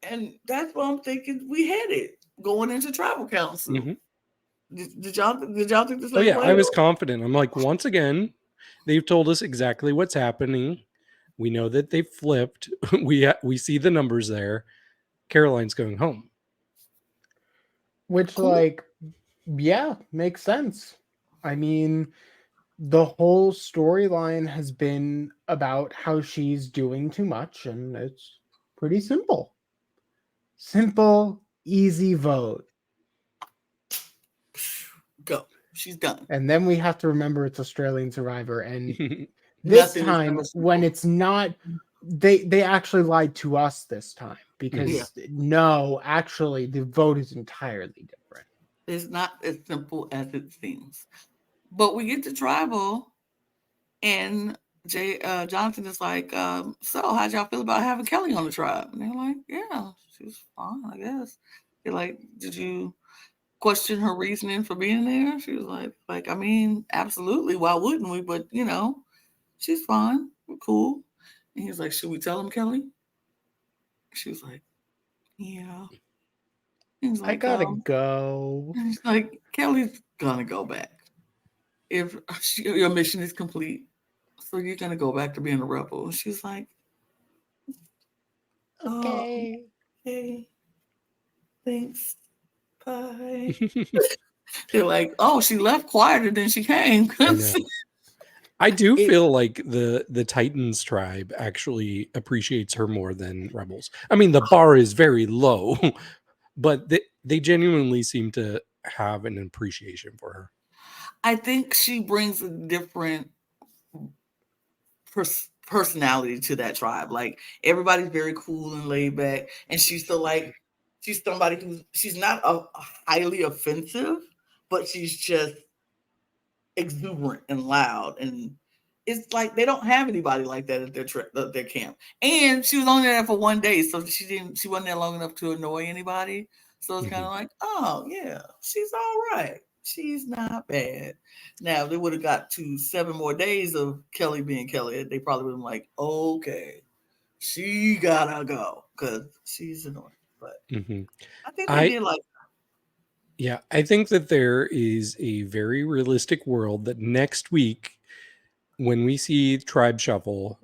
And that's what I'm thinking we headed going into tribal council. Did y'all think the same way? I was confident. I'm like, once again, they've told us exactly what's happening. We know that they flipped. We see the numbers there. Caroline's going home. Which, yeah, makes sense. I mean, the whole storyline has been about how she's doing too much, and it's pretty simple. Simple, easy vote. Go. She's done. And then we have to remember it's Australian Survivor. And this time, when it's not, they actually lied to us this time. Because, no, actually, the vote is entirely different. It's not as simple as it seems. But we get to tribal, and Jonathan is like, so how'd y'all feel about having Kelly on the tribe? And they're like, yeah, she's fine, I guess. They're like, did you question her reasoning for being there? She was like, I mean, absolutely, why wouldn't we? But, she's fine, we're cool. And he was like, should we tell him, Kelly? She was like, yeah. He's like, I gotta go. He's like, Kelly's gonna go back. If your mission is complete, so you're gonna go back to being a rebel. And she's like, oh, Okay. okay, thanks, bye. They're like, oh, she left quieter than she came. I know. I do It- feel like the Titans tribe actually appreciates her more than Rebels. I mean, the bar is very low, but they genuinely seem to have an appreciation for her. I think she brings a different personality to that tribe. Like everybody's very cool and laid back, and she's still like she's somebody who's she's not highly offensive, but she's just exuberant and loud, and it's like they don't have anybody like that at their camp. And she was only there for 1 day, so she wasn't there long enough to annoy anybody. So it's kind Mhm. of like, oh yeah, she's all right. She's not bad. Now they would have got to 7 more days of Kelly being Kelly. They probably would have been like, okay, she gotta go because she's annoying. But Mhm. I think they I did like, Yeah, I think that there is a very realistic world that next week, when we see Tribe Shuffle,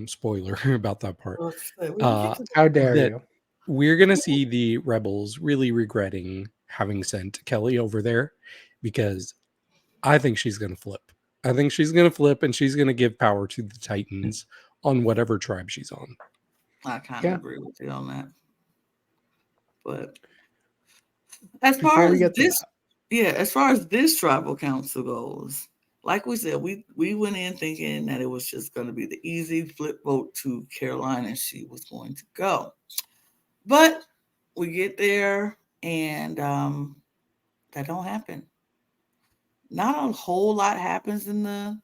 spoiler about that part, we can get uh, to that. How dare that you? we're going to see the rebels really regretting having sent Kelly over there, because I think she's going to flip. I think she's going to flip and she's going to give power to the Titans on whatever tribe she's on. I kind of Yeah. agree with you on that. But as far Before we as get to this, that, yeah, as far as this tribal council goes, like we said, we went in thinking that it was just going to be the easy flip vote to Caroline and she was going to go. But we get there and that don't happen. Not a whole lot happens in the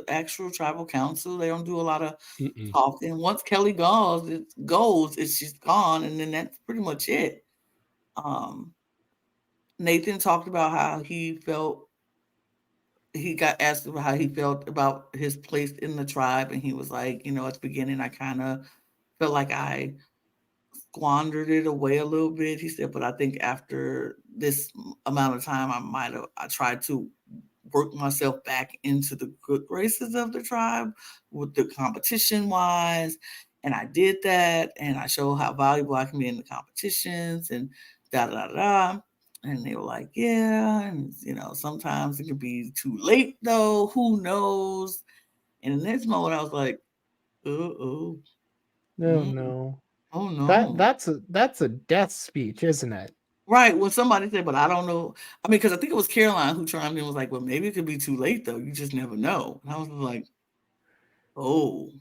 actual tribal council. They don't do a lot of Mm-mm. talking. Once Kelly goes, it's she's gone, and then that's pretty much it. Um, Nathan talked about how he felt. He got asked about how he felt about his place in the tribe, and he was like, at the beginning, I kind of felt like I squandered it away a little bit. He said, but I think after this amount of time, I tried to work myself back into the good graces of the tribe with the competition wise. And I did that, and I showed how valuable I can be in the competitions and da da da. And they were like, yeah, and sometimes it could be too late though. Who knows? And in this moment, I was like, oh, no, no, oh that no. that's a death speech, isn't it? Right. When somebody said, but I don't know. I mean, because I think it was Caroline who chimed in and was like, well, maybe it could be too late though. You just never know. And I was like, oh,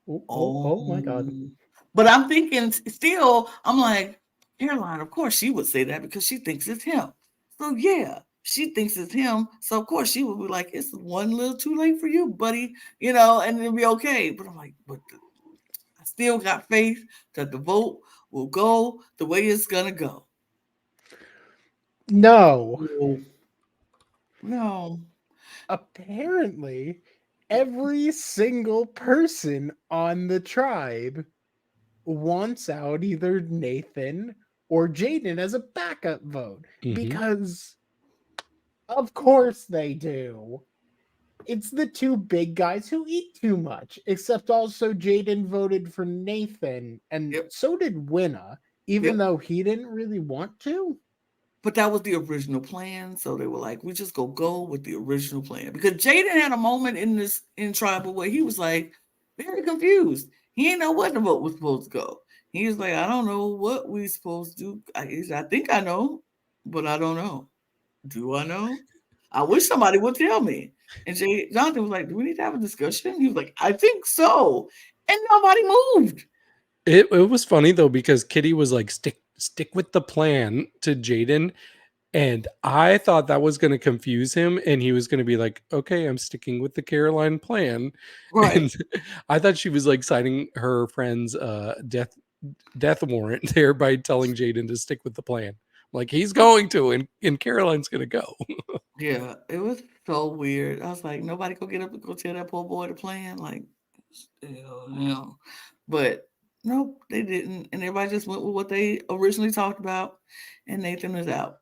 Oh, oh, oh. oh my God! But I'm thinking still, I'm like, Caroline, of course she would say that because she thinks it's him. So yeah, she thinks it's him. So of course she would be like, it's one little too late for you, buddy, and it'll be okay. But I'm like, but I still got faith that the vote will go the way it's gonna go. No, No. No. apparently, every single person on the tribe wants out either Nathan or Jaden as a backup vote, Mm-hmm. because of course they do. It's the two big guys who eat too much, except also Jaden voted for Nathan, and Yep. so did Winna, even Yep. though he didn't really want to. But that was the original plan. So they were like, we just go with the original plan. Because Jaden had a moment in tribal where he was like very confused. He didn't know what the vote was supposed to go. He was like, I don't know what we supposed to do. I think I know, but I don't know. Do I know? I wish somebody would tell me. And Jonathan was like, do we need to have a discussion? He was like, I think so. And nobody moved. It was funny though, because Kitty was like, stick with the plan to Jaden. And I thought that was going to confuse him, and he was going to be like, okay, I'm sticking with the Caroline plan. Right. And I thought she was like signing her friend's death warrant there by telling Jaden to stick with the plan. Like, he's going to, and Caroline's going to go. Yeah, it was so weird. I was like, nobody go get up and go tell that poor boy to plan. Like, hell. But nope, they didn't. And everybody just went with what they originally talked about. And Nathan is out.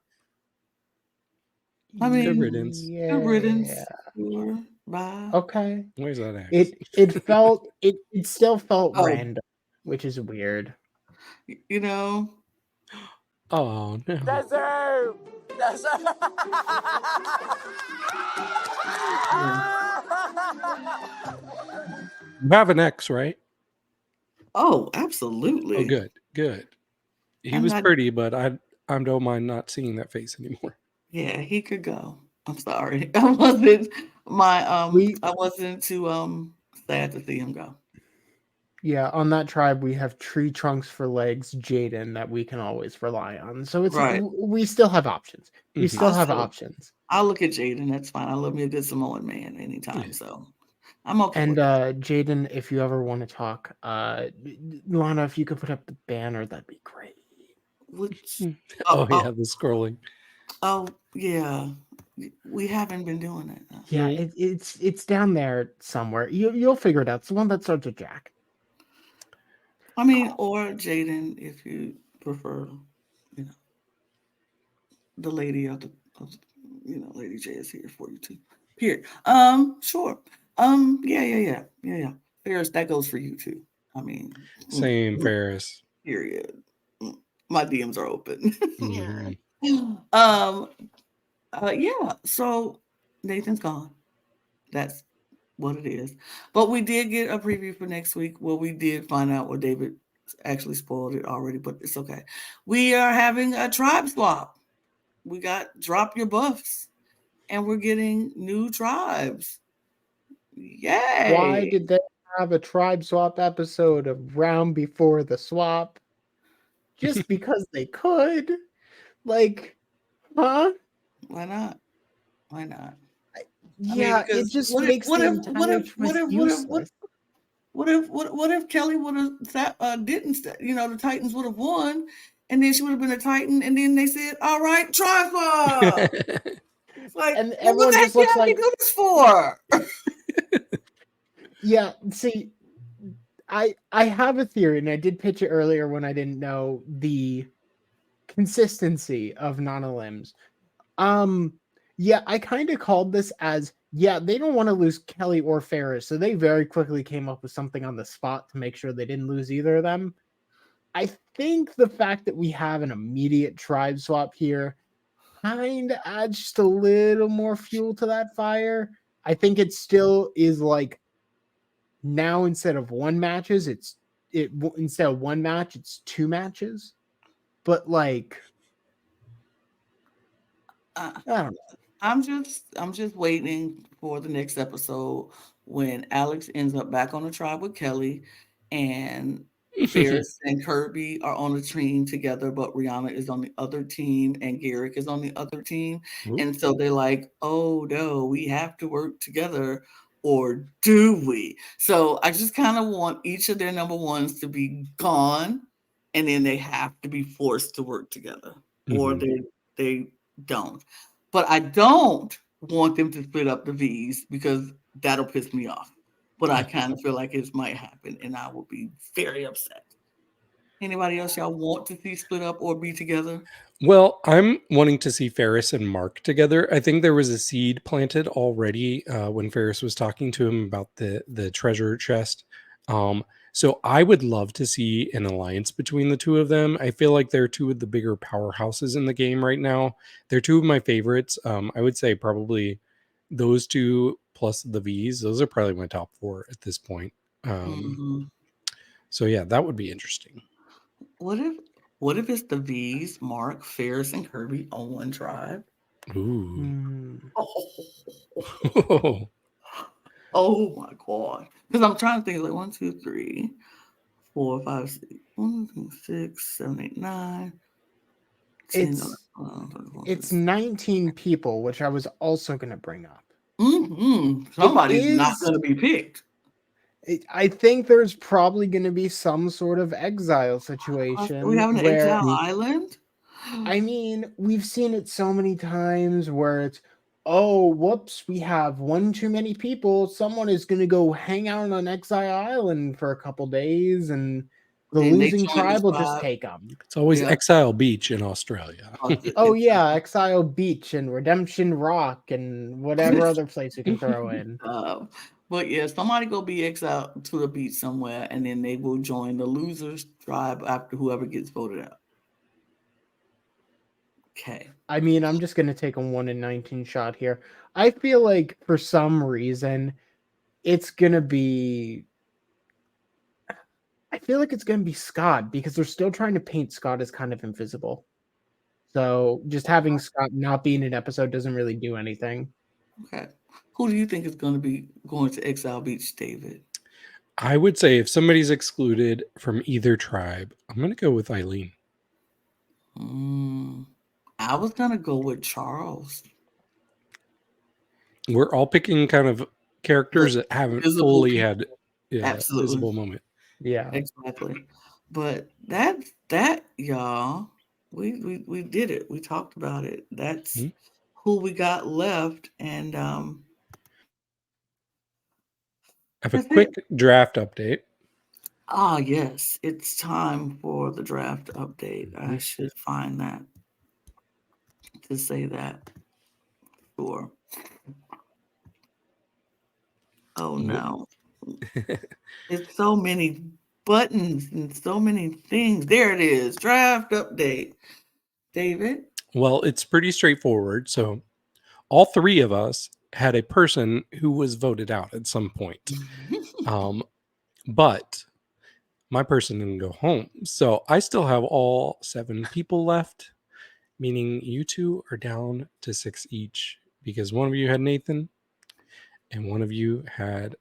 I Good mean, riddance. good riddance. Yeah. Sure. Bye. Okay. Where's that axe? It still felt Oh. random, which is weird. You know, Oh no. Deserve! Deserve! You have an X, right? oh, absolutely. Oh, good, good. He And was I- pretty, but I don't mind not seeing that face anymore. Yeah, he could go. I'm sorry. I wasn't We- I wasn't too sad to see him go. Yeah, on that tribe we have Tree Trunks for legs, Jaden that we can always rely on. So it's Right. we still have options. We Mhm. still have Also- options. I'll look at Jaden. That's fine. I love me a good Samoan man anytime. Yeah. So I'm okay. And with it. Jaden, if you ever want to talk, Lana, if you could put up the banner, that'd be great. Which, Oh yeah, the scrolling. oh yeah, we haven't been doing it. Yeah, Mhm. it's down there somewhere. You'll figure it out. It's the one that starts with Jack. I mean, or Jaden, if you prefer, you know, the lady of Lady J is here for you too. Period. Sure. Yeah. Ferris, that goes for you too. I mean, Same Ferris. period. My DMs are open. Mhm. Yeah. So Nathan's gone. That's what it is. But we did get a preview for next week. Well, we did find out where David actually spoiled it already, but it's okay. We are having a tribe swap. We got drop your buffs, and we're getting new tribes. Yay! Why did they have a tribe swap episode of round before the swap? Just because they could? Like, huh? Why not? Why not? Yeah, it just makes the entire twist useless. What if Kelly would have didn't the Titans would have won, and then she would have been a Titan, and then they said, "All right, tribe swap." It's like, And what everyone the heck just looks Kelly like- do this for? Yeah, see, I have a theory, and I did pitch it earlier when I didn't know the consistency of Nana Limbs. Yeah, I kind of called this as, they don't want to lose Kelly or Ferris, so they very quickly came up with something on the spot to make sure they didn't lose either of them. I think the fact that we have an immediate tribe swap here kind of adds just a little more fuel to that fire. I think it still is like, now instead of one matches, instead of one match, it's two matches. But like, I don't know. I'm just waiting for the next episode when Alex ends up back on the tribe with Kelly, and Ferris and Kirby are on a team together, but Rihanna is on the other team and Garrick is on the other team. Ooh. And so they're like, oh no, we have to work together, or do we? So I just kind of want each of their number ones to be gone, and then they have to be forced to work together, or they don't. But I don't want them to split up the V's because that'll piss me off. But I kind of feel like it might happen, and I will be very upset. Anybody else y'all want to see split up or be together? Well, I'm wanting to see Ferris and Mark together. I think there was a seed planted already when Ferris was talking to him about the treasure chest. So I would love to see an alliance between the two of them. I feel like they're two of the bigger powerhouses in the game right now. They're two of my favorites. I would say probably those two plus the V's. Those are probably my top four at this point. So yeah, that would be interesting. What if it's the V's, Mark, Ferris, and Kirby on one tribe? Ooh. Oh my god! Because I'm trying to think like 1, 2, 3, 4, 5, 6, 1, 6, 7, 8, 9. 10, It's 19 people, which I was also going to bring up. Somebody's not going to be picked. I think there's probably going to be some sort of exile situation. We have an where, exile island? I mean, we've seen it so many times where it's, oh, whoops, we have one too many people. Someone is going to go hang out on Exile Island for a couple days, and The Then they losing joined the tribe will just tribe. take them. It's always Yeah. Exile Beach in Australia. Oh yeah, Exile Beach and Redemption Rock and whatever other place you can throw in. But yeah, somebody go be exiled to the beach somewhere, and then they will join the losers tribe after whoever gets voted out. Okay. I mean, I'm just gonna take a 1 in 19 shot here. I feel like for some reason it's gonna be. I feel like it's gonna be Scott because they're still trying to paint Scott as kind of invisible. So just having Scott not be in an episode doesn't really do anything. Okay. Who do you think is going to be going to Exile Beach, David? I would say if somebody's excluded from either tribe, I'm going to go with Eileen. I was going to go with Charles. We're all picking kind of characters that haven't fully people. had Absolutely. visible moment. Yeah, Exactly. But that y'all, we did it. We talked about it. That's who we got left, and I have a quick draft update. Ah, yes, it's time for the draft update. I should find that to say that. Sure. Oh no. It's so many buttons and so many things. There it is. Draft update. David? Well, it's pretty straightforward. So all three of us had a person who was voted out at some point. But my person didn't go home. So I still have all 7 people left, meaning you two are down to 6 each because one of you had Nathan and one of you had,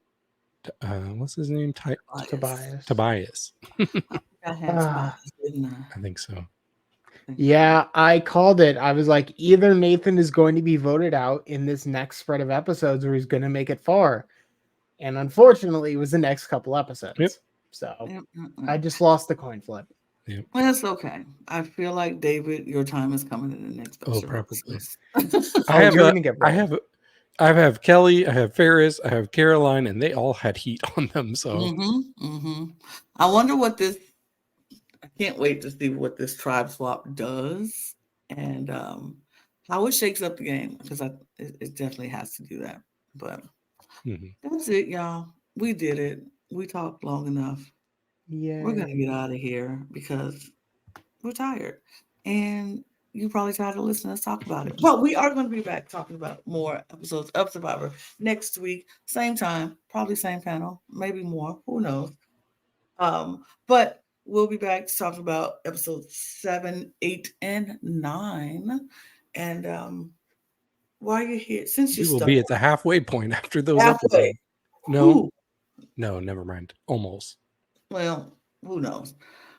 what's his name? Tobias. I had Tobias, didn't I? I think so. Yeah, I called it. I was like, either Nathan is going to be voted out in this next spread of episodes or he's going to make it far. And unfortunately, it was the next couple episodes. Yep. So I just lost the coin flip. Yep. Well, that's okay. I feel like, David, your time is coming in the next episode. Oh, probably. I have Kelly, I have Ferris, I have Caroline, and they all had heat on them. So I wonder what this. I can't wait to see what this tribe swap does and how it shakes up the game because it definitely has to do that. But that's it, y'all. We did it. We talked long enough. Yeah, We're gonna get out of here because we're tired, and you probably tired of listening to us talk about it. But we are going to be back talking about more episodes of Survivor next week, same time, probably same panel, maybe more. Who knows? But we'll be back to talk about episodes 7, 8, and 9. And while you're here, since you will be at the halfway point after those halfway. episodes. No, never mind. Almost. Well, who knows?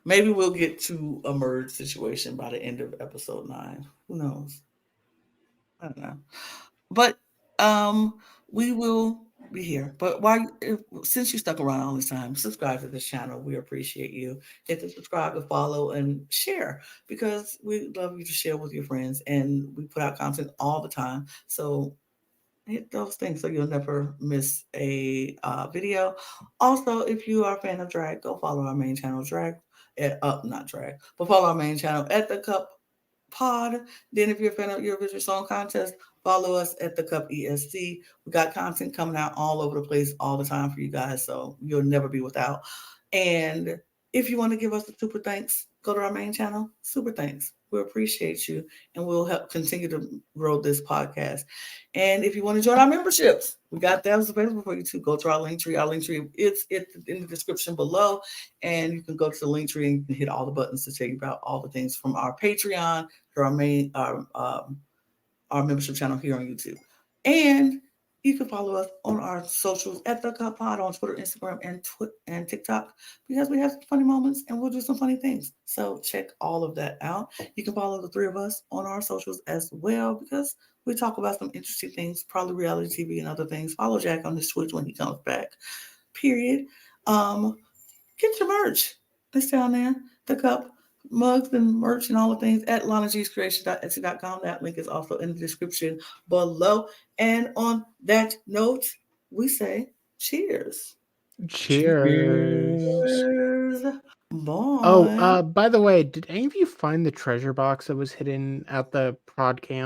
Maybe we'll get to a merge situation by the end of episode 9. Who knows? I don't know. But we will be here. But since you stuck around all this time, subscribe to this channel. We appreciate you. Hit the subscribe, and follow, and share because we love you to share with your friends. And we put out content all the time. So hit those things so you'll never miss a video. Also, if you are a fan of drag, go follow our main channel, follow our main channel at the Cup Pod. Then if you're a fan of Eurovision Song Contest, follow us at the Cup ESC. We got content coming out all over the place all the time for you guys, so you'll never be without. And if you want to give us a super thanks, go to our main channel. Super thanks. We appreciate you, and we'll help continue to grow this podcast. And if you want to join our memberships, we got that available for you too. Go to our link tree. Our link tree it's in the description below, and you can go to the link tree and you can hit all the buttons to tell you about all the things from our Patreon to our main our membership channel here on YouTube. And you can follow us on our socials at The Cup Pod on Twitter, Instagram, and TikTok because we have some funny moments and we'll do some funny things. So check all of that out. You can follow the 3 of us on our socials as well because we talk about some interesting things, probably reality TV and other things. Follow Jack on his Twitch when he comes back. Period. Get your merch. It's down there. The Cup mugs and merch and all the things at lanagcreation.etsy.com. That link is also in the description below. And on that note, we say cheers. Cheers. Bye. Oh, by the way, did any of you find the treasure box that was hidden at the prod camp?